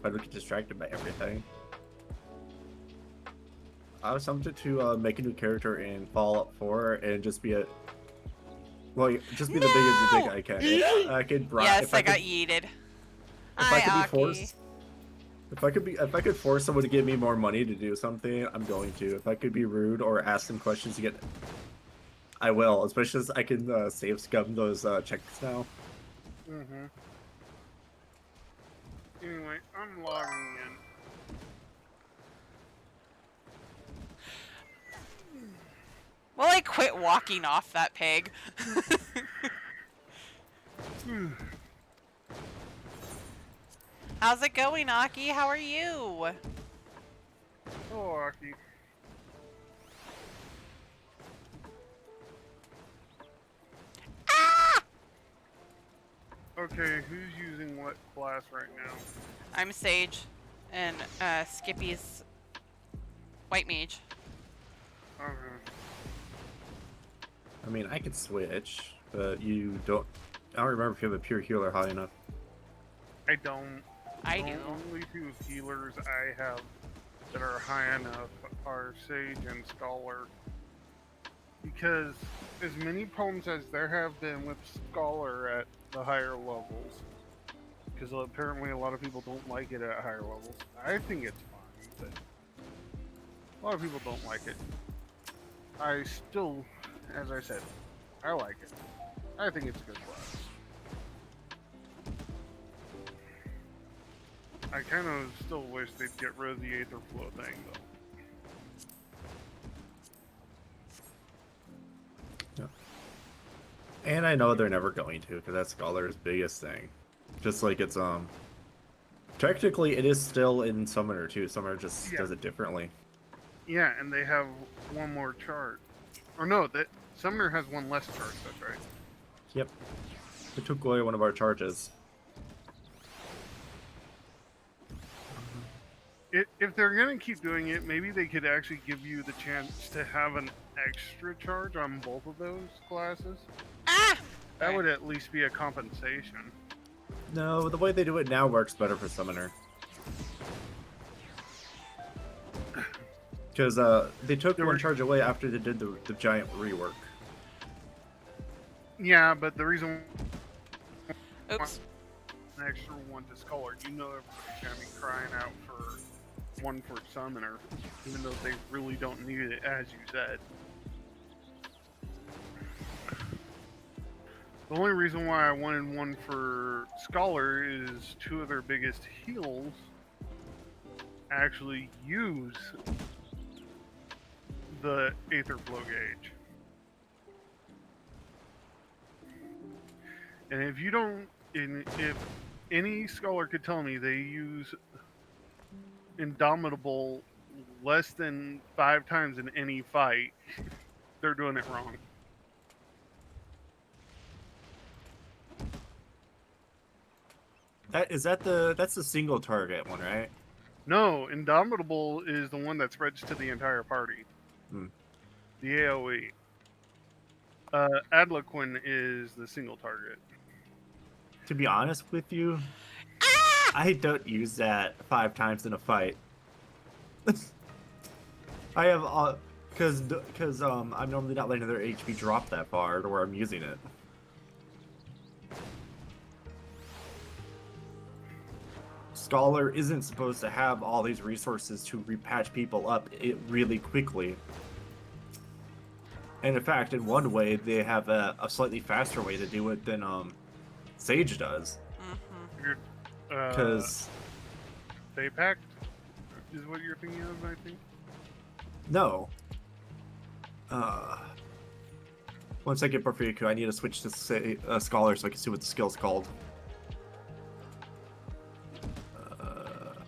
but we get distracted by everything. I was tempted to make a new character in Fallout 4 and just be just be the biggest dick I can. If I could, Yes, if I I got could, yeeted. if I could Hi, be Aki. forced, if I could force someone to give me more money to do something, I'm going to. If I could be rude or ask them questions to get, I will. Especially as I can save scum those checks now. Mm-hmm. Anyway, I'm logging in. Will I quit walking off that peg? How's it going, Aki? How are you? Hello, Aki. Okay, who's using what class right now? I'm Sage, and Skippy's White Mage. Okay. I mean, I could switch, but you don't. I don't remember if you have a pure healer high enough. I don't. I The do. only two healers I have that are high enough are Sage and Scholar. Because as many problems as there have been with Scholar at the higher levels, because apparently a lot of people don't like it at higher levels. I think it's fine, but a lot of people don't like it. I still, as I said, I like it. I think it's a good class. I kind of still wish they'd get rid of the Aether Flow thing, though. And I know they're never going to, because that's Scholar's biggest thing. Just like it's technically it is still in Summoner too. Summoner just does it differently. Yeah, and they have one more chart. Or no, that Summoner has one less chart, that's right. Yep. They took away one of our charges. If they're gonna keep doing it, maybe they could actually give you the chance to have an extra charge on both of those classes. Ah! That would at least be a compensation. No, the way they do it now works better for Summoner. Because they took one charge away after they did the giant rework. Yeah, but the reason Oops. an extra one to Scholar, you know everybody's gonna be crying out for one for Summoner, even though they really don't need it, as you said. The only reason why I wanted one for Scholar is two of their biggest heals actually use the Aether Flow gauge. And if you don't, if any Scholar could tell me they use Indomitable less than 5 times in any fight, they're doing it wrong. That's the single target one, right? No, Indomitable is the one that spreads to the entire party. Hmm. The AoE. Adloquin is the single target. To be honest with you, I don't use that 5 times in a fight. I have because I'm normally not letting their HP drop that far to where I'm using it. Scholar isn't supposed to have all these resources to repatch people up really quickly. And in fact, in one way, they have a slightly faster way to do it than Sage does. Because Pact is what you're thinking of, I think. No. One second, Porphyrico. I need to switch to Scholar so I can see what the skill's called.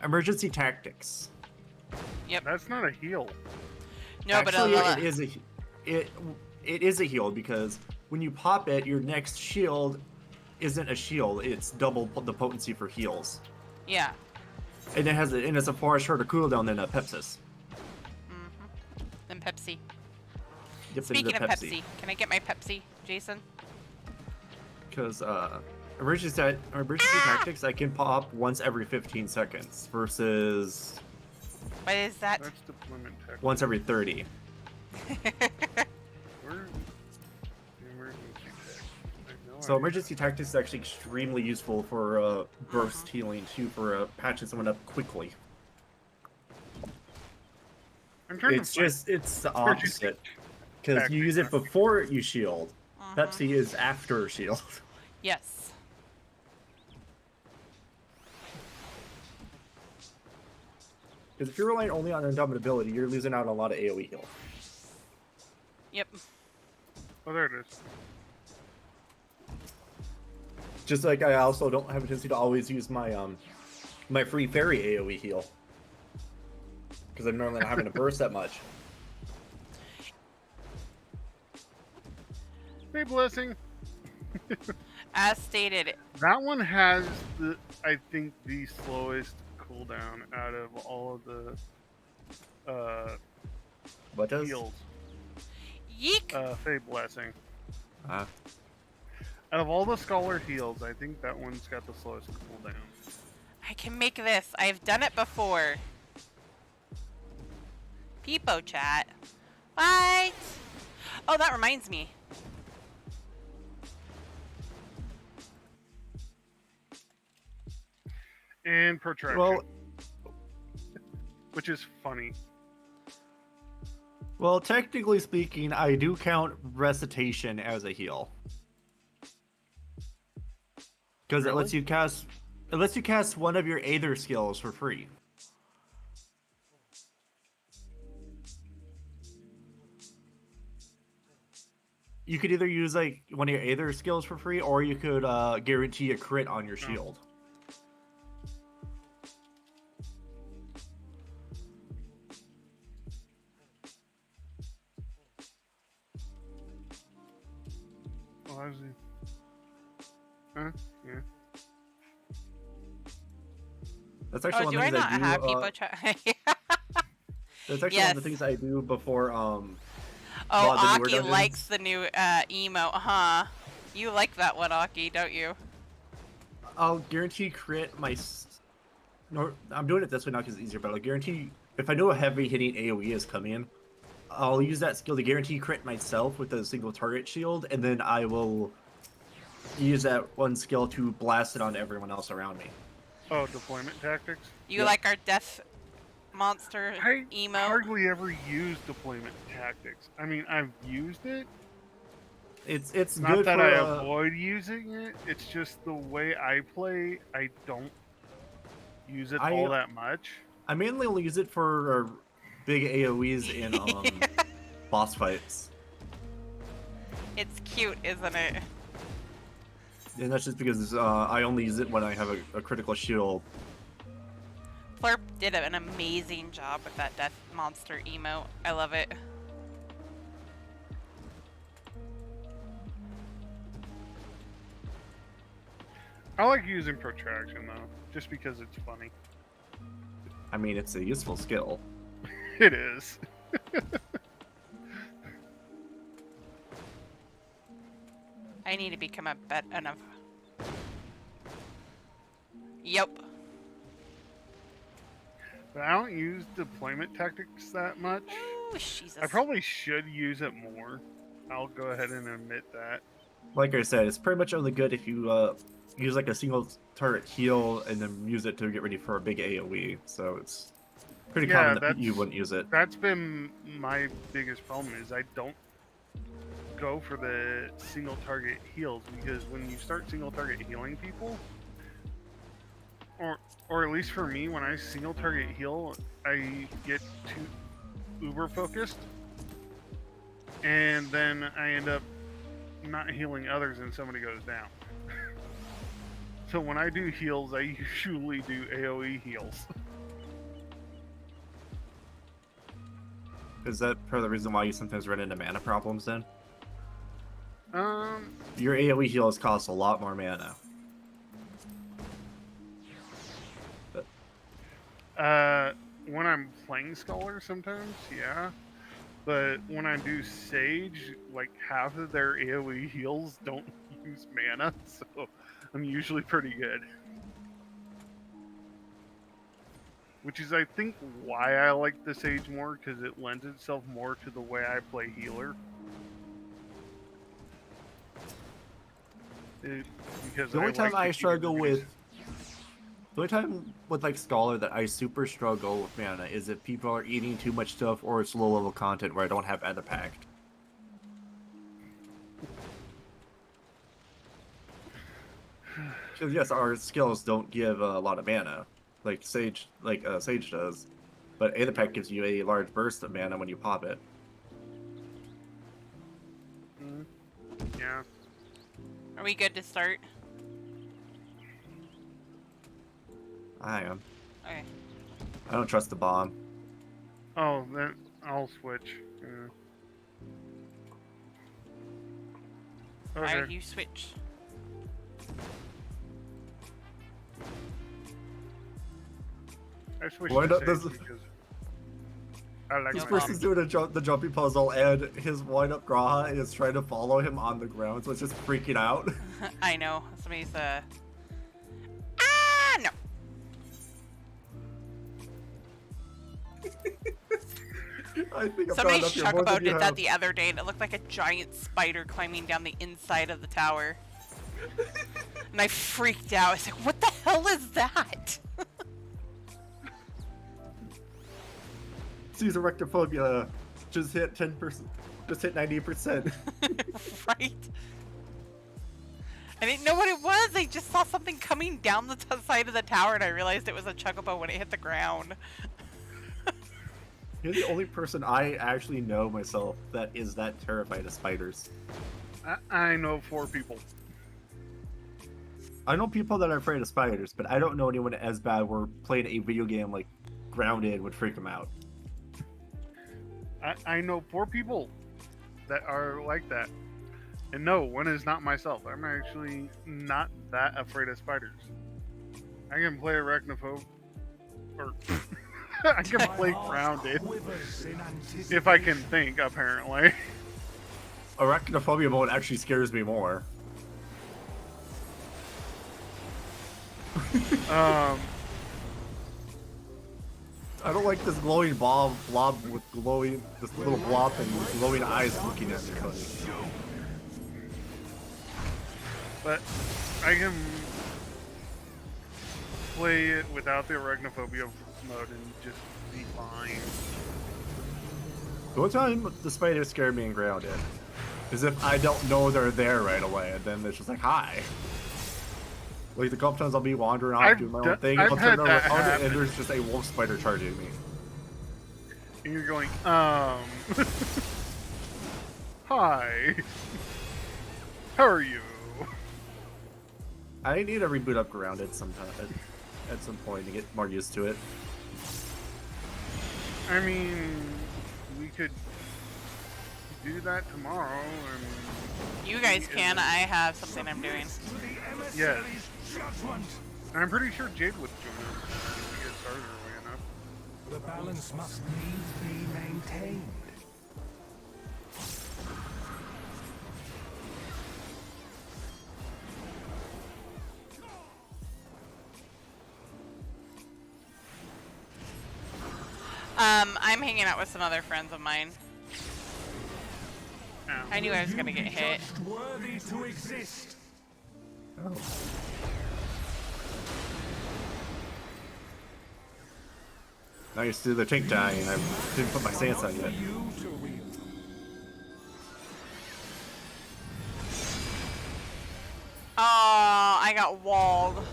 Emergency Tactics. Yep. That's not a heal. No, Actually, but it is a heal because when you pop it, your next shield isn't a shield; it's double the potency for heals. yeah. And it's a far shorter cooldown than a Pepsis. Then Pepsi. Yep, Speaking of Pepsi, can I get my Pepsi, Jason? Because emergency tactics I can pop once every 15 seconds versus What is that? That's deployment tech. once every 30. Where the emergency tech? I have no So idea. emergency tactics is actually extremely useful for burst healing too, for patching someone up quickly. I'm trying It's to it's the opposite because you use it before you shield. Pepsi is after shield. Yes. Because if you're relying only on indomitability, you're losing out on a lot of AoE heal. Yep. Oh, there it is. Just like I also don't have a tendency to always use my my free fairy AoE heal. Because I'm normally not having to burst that much. Hey, Blessing. As stated, That one has I think, the slowest cooldown out of all of the What does? heals. yeek. Fey Blessing. Ah. Out of all the Scholar heals, I think that one's got the slowest cooldown. I can make this. I've done it before. Peepo chat. What? Oh, that reminds me. And Protraction. Well, which is funny. well, technically speaking, I do count recitation as a heal. Because it lets you cast It lets you cast one of your Aether skills for free. You could either use like one of your Aether skills for free, or you could guarantee a crit on your shield. Oh, I was. Huh? Yeah. That's actually Oh, one do of I the things not I do. have people try? That's actually one of the Yes. things I do before. Oh, mod the newer Aki dungeons. likes the new emote, huh? You like that one, Aki, don't you? I'll guarantee crit my. No, I'm doing it this way now because it's easier. But I'll guarantee if I know a heavy hitting AOE is coming, I'll use that skill to guarantee crit myself with a single target shield, and then I will use that one skill to blast it on everyone else around me. Oh, deployment tactics. You Yep. like our death monster I emote? hardly ever use deployment tactics. I mean, I've used it. It's Not good that for. I avoid using it. It's just the way I play. I don't use it all that much. I mainly only use it for big AOE's in boss fights. It's cute, isn't it? And that's just because I only use it when I have a critical shield. Flurp did an amazing job with that death monster emote. I love it. I like using protraction though, just because it's funny. I mean, it's a useful skill. It is. I need to become a bet enough. Yep. But I don't use deployment tactics that much. Oh, Jesus. I probably should use it more. I'll go ahead and admit that. Like I said, it's pretty much only good if you use like a single turret heal and then use it to get ready for a big AOE. So it's pretty common that you wouldn't use it. That's been my biggest problem is I don't go for the single target heals because when you start single target healing people, or at least for me, when I single target heal, I get too uber focused, and then I end up not healing others and somebody goes down. So when I do heals, I usually do AoE heals. Is that part of the reason why you sometimes run into mana problems then? Um, Your AoE heals cost a lot more mana. when I'm playing Scholar sometimes, yeah. But when I do Sage, like half of their AoE heals don't use mana, so I'm usually pretty good. Which is, I think, why I like the Sage more, because it lends itself more to the way I play healer. Because The only time like to I keep struggle everybody's- with... The only time with like Scholar that I super struggle with mana is if people are eating too much stuff or it's low level content where I don't have Ether Pact. Because yes, our skills don't give a lot of mana, like Sage does, but Ether Pact gives you a large burst of mana when you pop it. Yeah. Are we good to start? I am. Okay. I don't trust the bomb. Oh, then I'll switch. Yeah. Alright, Okay. you switch. I switched Why to not- does- Sage because I like This my person's Sage. doing the jumping puzzle, and his wind-up Graha is trying to follow him on the ground, so it's just freaking out. I know. Somebody's no. I think I've Somebody gone up here more than Chocobo you did that have. the other day and it looked like a giant spider climbing down the inside of the tower. And I freaked out. I was like, what the hell is that? Caesar rectophobia just hit 10%, just hit 90%. Right? I didn't know what it was. I just saw something coming down the side of the tower, and I realized it was a chocobo when it hit the ground. You're the only person I actually know myself that is that terrified of spiders. I know 4 people. I know people that are afraid of spiders, but I don't know anyone as bad where playing a video game like Grounded would freak them out. I know 4 people that are like that. And no, one is not myself. I'm actually not that afraid of spiders. I can play Arachnophobe, or I can play Grounded if I can think. Apparently, Arachnophobia mode actually scares me more. I don't like this glowing blob with this little blob thing with glowing eyes looking at me. but I can play it without the Arachnophobia mode and just be fine. The one time the spiders scared me in Grounded is if I don't know they're there right away, and then it's just like, hi. Like the couple times I'll be wandering off doing my own thing, I've I'll turn had that around happen. and there's just a wolf spider charging me. And you're going, hi. How are you? I need to reboot up Grounded sometime at some point to get more used to it. I mean, we could do that tomorrow, and You guys can. I have something I'm doing. yes. And I'm pretty sure Jade would join us if we get started early enough. The balance must needs be maintained. I'm hanging out with some other friends of mine. Ow. I knew I was gonna get hit. Judged worthy to exist. Oh. Now you're still the tank dying, and I didn't put my stance on yet. You to wield. Oh, I got walled.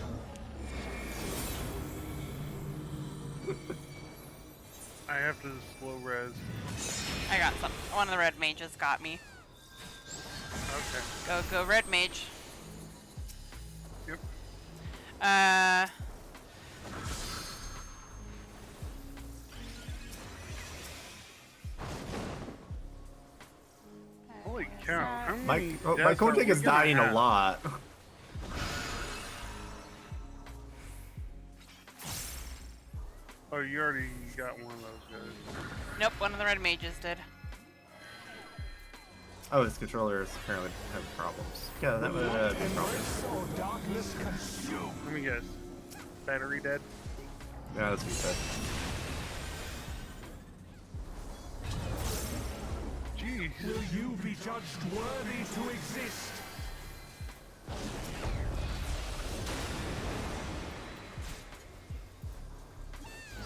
I have to slow res. I got some. One of the red mages got me. Okay. Go, red mage. Yep. Holy cow. How My many my deaths are coaching we is gonna dying a have? lot. Oh, you already got one of those guys. Nope, one of the red mages did. Oh, his controllers apparently have problems. Yeah, that would be a problem. Or darkness consume. Let me guess. Battery dead? Yeah, that's what he said. Jeez. Will you be judged worthy to exist?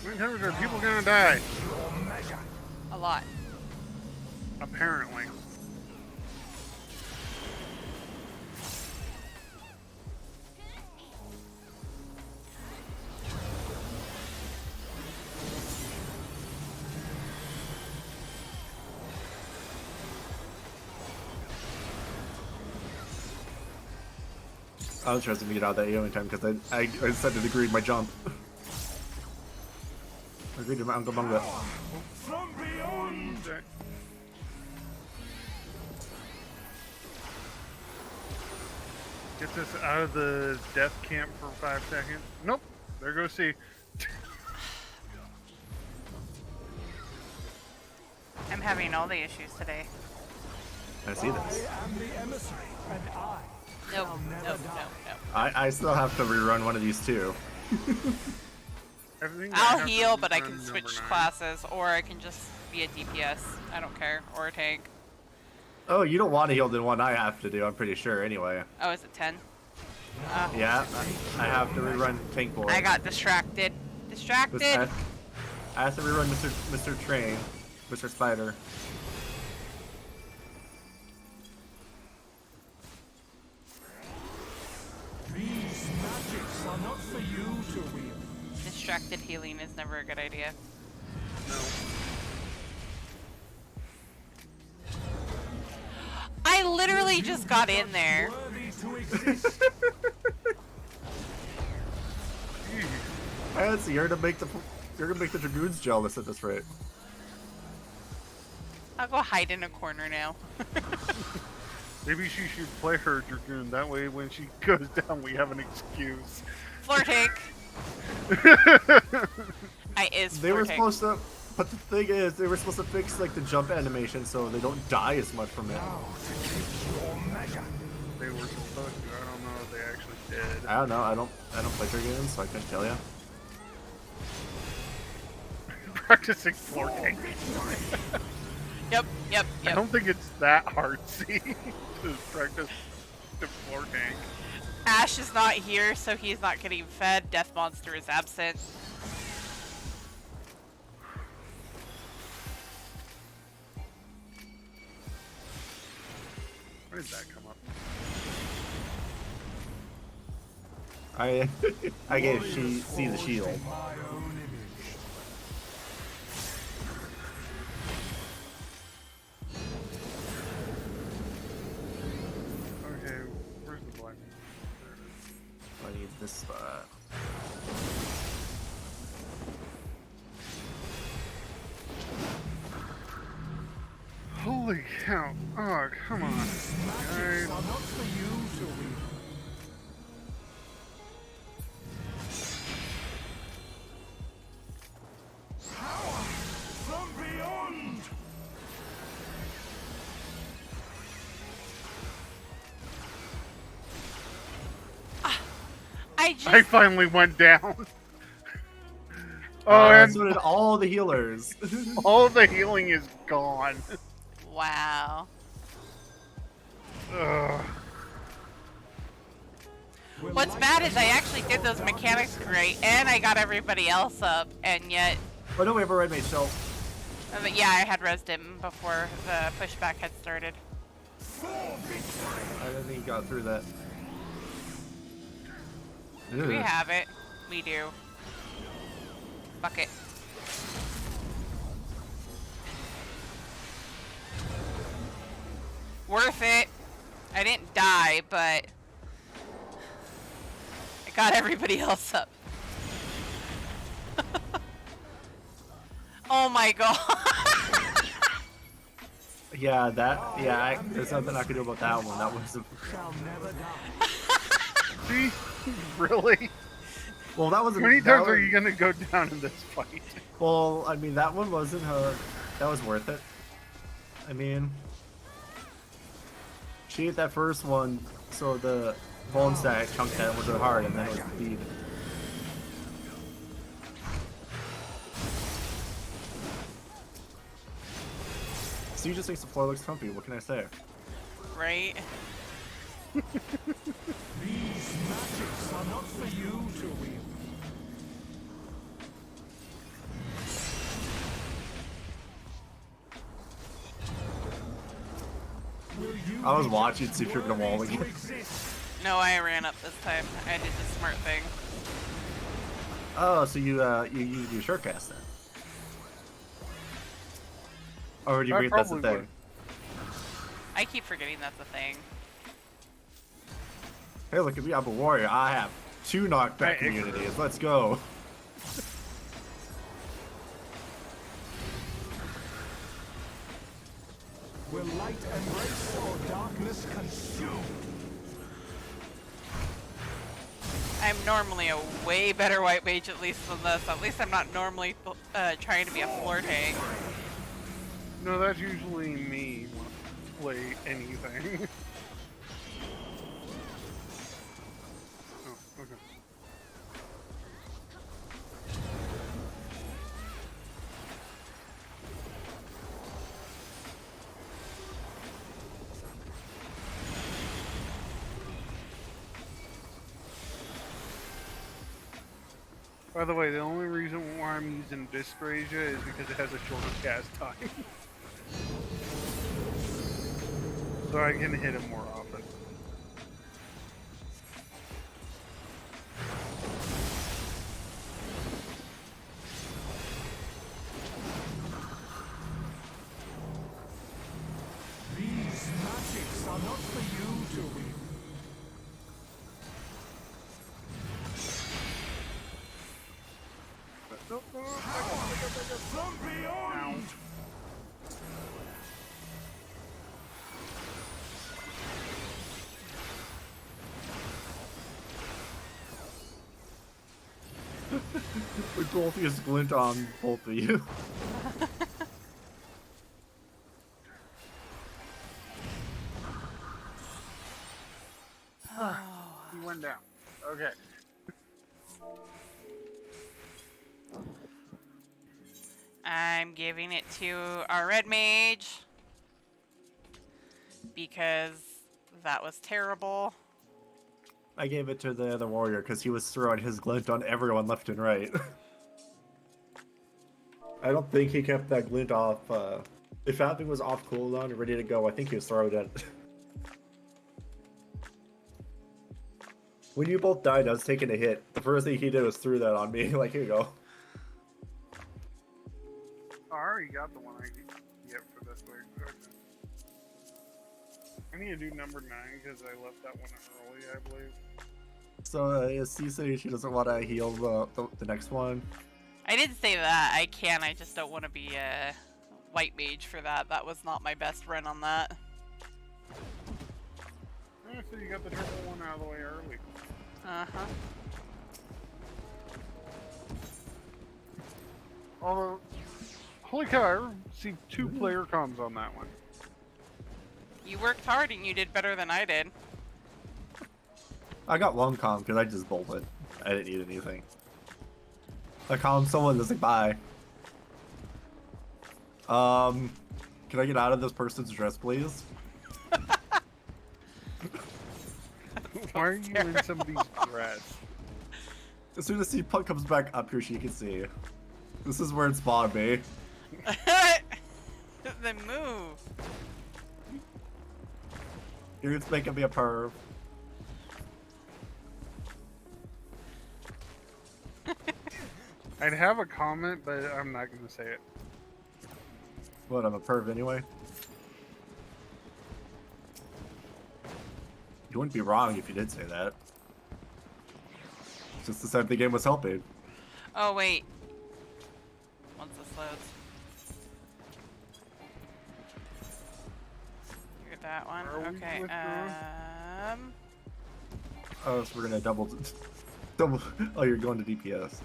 How many times are people gonna die? Your measure. A lot. Apparently. I was trying to get out of that AoE time because I decided to agree to my jump. I agreed to my Uncle Bunga. From beyond. Okay. Gets us out of the death camp for 5 seconds. Nope. There goes C. I'm having all the issues today. I see this. I am the emissary, and I Nope, shall never nope, die. nope, nope. I still have to rerun one of these too. Everything I I'll have to heal, but I run can number switch 9. classes, or I can just be a DPS. I don't care, or a tank. Oh, you don't want to heal the one I have to do, I'm pretty sure, anyway. Oh, is it 10? Yeah, I have to rerun Tank Boy. I got distracted. Distracted! I have to rerun Mr. Train, Mr. Spider. for you to wield. Distracted healing is never a good idea. No. I literally just got in there. Worthy to exist. Fancy, you're gonna make the dragoons jealous at this rate. I'll go hide in a corner now. Maybe she should play her Dragoon. That way, when she goes down, we have an excuse. Floor tank. I is They were floor tank. supposed to, but the thing is, they were supposed to fix like the jump animation so they don't die as much from it. They were supposed to. I don't know if they actually did. I don't know. I don't play dragoons, so I couldn't tell you. Practicing floor tank. Yep. I don't think it's that hard, see, to practice the floor tank. Ash is not here, so he's not getting fed. Death Monster is absent. Where did that come up? I gave see the shield. My own image. Okay, where's the black one? I need this spot. Holy cow. Oh, come on. Magics Guys. are not for you to wield. Power from beyond. I just I finally went down. Oh, And and so did all the healers. all the healing is gone. wow. Ugh. What's bad is I actually did those mechanics great, and I got everybody else up, and yet, Oh no, we have a red mage shell. yeah, I had rezzed him before the pushback had started. I didn't think he got through that. We Ugh. have it. We do. Fuck it. Worth it. I didn't die, but I got everybody else up. Oh my god. Yeah, there's nothing I can do about that one. That was Shall never die. See? Really? well, that was How many times are you gonna go down in this fight? Well, I mean, that one wasn't her. That was worth it. I mean, she hit that first one, so the bone stack chunked that was really hard, and then it was speed. So you just thinks the floor looks comfy. What can I say? Right? These magics are not for you to wield. Will you I was be watching judged see if you're gonna wall worthy to again. exist? No, I ran up this time. I did the smart thing. Oh, so you used your short cast then? Or did you I read that's the probably thing? I keep forgetting that's a thing. Hey, look at me, I'm a warrior. I have 2 knockback Hey, communities. Let's go. Will light embrace or darkness consume? I'm normally a way better white mage at least than this. At least I'm not normally trying to be a floor tank. No, that's usually me when I play anything. Oh, okay. By the way, the only reason why I'm using Dyscrasia is because it has a shorter cast time. So I can hit him more often. From beyond. Ow. We both use glint on both of you. He went down. Okay. I'm giving it to our red mage because that was terrible. I gave it to the other warrior because he was throwing his glint on everyone left and right. I don't think he kept that glint off. If Fapping was off cooldown and ready to go, I think he was throwing it. When you both died, I was taking a hit. The first thing he did was threw that on me. Like, here you go. Oh, I already got the one I can get for this week. Okay. I need to do number 9 because I left that one early, I believe. So, is he saying she doesn't want to heal the next one? I didn't say that. I can. I just don't want to be a white mage for that. That was not my best run on that. Yeah, so you got the triple one out of the way early. Uh-huh. Although, holy cow, I received 2 player comms on that one. You worked hard and you did better than I did. I got one comm because I just bolted. I didn't need anything. I calmed someone that's like, bye. Can I get out of this person's dress, please? Why are you in somebody's dress? As soon as he comes back up here, she can see. This is where it spawned me. Then move. Here it's making me a perv. I'd have a comment, but I'm not going to say it. What, I'm a perv anyway? You wouldn't be wrong if you did say that. It's just the same the game was helping. Oh, wait. Once this loads. You're that one. Are we Okay, withdrawing? Oh, so we're gonna double. Oh, you're going to DPS.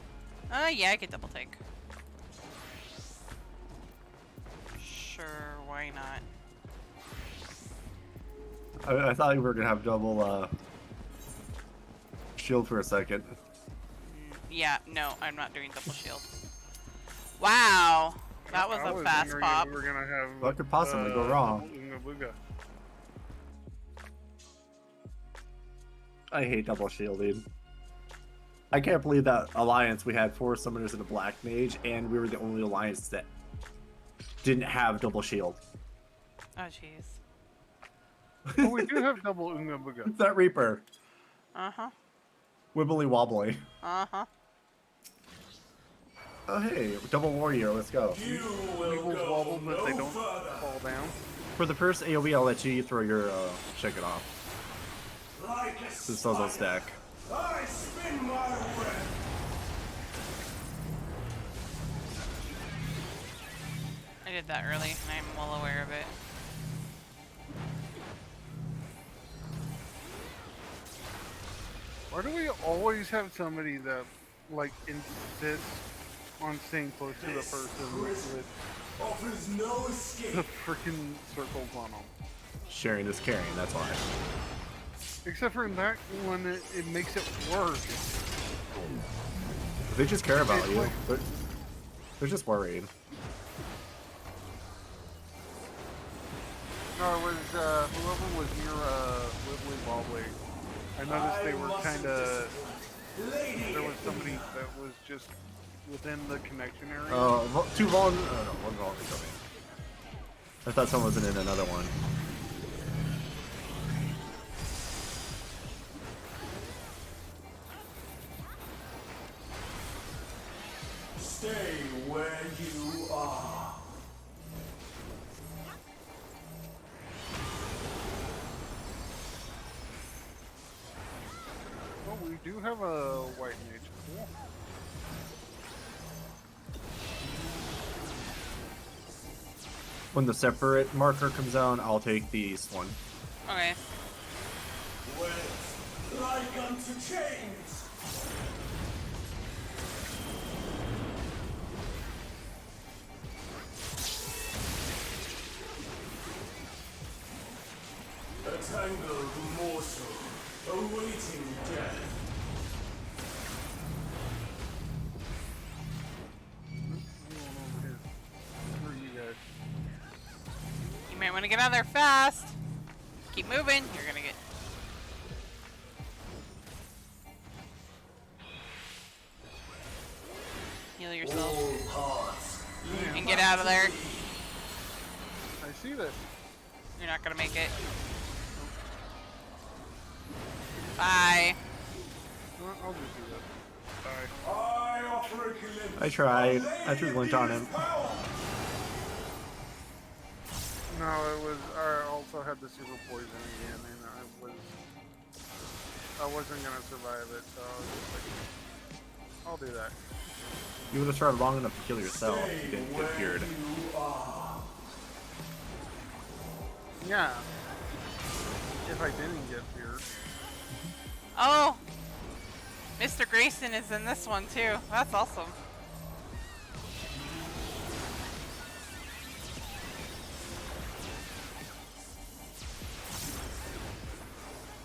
Yeah, I could double take. Sure, why not? I thought we were gonna have double shield for a second. Yeah, no, I'm not doing double shield. Wow, that was I a fast wondering pop. if we're going to have. What could possibly go wrong? double Ooga Booga. I hate double shielding. I can't believe that alliance we had 4 summoners and a black mage, and we were the only alliance that didn't have double shield. Oh, jeez. Oh, we do have double Ooga Booga. That Reaper, Uh-huh. wibbly wobbly. Uh-huh. Oh hey, double warrior, let's go. You will Eagles go wobble, but no they don't further. fall down. For the first AoE, I'll let you throw your shake it off. Like a This doesn't spider, stack. I spin my web. I did that early, and I'm well aware of it. Why do we always have somebody that, like, insists on staying close to the person with Offers no the escape. freaking circles on them? Sharing is caring, that's why. Except for in that one, it makes it worse. They just care about you. They're just worried. No, it was whoever was near Wibbly Wobbly. I noticed they were kind of. There was somebody that was just within the connection area. Oh, 2 vol. Oh no, 1 vol coming. I thought someone was in another one. Stay where you are. Oh, we do have a white mage. Cool. When the separate marker comes down, I'll take the east one. Okay. Like unto chains. A tangled morsel awaiting death. Where are you guys? You might want to get out of there fast. Keep moving. You're gonna get. Heal yourself. And get out of there. I see this. You're not gonna make it. Bye. Well, I'll just do this. Bye. I offer a glimpse. I tried. I threw glint on him. No, it was. I also had the super poison again, and I wasn't gonna survive it, so I was just like, I'll do that. You would have tried long enough to kill yourself if you didn't get cured. Yeah. If I didn't get feared. Oh! Mr. Grayson is in this one too. That's awesome.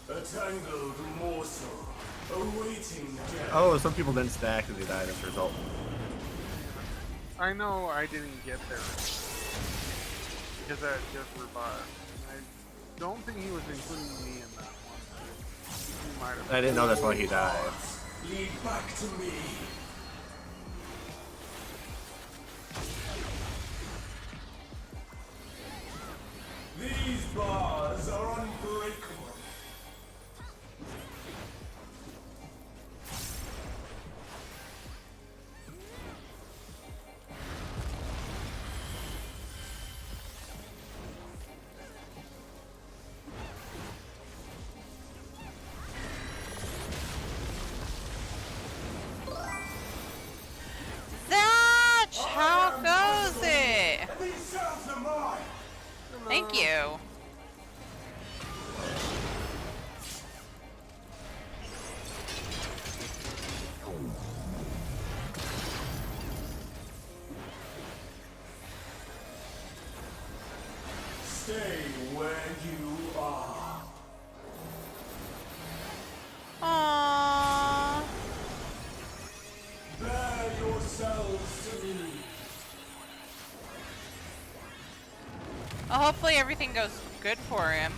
A tangled morsel awaiting death. Oh, some people didn't stack and they died as a result. I know I didn't get there because I had just revived. I don't think he was including me in that one. He might have. I didn't know that's why he died. Lead back to me. These bars are unbreakable. Zach! How goes it? And these cells are mine. Thank you. Stay where you are. Aww. Bear yourselves to me. Well, hopefully everything goes good for him.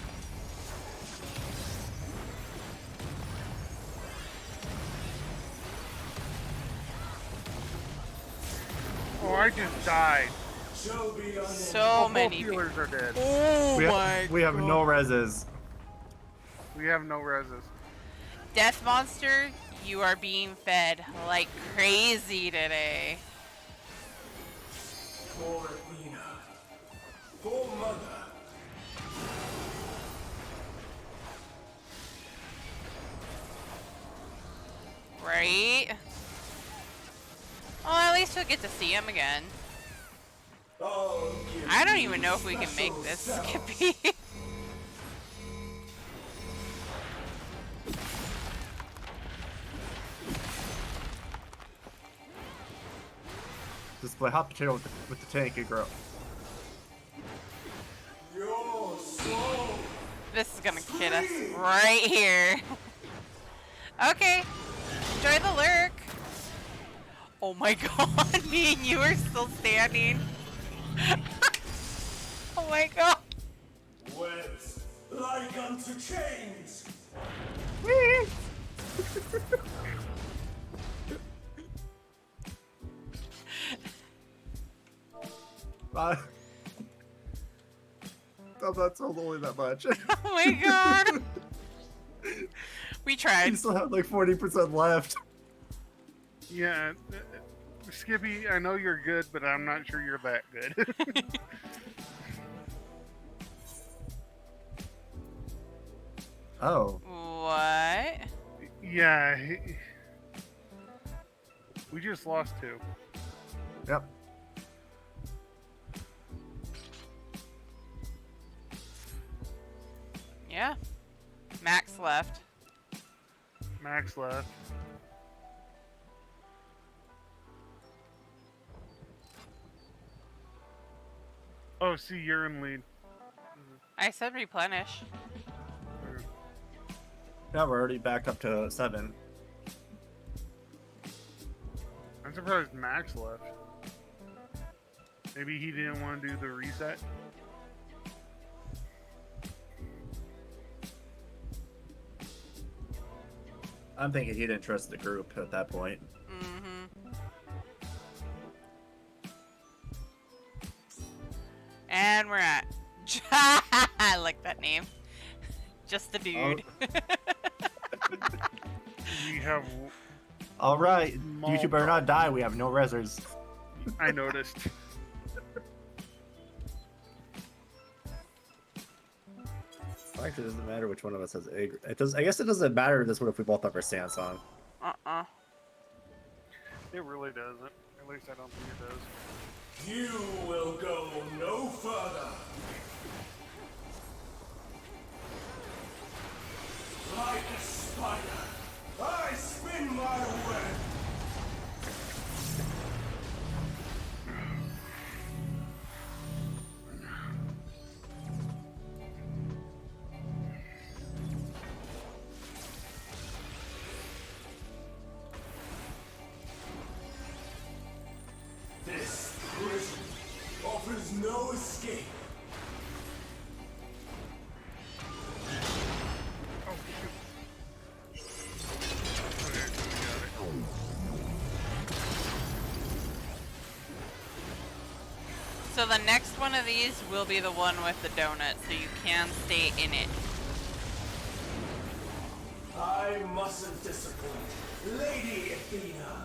Oh, I just died. Shall be unending. So Both many people. healers are dead. Oh We have no reses. We have no reses. Death Monster, you are being fed like crazy today. For Athena. For Mother. Right? Well, at least we'll get to see him again. I'll give I don't you even know if we can make special this, cells. Skippy. Just play hot potato with the tank and grow. Your soul. This is gonna hit us right here. Okay. Enjoy the lurk. Oh my god, me and you are still standing. Oh my god. Webs like unto chains. I'm not told only that much. Oh my god. We You tried. still have like 40% left. Yeah, Skippy, I know you're good, but I'm not sure you're that good. Oh. What? Yeah, we just lost two. Yep. Yeah. Max left. Max left. Oh, see, you're in lead. I said replenish. Yeah, we're already back up to 7. I'm surprised Max left. Maybe he didn't want to do the reset. I'm thinking he didn't trust the group at that point. Mm-hmm. And we're at. I like that name. Just the dude. We have. All right, Small you two better not die. We have no resers. I noticed. Actually, it doesn't matter which one of us has egg. It does. I guess it doesn't matter this one if we both have our stance on. It really doesn't. At least I don't think it does. You will go no further. Like a spider, I spin my web. This prison offers no escape. Oh, shoot. Okay, we got it. So the next one of these will be the one with the donut, so you can stay in it. I mustn't disappoint Lady Athena.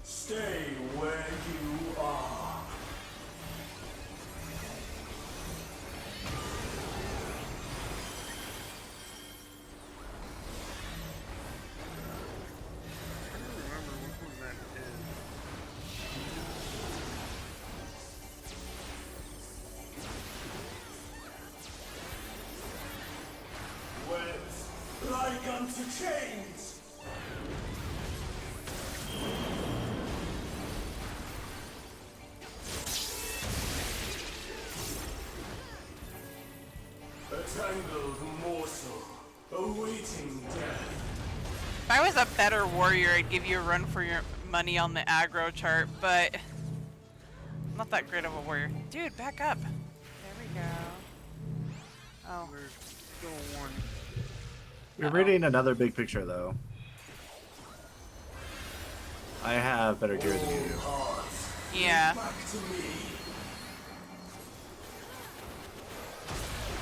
Stay where you are. I don't remember which one that is. Webs like unto chains. A tangled morsel awaiting death. If I was a better warrior, I'd give you a run for your money on the aggro chart, but I'm not that great of a warrior. Dude, back up. There we go. Oh. There's still one. We're reading another big picture, though. I have better gear than you do. Yeah. Back to me.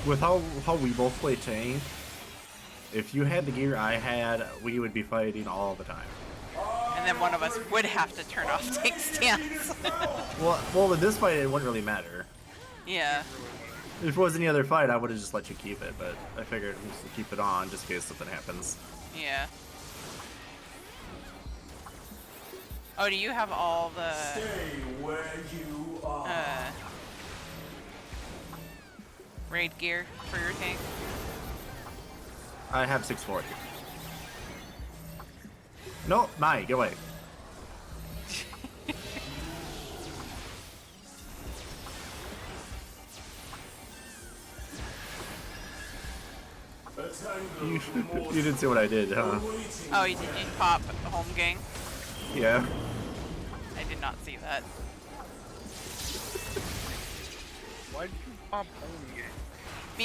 With how we both play tank, if you had the gear I had, we would be fighting all the time. And then one of us would have to turn off tank stance. Well, in this fight, it wouldn't really matter. Yeah. If it was any other fight, I would have just let you keep it, but I figured just keep it on just in case something happens. Yeah. Oh, do you have all the Stay where you are. raid gear for your tank? I have 640. No, Mai, get away. A tangled You morsel didn't see what I did, huh? awaiting Oh, you did you pop home gang? Yeah. I did not see that. Why did you pop home game?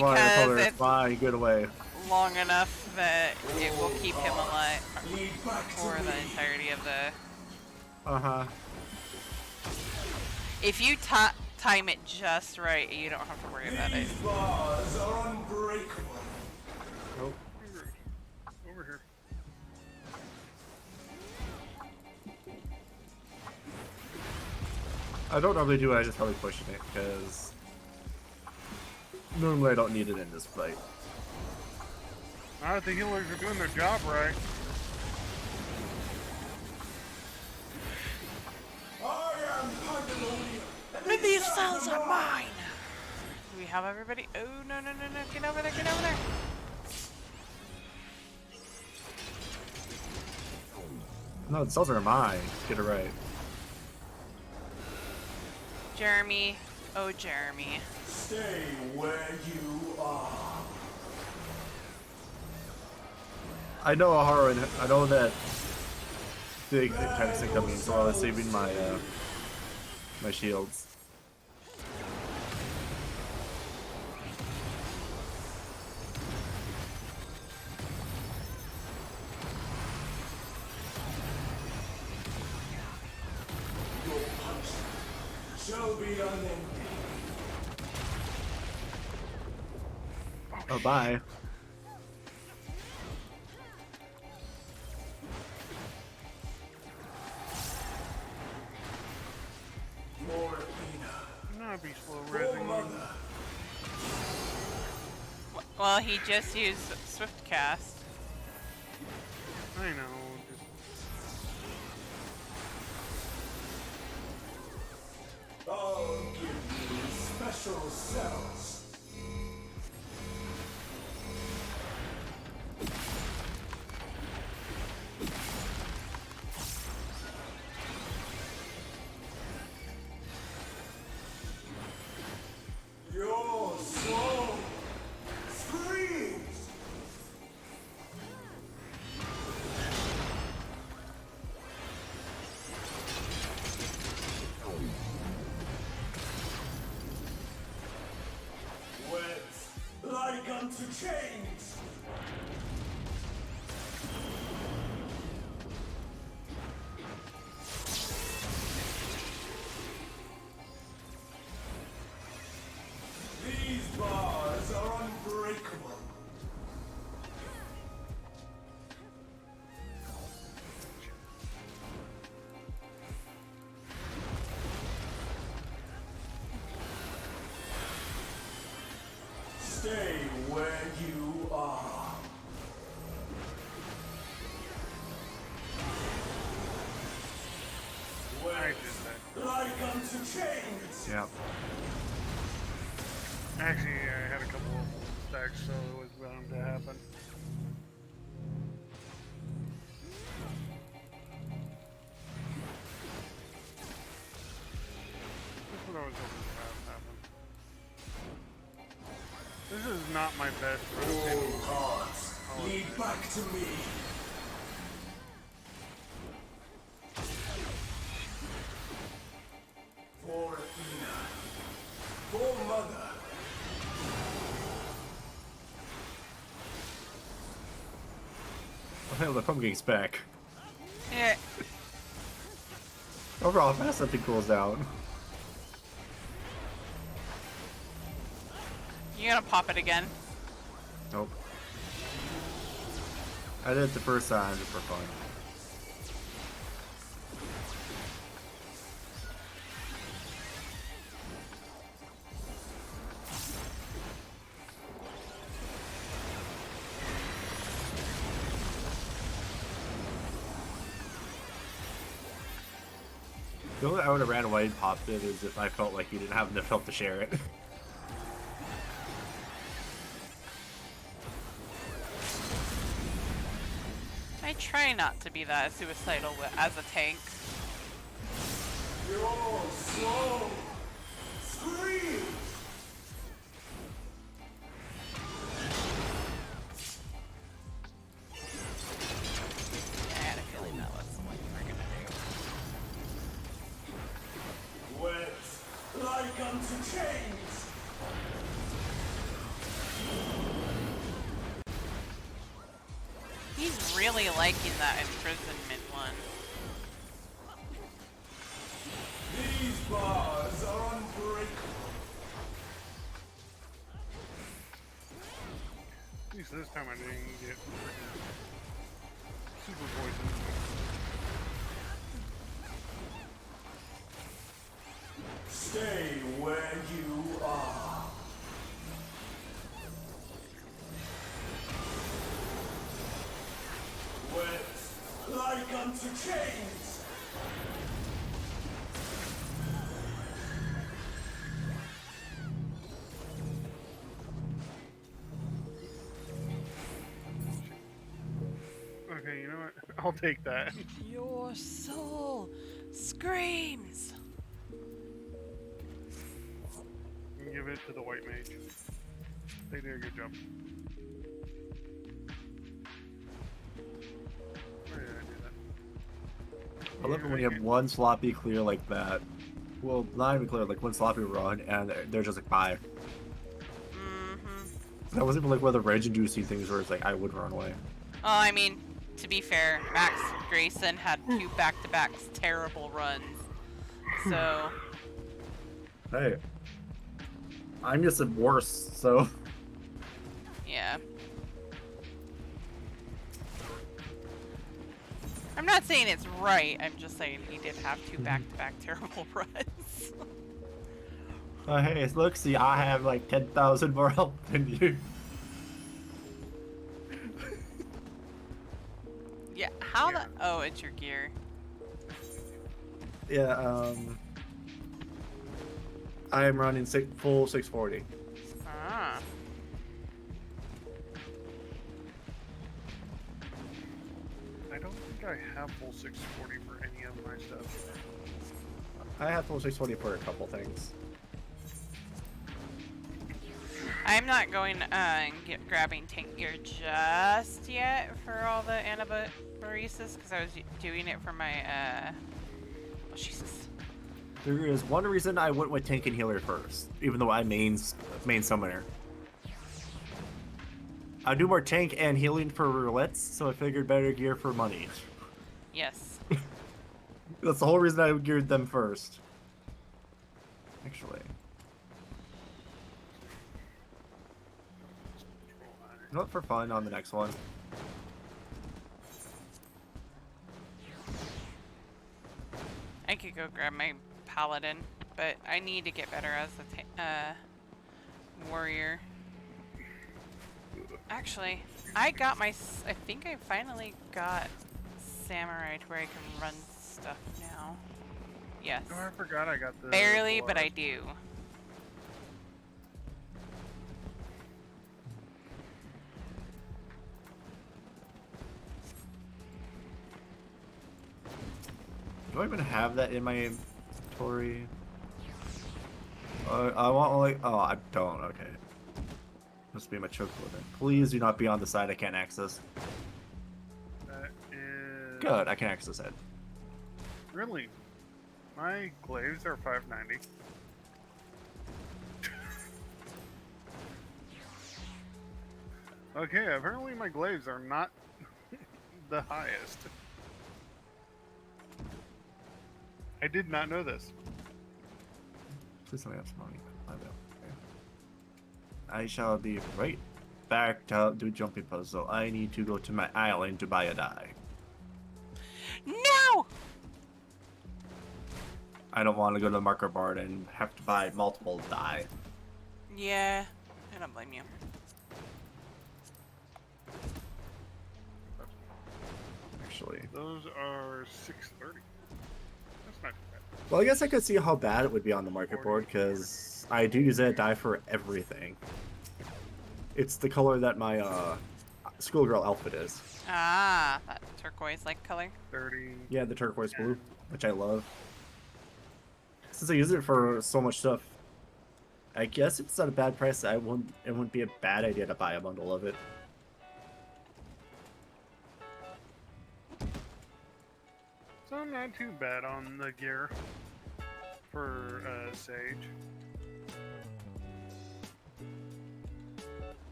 Fine, I told Because her, it's fine, get away. long enough that it will keep him alive lead back for to the me. entirety of the... Uh-huh. If you time it just right, you don't have to worry about it. These bars are unbreakable. Nope. Over here. I don't normally do it, I just probably pushing it, because Normally I don't need it in this fight. The healers are doing their job right. And these cells are mine! Do we have everybody? Oh, no, no, no, no. Get over there, get over there. No, the cells are mine. Get it right. Jeremy. Oh, Jeremy. Stay where you are. I know Ahara and I know that big kind of thing coming, so I was saving my my shields. Your punishment shall be unending. Oh, bye. I'd be slow rezzing. Well, he just used Swift Cast. I know. I'll give you special cells. Your soul screams. Wet like unto chains. These bars are unbreakable. Stay where you are. I did that. Like unto chains. Yeah. Actually, I had a couple of stacks, so it was bound to happen. That's what I was hoping to have happen. This is not my best run. All hearts lead back to me. For Athena. For Mother. Oh, the pumpkin's back. Yeah. Overall, how fast that thing cools down. You gonna pop it again? Nope. I did it the first time just for fun. The only way I would have ran away and popped it is if I felt like you didn't have enough help to share it. I try not to be that suicidal as a tank. Your soul screams. I had a feeling that was what you were gonna do. Wet like unto chains. He's really liking that imprisonment one. These bars are unbreakable. At least this time I didn't get super poisoned. Stay where you are. Okay, you know what? I'll take that. Your soul screams. Give it to the white mage. They did a good job. Why did I do that? I love it when you have one sloppy clear like that. Well, not even clear, like one sloppy run, and they're just like 5. Mm-hmm. That wasn't even like one of the rage inducing things where it's like I would run away. Well, I mean, to be fair, Max Grayson had 2 back-to-backs terrible runs. So, Hey, I'm just worse, so. yeah. I'm not saying it's right, I'm just saying he did have 2 back-to-back terrible runs. Hey, look, see, I have like 10,000 more health than you. Yeah, how the... Oh, it's your gear. Yeah, I am running full 640. Ah. I don't think I have full 640 for any of my stuff. I have full 640 for a couple things. I'm not going grabbing tank gear just yet for all the anabaresis because I was doing it for my oh Jesus. There is one reason I went with tank and healer first, even though I main summoner. I do more tank and healing for roulettes, so I figured better gear for money. Yes. That's the whole reason I geared them first. Actually. You know what, for fun on the next one? I could go grab my paladin, but I need to get better as a warrior. Actually, I got my... I think I finally got samurai to where I can run stuff now. Yes. Oh, I forgot I got the... Barely, but I do. Do I even have that in my inventory? I want like... Oh, I don't. Okay. Must be my choke then. Please do not be on the side I can't access. That is... Good, I can access it. Really? My glaives are 590. Okay, apparently my glaives are not the highest. I did not know this. Please let me have some money. I will. Okay. I shall be right back to do jumping puzzle. I need to go to my island to buy a die. No! I don't want to go to the marker bar and have to buy multiple die. Yeah, I don't blame you. Actually. Those are 630. That's not too bad. Well, I guess I could see how bad it would be on the market board, because I do use that die for everything. It's the color that my schoolgirl outfit is. Ah, that turquoise-like color. 30. Yeah, the turquoise blue, which I love. Since I use it for so much stuff, I guess it's at a bad price. It wouldn't be a bad idea to buy a bundle of it. So not too bad on the gear for Sage.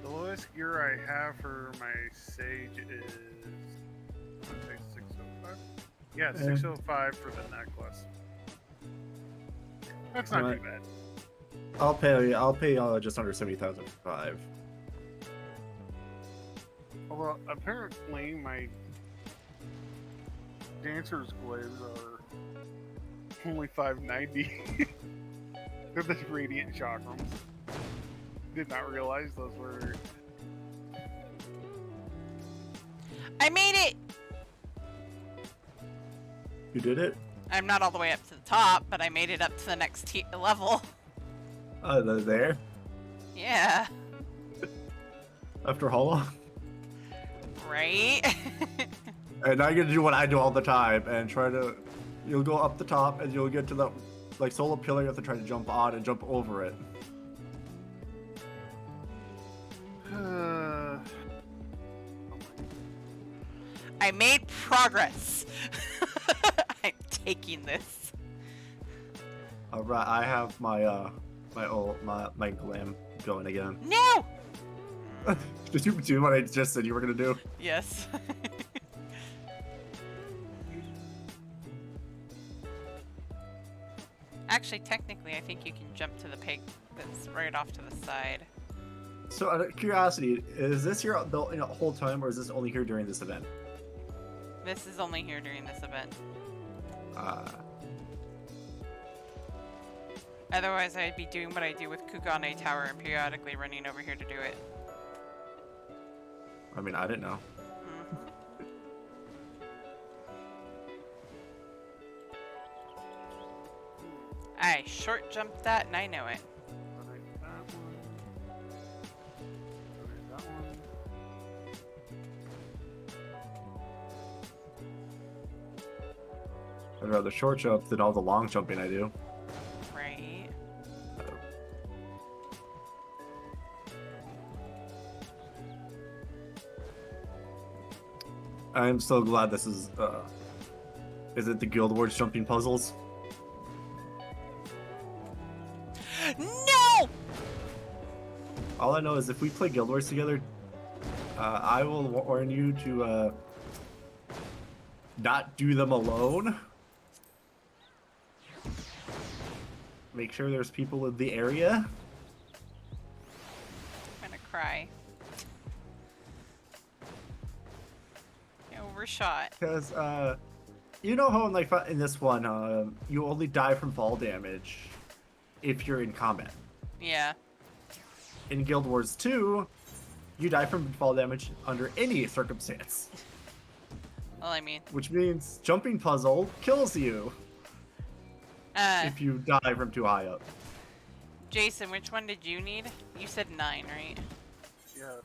The lowest gear I have for my Sage is, let's say 605? Yeah, 605 for the necklace. That's not too bad. I'll pay just under 70,000 for 5. Although apparently my dancer's glaives are only 590. They're the radiant chakrams. Did not realize those were I made it! You did it? I'm not all the way up to the top, but I made it up to the next level. They're there? Yeah. After how long? Right? And now you're gonna do what I do all the time and try to... You'll go up the top and you'll get to the like solar pillar. You have to try to jump on and jump over it. I made progress. I'm taking this. Alright, I have my my glam going again. No! Did you do what I just said you were gonna do? Yes. Actually, technically, I think you can jump to the pig that's right off to the side. So, out of curiosity, is this here the whole time, or is this only here during this event? This is only here during this event. Otherwise, I'd be doing what I do with Kugane Tower and periodically running over here to do it. I mean, I didn't know. I short jumped that and I know it. I'd rather short jump than all the long jumping I do. Right. I'm so glad this is it the Guild Wars jumping puzzles? No! All I know is if we play Guild Wars together, I will warn you to not do them alone. Make sure there's people in the area. I'm gonna cry. Overshot. Because, you know how in this one, you only die from fall damage if you're in combat. Yeah. In Guild Wars 2, you die from fall damage under any circumstance. Well, I mean, Which means jumping puzzle kills you if you die from too high up. Jason, which one did you need? You said 9, right? Yes.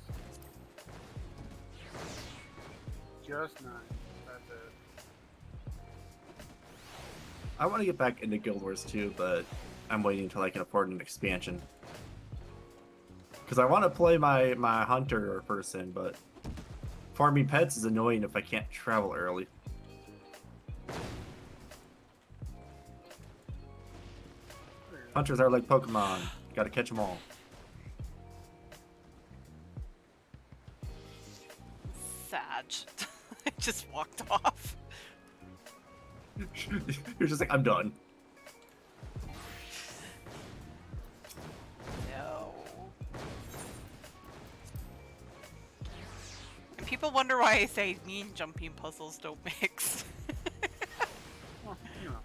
Just 9. That's it. I want to get back into Guild Wars 2, but I'm waiting until I can afford an expansion. Because I want to play my hunter person, but farming pets is annoying if I can't travel early. Hunters are like Pokemon. Gotta catch them all. Sag. I just walked off. You're just like, I'm done. No. And people wonder why I say me and jumping puzzles don't mix. Well, you know.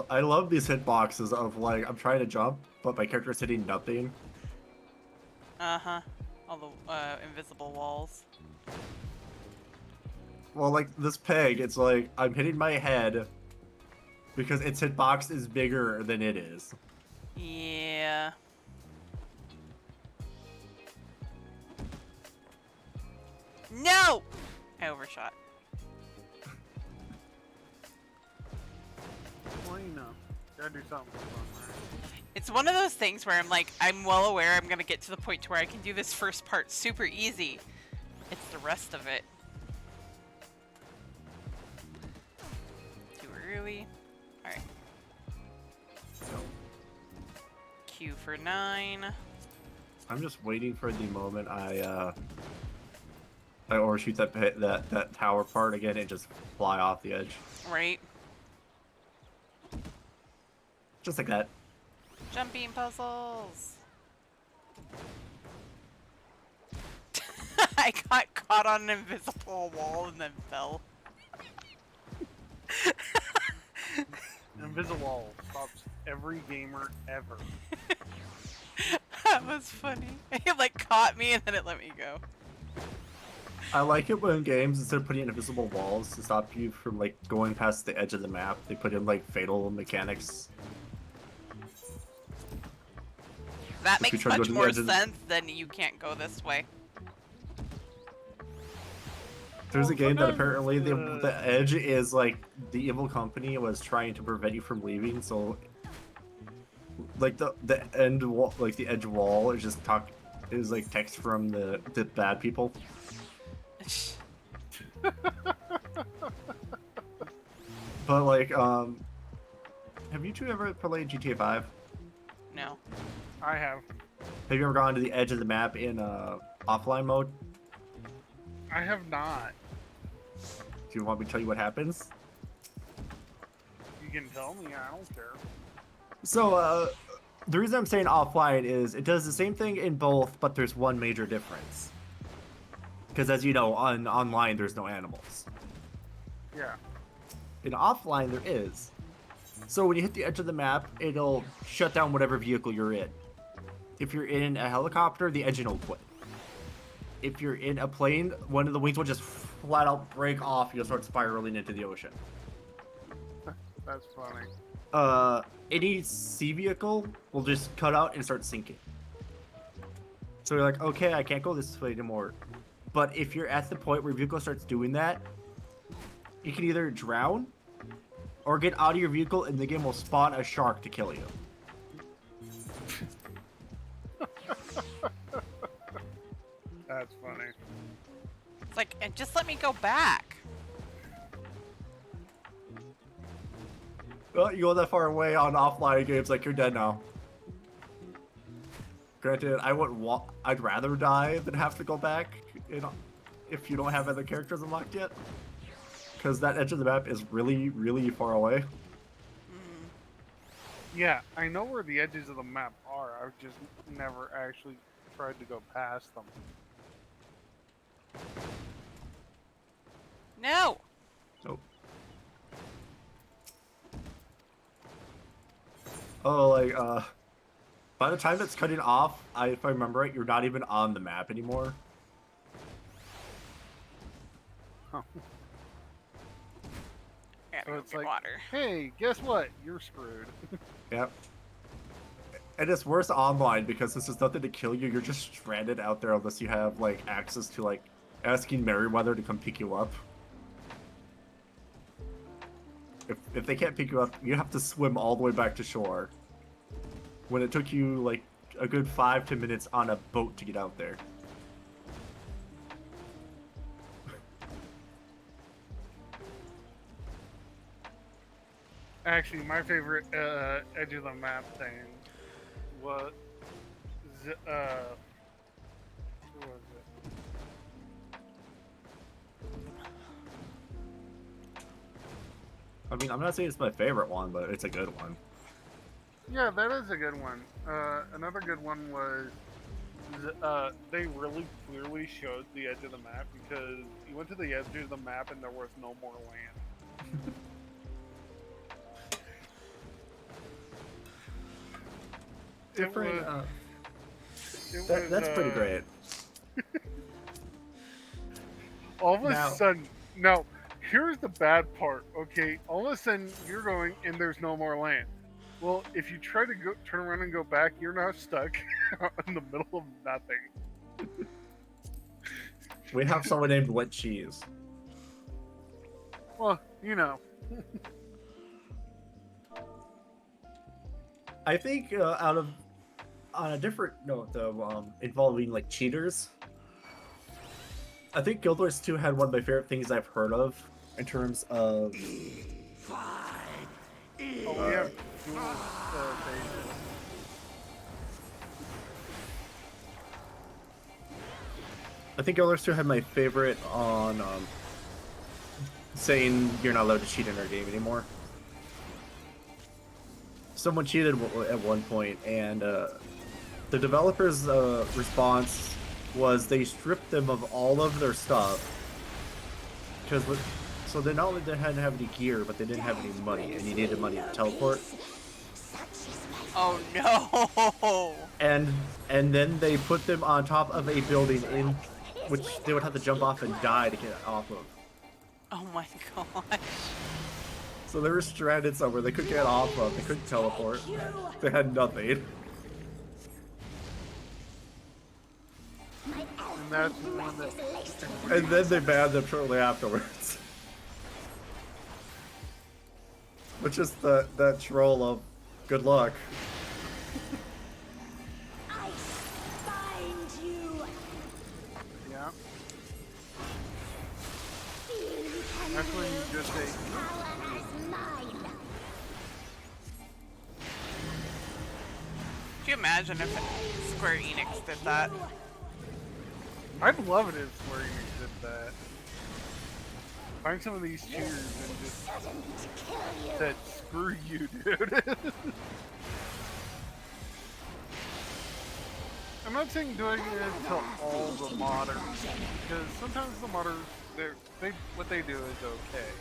I love these hitboxes of like, I'm trying to jump, but my character's hitting nothing. Uh-huh. All the invisible walls. Well, like this peg, it's like I'm hitting my head because its hitbox is bigger than it is. Yeah. No! I overshot. Well, you know. Gotta do something for fun, right? It's one of those things where I'm like, I'm well aware I'm gonna get to the point to where I can do this first part super easy. It's the rest of it. Too early. Alright. Q for 9. I'm just waiting for the moment I overshoot that tower part again and just fly off the edge. Right? Just like that. Jumping puzzles! I got caught on an invisible wall and then fell. Invisible wall stops every gamer ever. That was funny. It like caught me and then it let me go. I like it when games, instead of putting in invisible walls to stop you from like going past the edge of the map, they put in like fatal mechanics. That If you makes try to go much to the more edge of the- sense than you can't go this way. There's a game that sometimes, apparently the edge is like the evil company was trying to prevent you from leaving, so like the end wall, like the edge wall is just is like text from the bad people. But like have you two ever played GTA 5? No. I have. Have you ever gone to the edge of the map in offline mode? I have not. Do you want me to tell you what happens? You can tell me. I don't care. So the reason I'm saying offline is it does the same thing in both, but there's one major difference. Because as you know, online there's no animals. Yeah. In offline there is. So when you hit the edge of the map, it'll shut down whatever vehicle you're in. If you're in a helicopter, the engine will quit. If you're in a plane, one of the wings will just flat out break off and you'll start spiraling into the ocean. That's funny. Any sea vehicle will just cut out and start sinking. So you're like, okay, I can't go this way anymore. But if you're at the point where your vehicle starts doing that, you can either drown or get out of your vehicle and the game will spawn a shark to kill you. That's funny. It's like, and just let me go back. Well, you go that far away on offline games, like you're dead now. Granted, I'd rather die than have to go back, if you don't have other characters unlocked yet. Because that edge of the map is really, really far away. Yeah, I know where the edges of the map are. I've just never actually tried to go past them. No. Nope. Oh, like, by the time it's cutting off, if I remember right, you're not even on the map anymore. Huh. Yeah, So it's get like, water. hey, guess what? You're screwed. Yep. And it's worse online because since there's nothing to kill you, you're just stranded out there unless you have, like, access to, like, asking Merryweather to come pick you up. If they can't pick you up, you have to swim all the way back to shore. When it took you, like, a good 5-10 minutes on a boat to get out there. Actually, my favorite edge of the map thing was who was it? I mean, I'm not saying it's my favorite one, but it's a good one. Yeah, that is a good one. Another good one was they really clearly showed the edge of the map because you went to the edge of the map and there was no more land. Different. It That's pretty great. All of a Now- sudden, no. Here's the bad part. Okay, all of a sudden you're going and there's no more land. Well, if you try to go turn around and go back, you're now stuck in the middle of nothing. We have someone named Wet Cheese. Well, you know. I think on a different note though, involving like cheaters, I think Guild Wars 2 had one of my favorite things I've heard of in terms of Oh, we have dual phases. I think Guild Wars 2 had my favorite on saying you're not allowed to cheat in our game anymore. Someone cheated at one point, and the developers' response was they stripped them of all of their stuff. So they not only didn't have any gear, but they didn't have any money, and you needed money to teleport. Oh no! And then they put them on top of a building which they would have to jump off and die to get off of. Oh my gosh. So they were stranded somewhere they couldn't get off of. They couldn't teleport. They had nothing. And that's one that. And then they banned them shortly afterwards. Which is that troll of good luck. I find you. Yeah. That's when you just say, Power is mine. Could you imagine if Square Enix did that? I'd love it if Square Enix did that. Find some of these cheers and just said, screw you, dude. I'm not saying doing it to all the modders, because sometimes the modders, what they do is okay.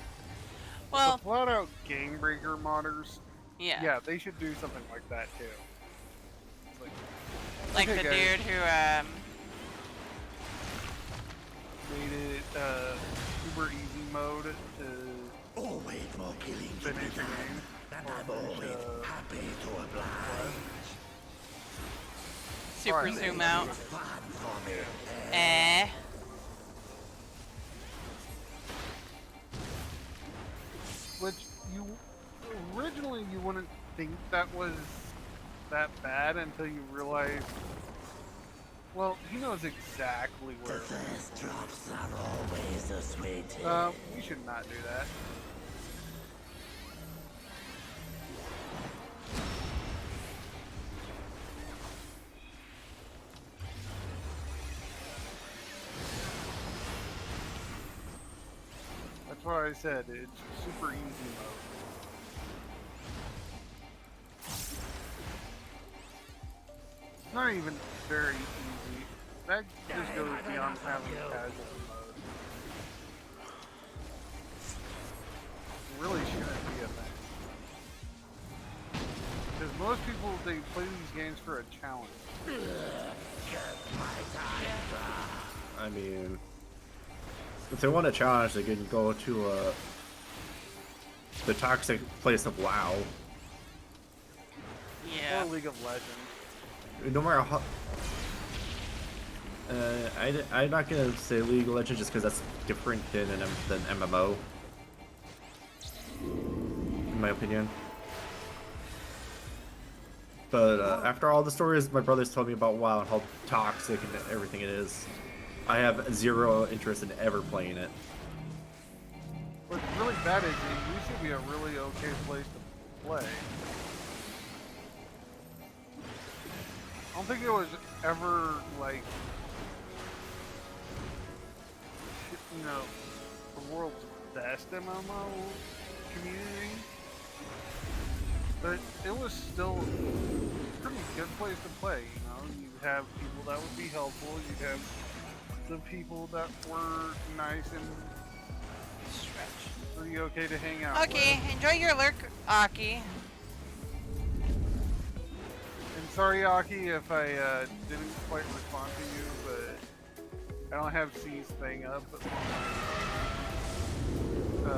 Well, The flat out game breaker modders, yeah. yeah, they should do something like that too. It's Like okay, the guys, dude who, made it super easy mode to finish the game. super Alright. zoom out. Eh. Which originally you wouldn't think that was that bad until you realize, well, he knows exactly where. Drops are always the sweetest. We should not do that. That's why I said it's super easy mode. It's not even very easy. That just goes beyond having casual mode. It really shouldn't be a thing. Because most people, they play these games for a challenge. I mean, if they want a challenge, they can go to the toxic place of WoW. Yeah. Or League of Legends. No matter how. I'm not gonna say League of Legends just because that's different than than MMO, in my opinion. But after all the stories my brothers told me about WoW and how toxic and everything it is, I have zero interest in ever playing it. What's really bad is it used to be a really okay place to play. I don't think it was ever like, you know, the world's best MMO community, but it was still a pretty good place to play. You know, you have people that would be helpful. You have the people that were nice and pretty okay to hang out Okay, with. enjoy your lurk, Aki. And sorry, Aki, if I didn't quite respond to you, but I don't have C's thing up on my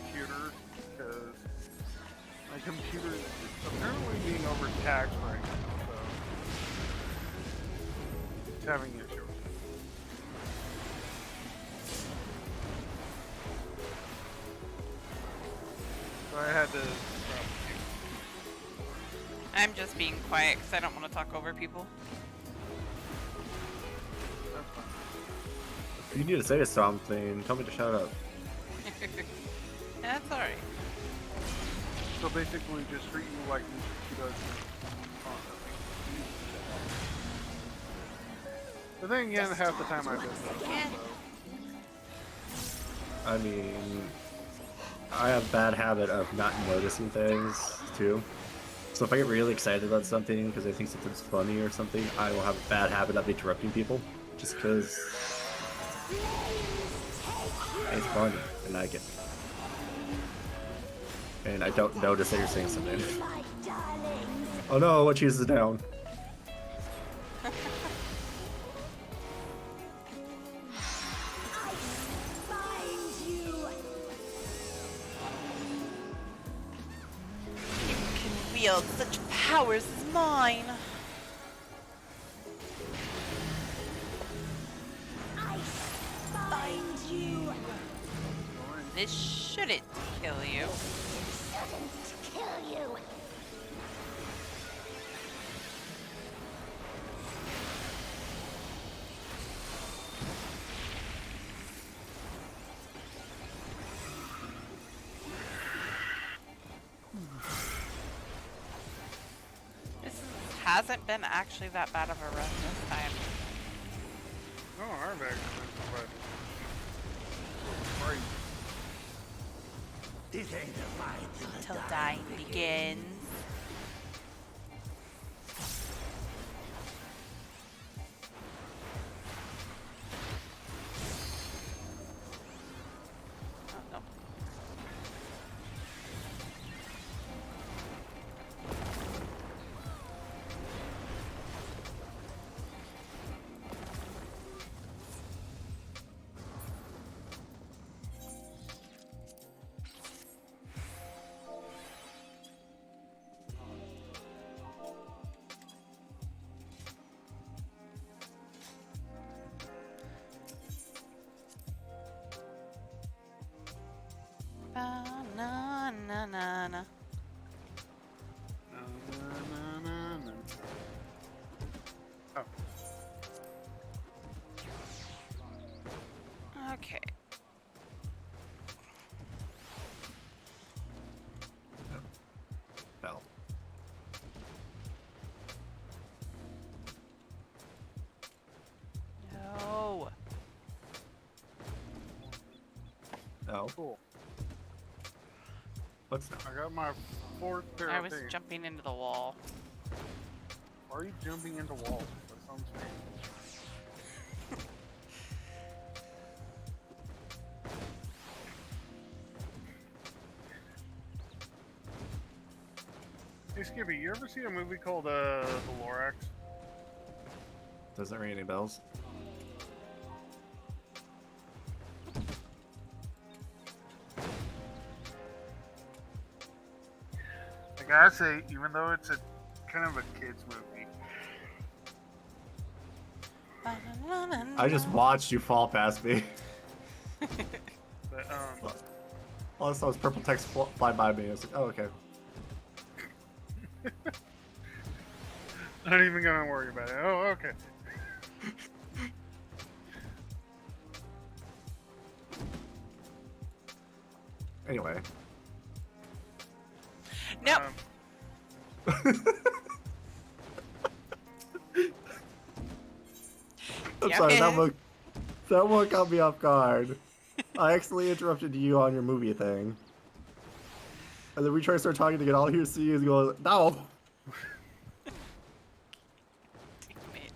computer, because my computer is apparently being overtaxed right now, so it's having issues. So I had to stop. I'm just being quiet because I don't want to talk over people. That's fine. If you need to say something, tell me to shut up. That's alright. So basically, just treat you like she does constantly. But then again, half the time I do. I mean, I have a bad habit of not noticing things too. So if I get really excited about something because I think something's funny or something, I will have a bad habit of interrupting people just because it's funny and I like it. And I don't notice that you're saying something. Oh no, what cheese is down? wield such powers as mine. I find you. This shouldn't kill you. Shouldn't kill you. Hasn't been actually that bad of a run this time. No, I've actually been surviving. Right. It ain't a fight Till dying begins. Oh, no. Ba-na-na-na-na. Na-na-na-na-na. Oh, Okay. Fell. No. Oh, cool. what's that? I got my fourth pair I of was pants. jumping into the wall. Why are you jumping into walls? That sounds strange. Hey Skippy, you ever see a movie called The Lorax? Doesn't ring any bells. I gotta say, even though it's a kind of a kids movie, I just watched you fall past me. but All I saw was purple text fly by me. I was like, oh, okay. not even gonna worry about it. Oh, okay. Anyway. No. I'm Damn sorry, it. that one caught me off guard. I accidentally interrupted you on your movie thing. And then we try to start talking to get all you see is go, no! Damn it.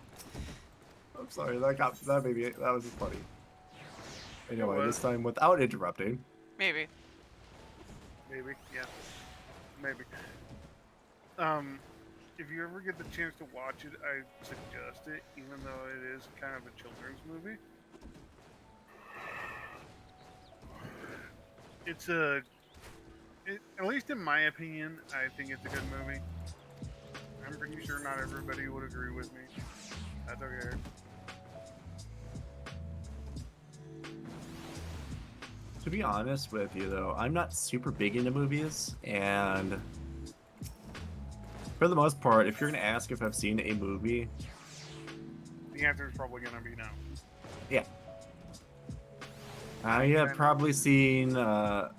I'm sorry, that made me, that was just funny. Anyway, was. this time without interrupting. Maybe. Maybe, yeah. Maybe. If you ever get the chance to watch it, I suggest it, even though it is kind of a children's movie. It's at least in my opinion, I think it's a good movie. I'm pretty sure not everybody would agree with me. That's okay. To be honest with you, though, I'm not super big into movies, and for the most part, if you're going to ask if I've seen a movie, The answer is probably gonna be no. yeah. I have probably seen, like,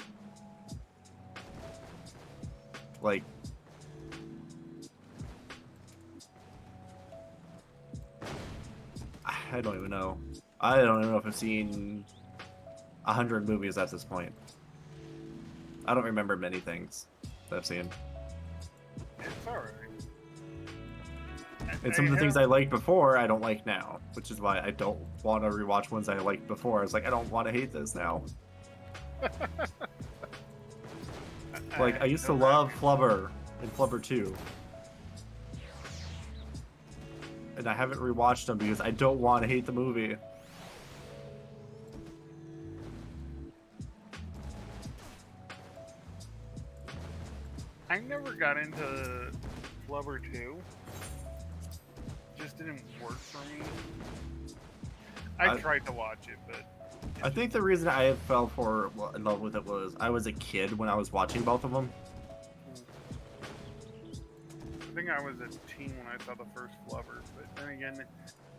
I don't even know. I don't even know if I've seen 100 movies at this point. I don't remember many things that I've seen. It's alright. And some of the things I liked before, I don't like now, which is why I don't want to rewatch ones I liked before. I was like, I don't want to hate this now. Like, I used to love Flubber and Flubber 2. And I haven't rewatched them because I don't want to hate the movie. I never got into Flubber 2. Just didn't work for me. I tried to watch it, but I think the reason I fell in love with it was I was a kid when I was watching both of them. I think I was a teen when I saw the first Flubber. But then again,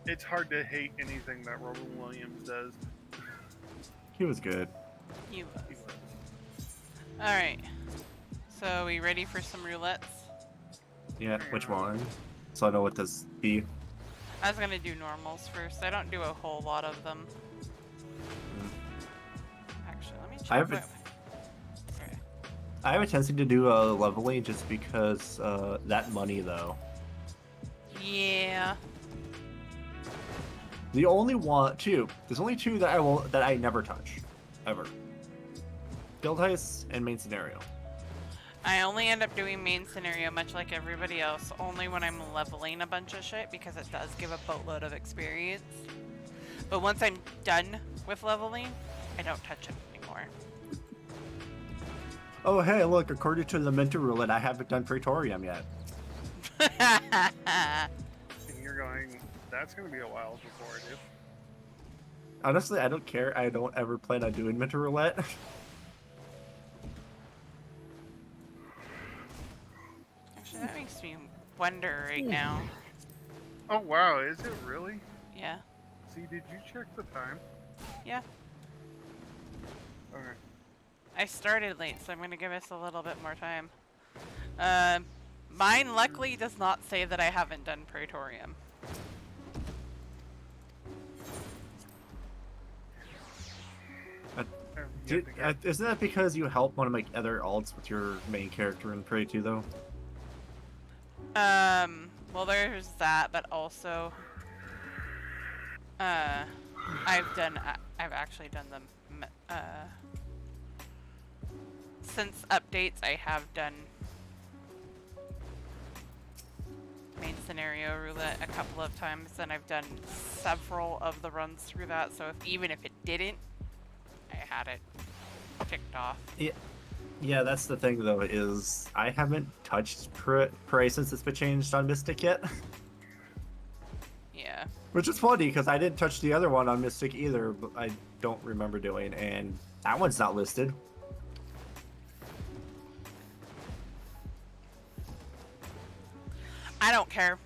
it's hard to hate anything that Robin Williams does. He was good. You was. Alright. So, we ready for some roulettes? Yeah, which one? So I know what this be. I was gonna do normals first. I don't do a whole lot of them. Actually, let me check. I have okay. I have a tendency to do a leveling just because that money though. Yeah. The only there's only two that I never touch, ever. Guild Heist and main scenario. I only end up doing main scenario much like everybody else, only when I'm leveling a bunch of shit because it does give a boatload of experience. But once I'm done with leveling, I don't touch it anymore. Oh hey, look! According to the Mentor Roulette, I haven't done Praetorium yet. And you're going, that's going to be a while before I do. Honestly, I don't care. I don't ever plan on doing Mentor Roulette. Actually, that makes me wonder right now. Oh wow, is it really? Yeah. See, did you check the time? Yeah. Okay. I started late, so I'm going to give us a little bit more time. Mine luckily does not say that I haven't done Praetorium. Isn't that because you help one of my other alts with your main character in Prey 2 though? Well there's that, but also, I've actually done them, since updates I have done main scenario roulette a couple of times, and I've done several of the runs through that, so even if it didn't, I had it ticked off. Yeah, that's the thing though, is I haven't touched Prey since it's been changed on Mystic yet. Yeah. Which is funny, because I didn't touch the other one on Mystic either, but I don't remember doing, and that one's not listed. I don't care.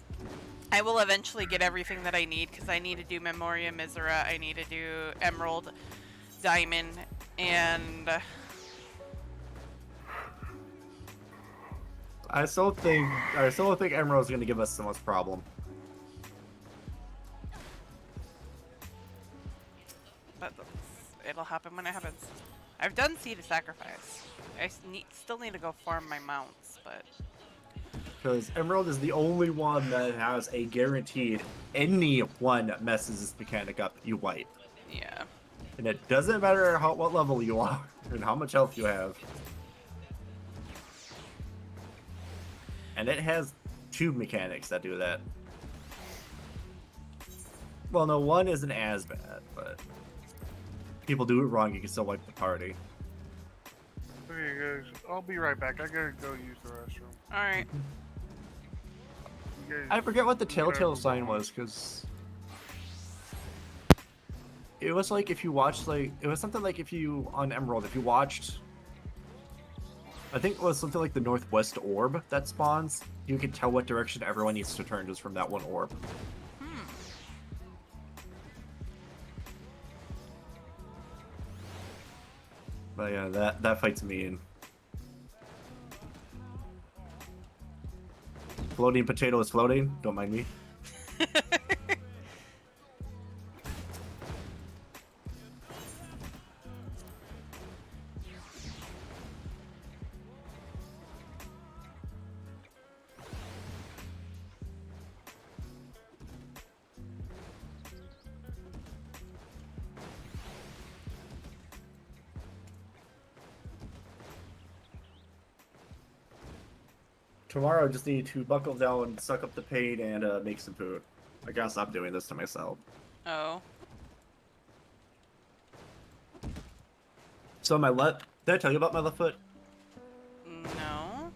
I will eventually get everything that I need, because I need to do Memoria Misera, I need to do Emerald, Diamond, and... I still think Emerald's gonna give us the most problem. But it'll happen when it happens. I've done Seed of Sacrifice. I still need to go farm my mounts, but... Because Emerald is the only one that has a guaranteed anyone messes this mechanic up, you wipe. Yeah. And it doesn't matter what level you are and how much health you have. And it has two mechanics that do that. Well, no, one isn't as bad, but people do it wrong, you can still wipe the party. Okay, guys, I'll be right back. I gotta go use the restroom. Alright. You guys I forget what the gotta telltale move sign on. was, because it was like if you watched, like, it was something like if you, on Emerald, if you watched, I think it was something like the northwest orb that spawns, you can tell what direction everyone needs to turn just from that one orb. But yeah, that fight's mean. Floating potato is floating, don't mind me. Tomorrow I just need to buckle down, suck up the pain, and make some food. I gotta stop doing this to myself. Oh. So my left... Did I tell you about my left foot? No.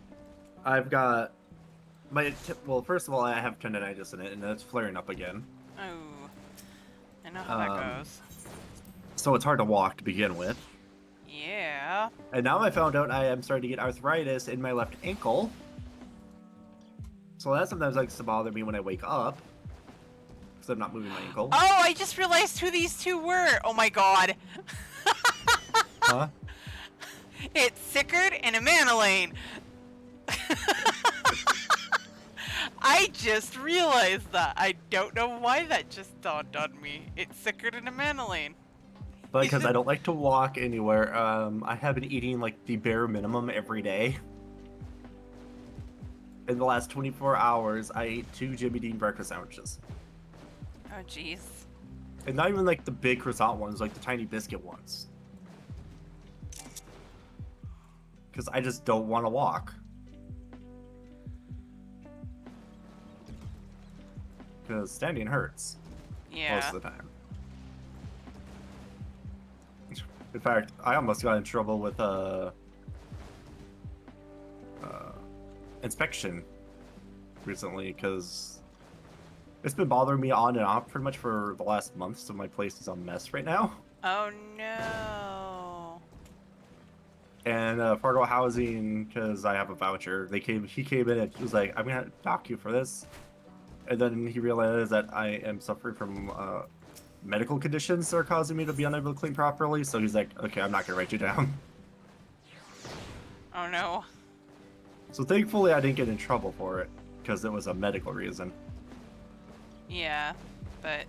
I've got well, first of all, I have tendonitis in it, and it's flaring up again. Oh, I know how that goes. So it's hard to walk to begin with. Yeah. And now I found out I am starting to get arthritis in my left ankle. So that sometimes likes to bother me when I wake up. Because I'm not moving my ankle. Oh, I just realized who these two were. Oh my god. Huh? It's Sickard and Emanelaine. I just realized that. I don't know why that just dawned on me. It's Sickard and Emanelaine. But because I don't like to walk anywhere, I have been eating like the bare minimum every day. In the last 24 hours, I ate 2 Jimmy Dean breakfast sandwiches. Oh jeez. And not even like the big croissant ones, like the tiny biscuit ones. Because I just don't want to walk. Because standing hurts Yeah. most of the time. In fact, I almost got in trouble with inspection recently because it's been bothering me on and off pretty much for the last month, so my place is a mess right now. Oh no. And Fargo Housing, because I have a voucher, he came in and was like, I'm gonna dock you for this. And then he realized that I am suffering from medical conditions that are causing me to be unable to clean properly, so he's like, okay, I'm not gonna write you down. Oh no. So thankfully I didn't get in trouble for it, because it was a medical reason. Yeah, but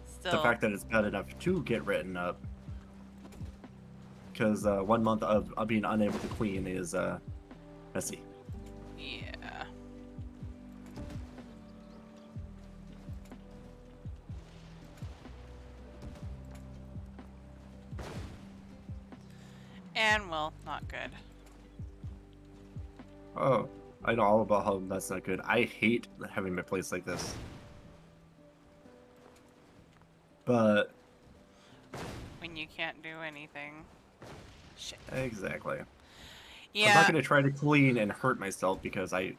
still. The fact that it's bad enough to get written up, because 1 month of being unable to clean is messy. Yeah. And well, not good. Oh, I know all about how that's not good. I hate having my place like this. But When you can't do anything. Shit. exactly. Yeah. I'm not gonna try to clean and hurt myself because I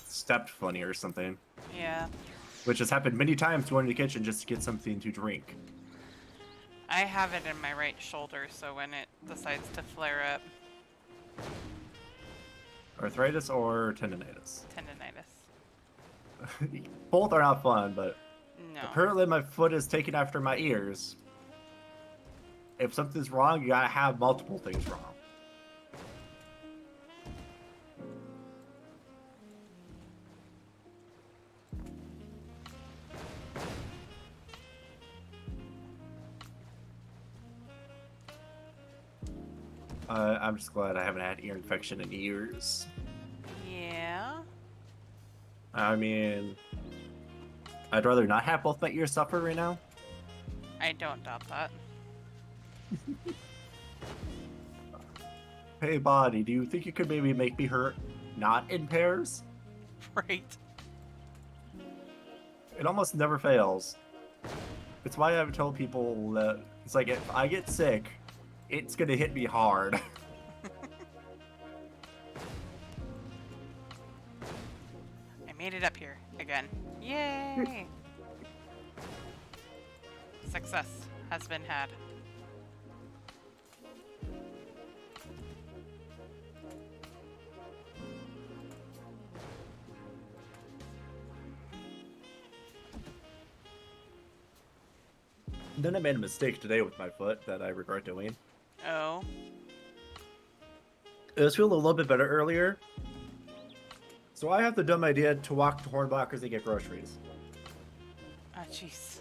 stepped funny or something. Yeah. Which has happened many times going to the kitchen just to get something to drink. I have it in my right shoulder, so when it decides to flare up, Arthritis or tendonitis? tendonitis. Both are not fun, but No. apparently my foot is taken after my ears. If something's wrong, you gotta have multiple things wrong. I'm just glad I haven't had ear infection in years. Yeah. I mean, I'd rather not have both my ears suffer right now. I don't doubt that. Hey, body, do you think you could maybe make me hurt not in pairs? Right. It almost never fails. It's why I've told people that it's like if I get sick, it's gonna hit me hard. I made it up here again. Yay! Success has been had. Then I made a mistake today with my foot that I regret doing. Oh. It was feeling a little bit better earlier. So I have the dumb idea to walk to Hornbachers and get groceries. Oh, jeez.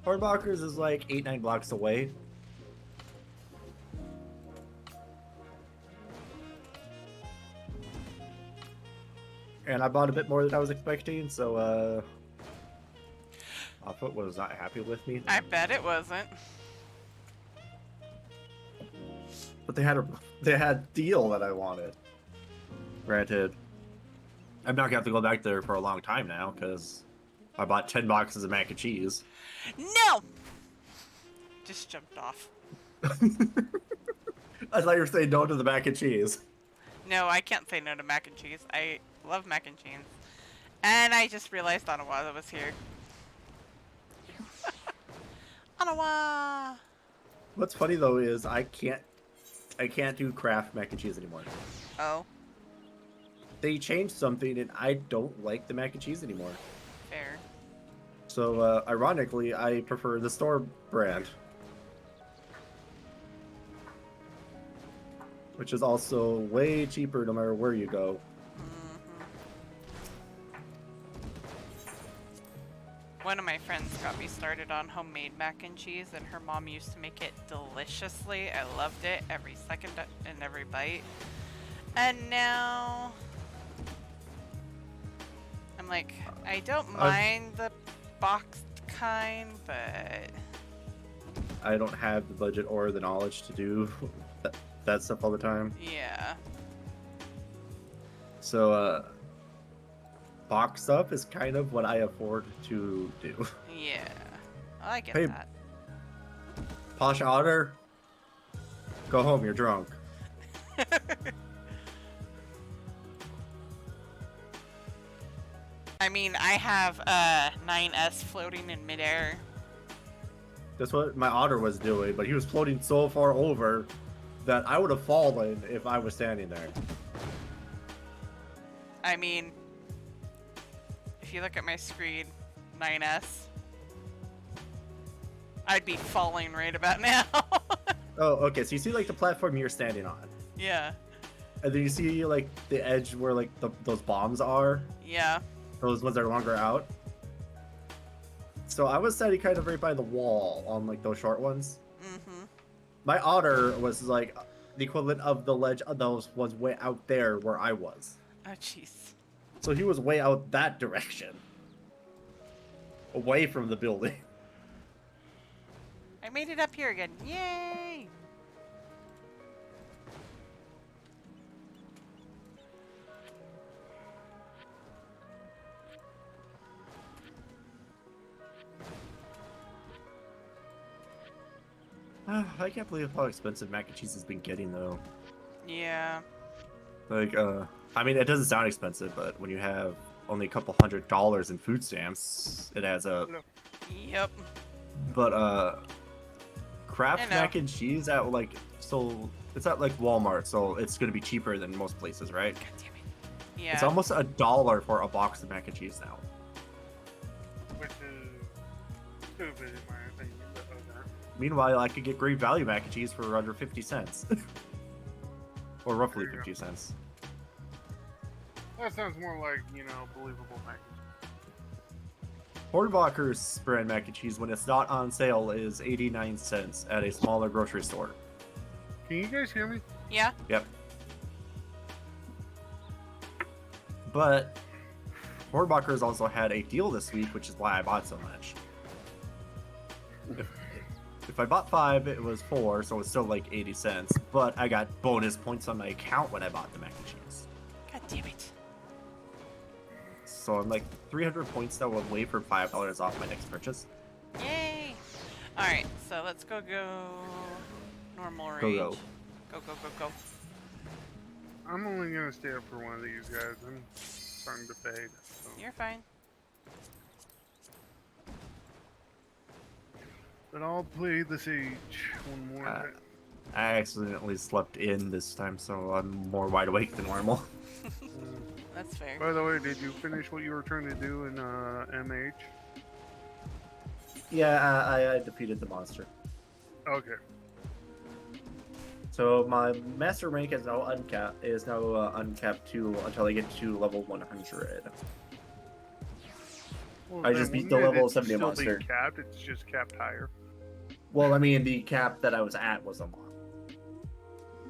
Hornbachers is like 8-9 blocks away. And I bought a bit more than I was expecting, so my foot was not happy with me. I bet it wasn't. But they had deal that I wanted. Granted, I'm not gonna have to go back there for a long time now because I bought 10 boxes of mac and cheese. No! Just jumped off. I thought you were saying no to the mac and cheese. No, I can't say no to mac and cheese. I love mac and cheese. And I just realized Anawa was here. Anawa! What's funny though is I can't do Kraft mac and cheese anymore. Oh, They changed something, and I don't like the mac and cheese anymore. fair. So, ironically, I prefer the store brand, which is also way cheaper no matter where you go. One of my friends got me started on homemade mac and cheese, and her mom used to make it deliciously. I loved it every second and every bite. And now I'm like, I don't mind the boxed kind, but I don't have the budget or the knowledge to do that stuff all the time. yeah. So, boxed up is kind of what I afford to do. Yeah. I get Hey. that. Posh Otter, go home, you're drunk. I mean, I have 9S floating in midair. That's what my otter was doing, but he was floating so far over that I would have fallen if I was standing there. I mean, if you look at my screen, 9S, I'd be falling right about now. Oh, okay, so you see like the platform you're standing on, Yeah. and then you see like the edge where like those bombs are, Yeah. those ones that are longer out. So I was standing kind of right by the wall on like those short ones. Mm-hmm. My otter was like the equivalent of the ledge of those was way out there where I was. Oh, jeez. So he was way out that direction. Away from the building. I made it up here again. Yay! I can't believe how expensive mac and cheese has been getting though. Yeah. Like, I mean, it doesn't sound expensive, but when you have only a couple $100 in food stamps, it adds up. Yep. But, Kraft I know. mac and cheese at like, so it's at like Walmart, so it's gonna be cheaper than most places, right? God damn it. Yeah. It's almost $1 for a box of mac and cheese now. Which is stupid in my opinion, but okay. Meanwhile, I could get great value mac and cheese for under 50 cents. Or roughly There you go. 50 cents. That sounds more like, believable mac and Hornbacher's brand mac and cheese, when it's not on sale, is 89 cents at a smaller grocery store. cheese. Can you guys hear me? Yeah. Yep. But Hornbacher's also had a deal this week, which is why I bought so much. If I bought 5, it was 4, so it's still like 80 cents. But I got bonus points on my account when I bought the mac and cheese. God damn it. So I'm like 300 points that will wait for $5 off my next purchase. Yay! Alright, so let's go normal range. Go. Go. I'm only gonna stay up for one of these guys. I'm starting to fade. So. You're fine. But I'll play the Siege one more Uh, time. I accidentally slept in this time, so I'm more wide awake than normal. That's fair. By the way, did you finish what you were trying to do in MH? Yeah, I defeated the monster. Okay. So my master rank is now uncapped. Uncapped to until I get to level 100. Well, I then just beat the wouldn't level it 70 still monster. Be capped. It's just capped higher. Well, I mean, the cap that I was at was unlocked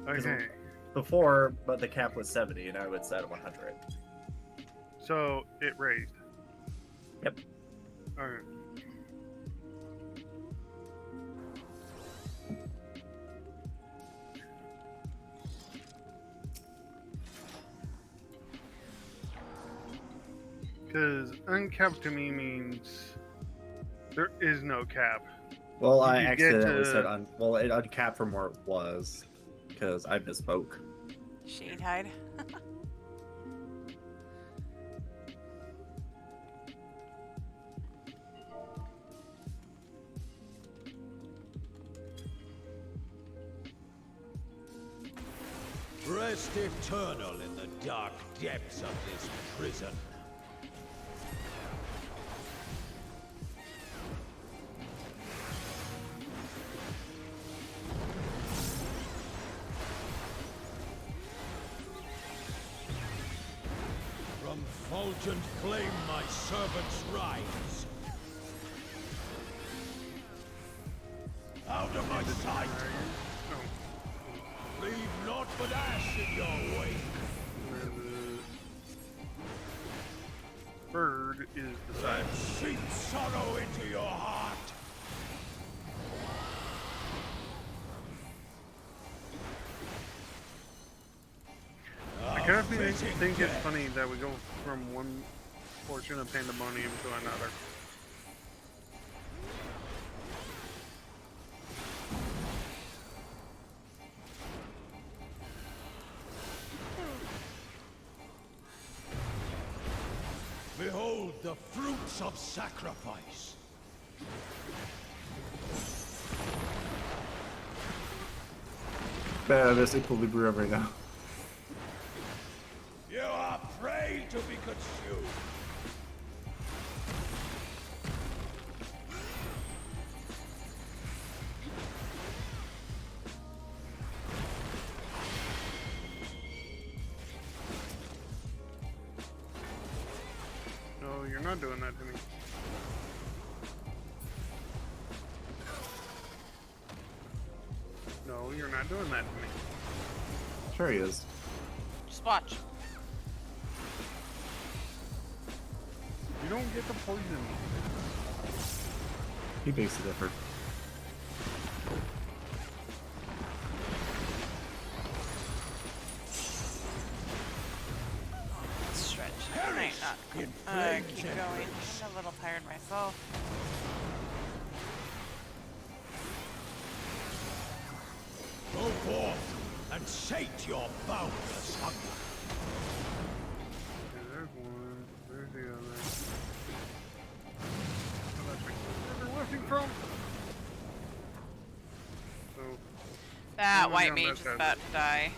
Okay. before, but the cap was 70, and I was at 100. So it raised. Yep. Alright. Because uncapped to me means there is no cap. Well, I Did you get accidentally to- said well, it uncapped from where it was, because I misspoke. Shade hide. Rest eternal in the dark depths of this prison. From fulgent flame my servants rise. Out of my sight! Leave naught but ash in your wake. The bird is the side. And seep sorrow into your heart. I kind of think it's funny that we go from one portion of pandemonium to another. Behold the fruits of sacrifice. Man, I miss equilibrium right now. You are prey to be consumed. No, you're not doing that to me. No, you're not doing that to me. Sure he is. Just watch. You don't get to poison me. He makes it effort. Stretch. I might not keep going. I'm a little tired myself. Go forth and sate your boundless hunger. Okay, there's one. There's the other. Oh, that's where they're lifting from. So, That Only white on mage that is side. about to die.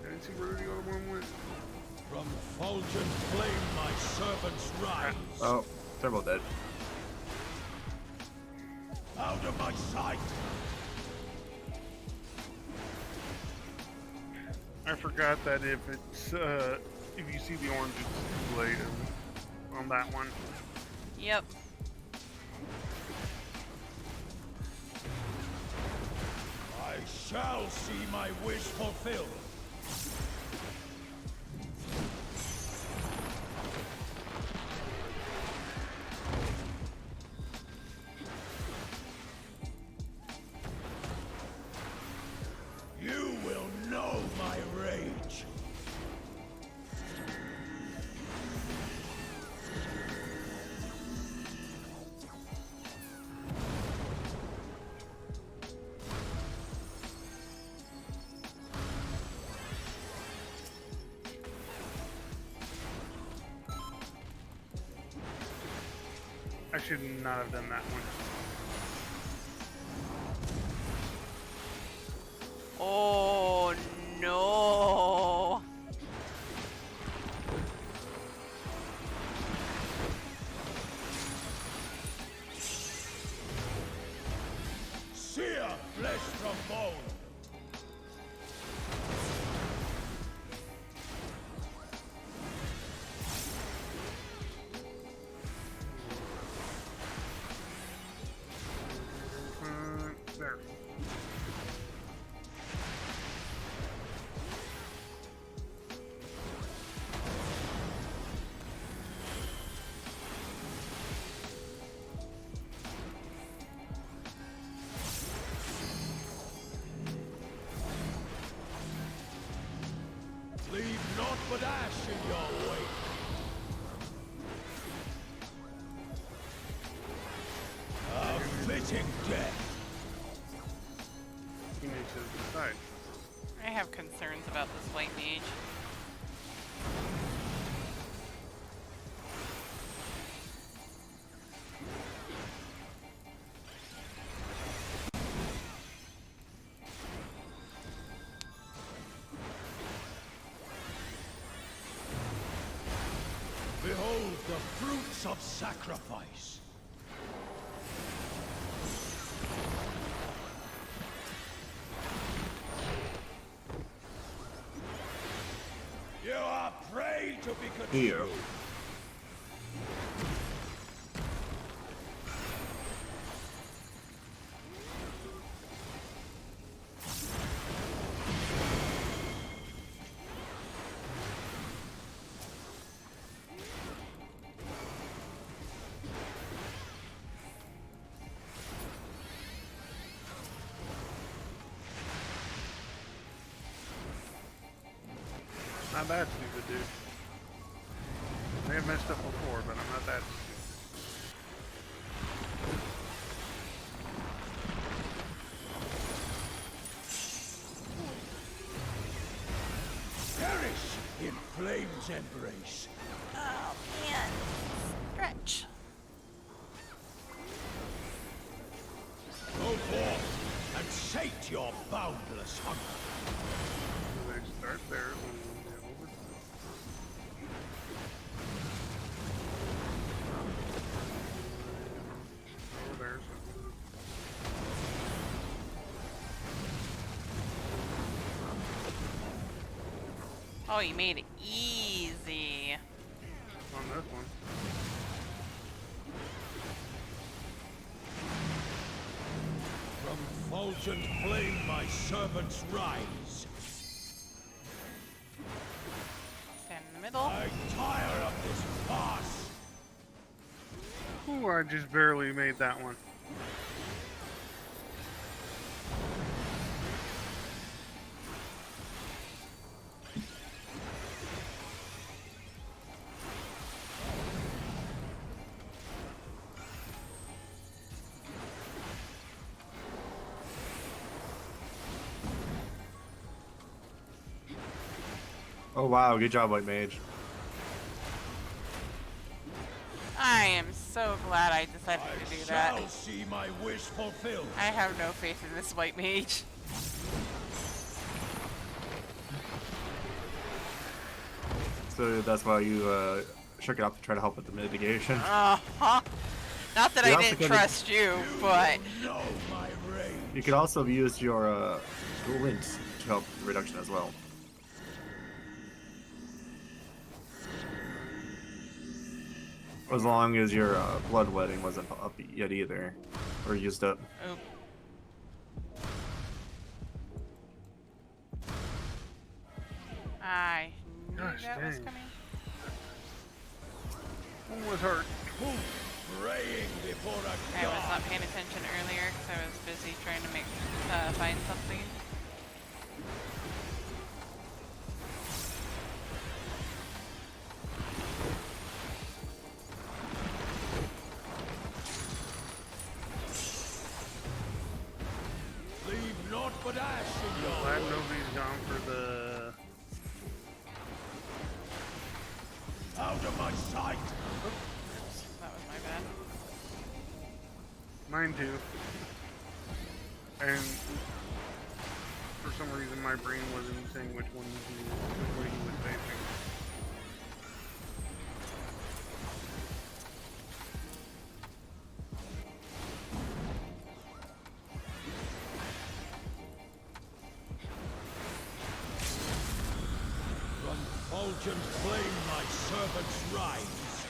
I didn't see where the other one went. From fulgent flame my servants rise. Oh, they're both dead. Out of my sight. I forgot that if it's if you see the orange, it's too late on that one. Yep. I shall see my wish fulfilled. You will know my rage. I should not have done that one. Oh no. Sear flesh from bone. There. Leave naught but ash in your wake. A fitting death. He needs to decide. I have concerns about this white mage. Behold the fruits of sacrifice. You are prey to be consumed. Here. Not that stupid, dude. I may have messed up before, but I'm not that stupid. Perish in flame's embrace. Oh man. Stretch. Go forth and sate your boundless hunger. They start there. And go over. Over there. Oh, you made it easy. On this one. From fulgent flame my servants rise. Stand in the middle. I tire of this farce. Ooh, I just barely made that one. Oh wow, good job, White Mage. I am so glad I decided I to do that. shall see my wish fulfilled. I have no faith in this white mage. So that's why you shook it up to try to help with the mitigation. Uh-huh. Not that You I also didn't could've- trust you, but Know my rage. You could also have used your lint to help the reduction as well. As long as your bloodletting wasn't up yet either, or used up. oop. I knew Gosh, that was dang. coming. One was hurt. Praying before a I was god. not paying attention earlier because I was busy trying to find something. Leave naught but ash in your Glad nobody's gone for the. out of my sight. That was my bad. Mine too. And for some reason, my brain wasn't saying which way he was facing. From fulgent flame my servants rise.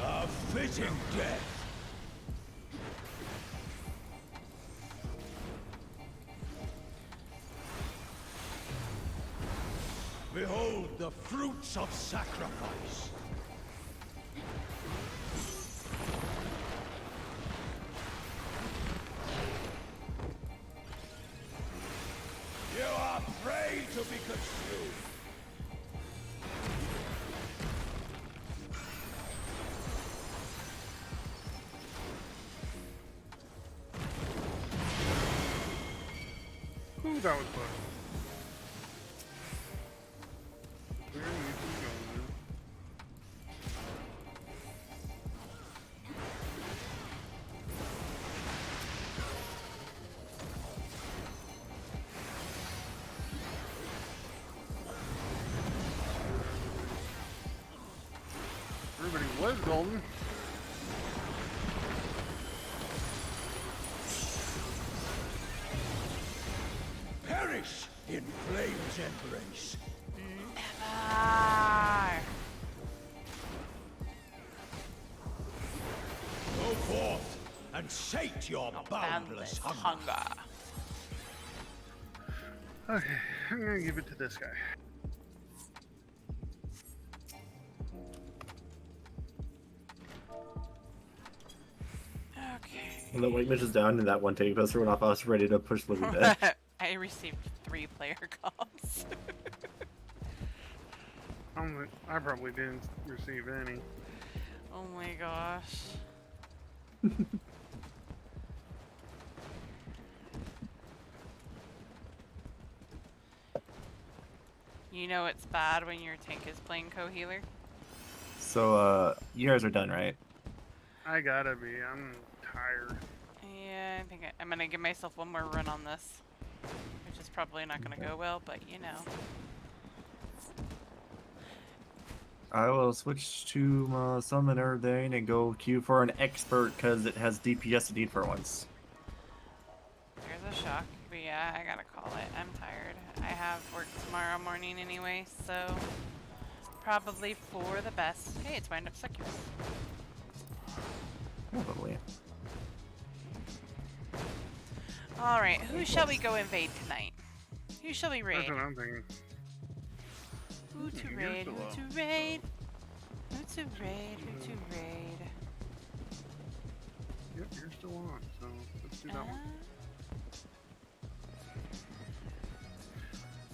A fitting death. Behold the fruits of sacrifice. You are prey to be consumed. Ooh, that was close. Where are you two going? Everybody was golden. Perish in flame's embrace. Ah. Go forth and sate your boundless hunger. Okay, I'm gonna give it to this guy. Okay. When the white mage is down and that one tank poster went off, I was ready to push Libby back. I received 3 player calls. I probably didn't receive any. Oh my gosh. You know it's bad when your tank is playing co-healer? So, you guys are done, right? I gotta be. I'm tired. Yeah, I think I'm gonna give myself one more run on this. Which is probably not gonna go well, but you know. I will switch to my summoner then and go queue for an expert because it has DPS indeed for once. There's a shock, but yeah, I gotta call it. I'm tired. I have work tomorrow morning anyway, so probably for the best. Hey, it's wind up succubus. Probably. Alright, who shall we go invade tonight? Who shall we raid? That's what I'm thinking. Who to You're raid? still Who up, to so- raid? Who to raid? Who to raid? Yep, you're still on, so let's do that one.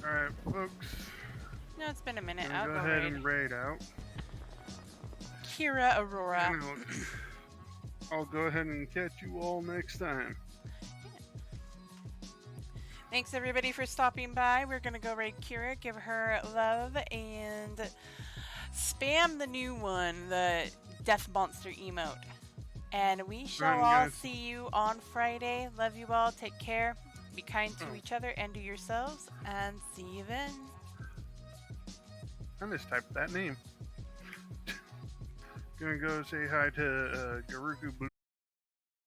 Alright, folks. No, it's been a minute. Gonna I'll go go ahead raid. and raid out. Kira Aurora. And I'll go ahead and catch you all next time. Thanks everybody for stopping by. We're gonna go raid Kira, give her love, and spam the new one, the Death Monster emote. And we shall Alright, all guys. see you on Friday. Love you all. Take care. Be kind to Oh. each other and to yourselves. And see you then. I mistyped that name. Gonna go say hi to Garuku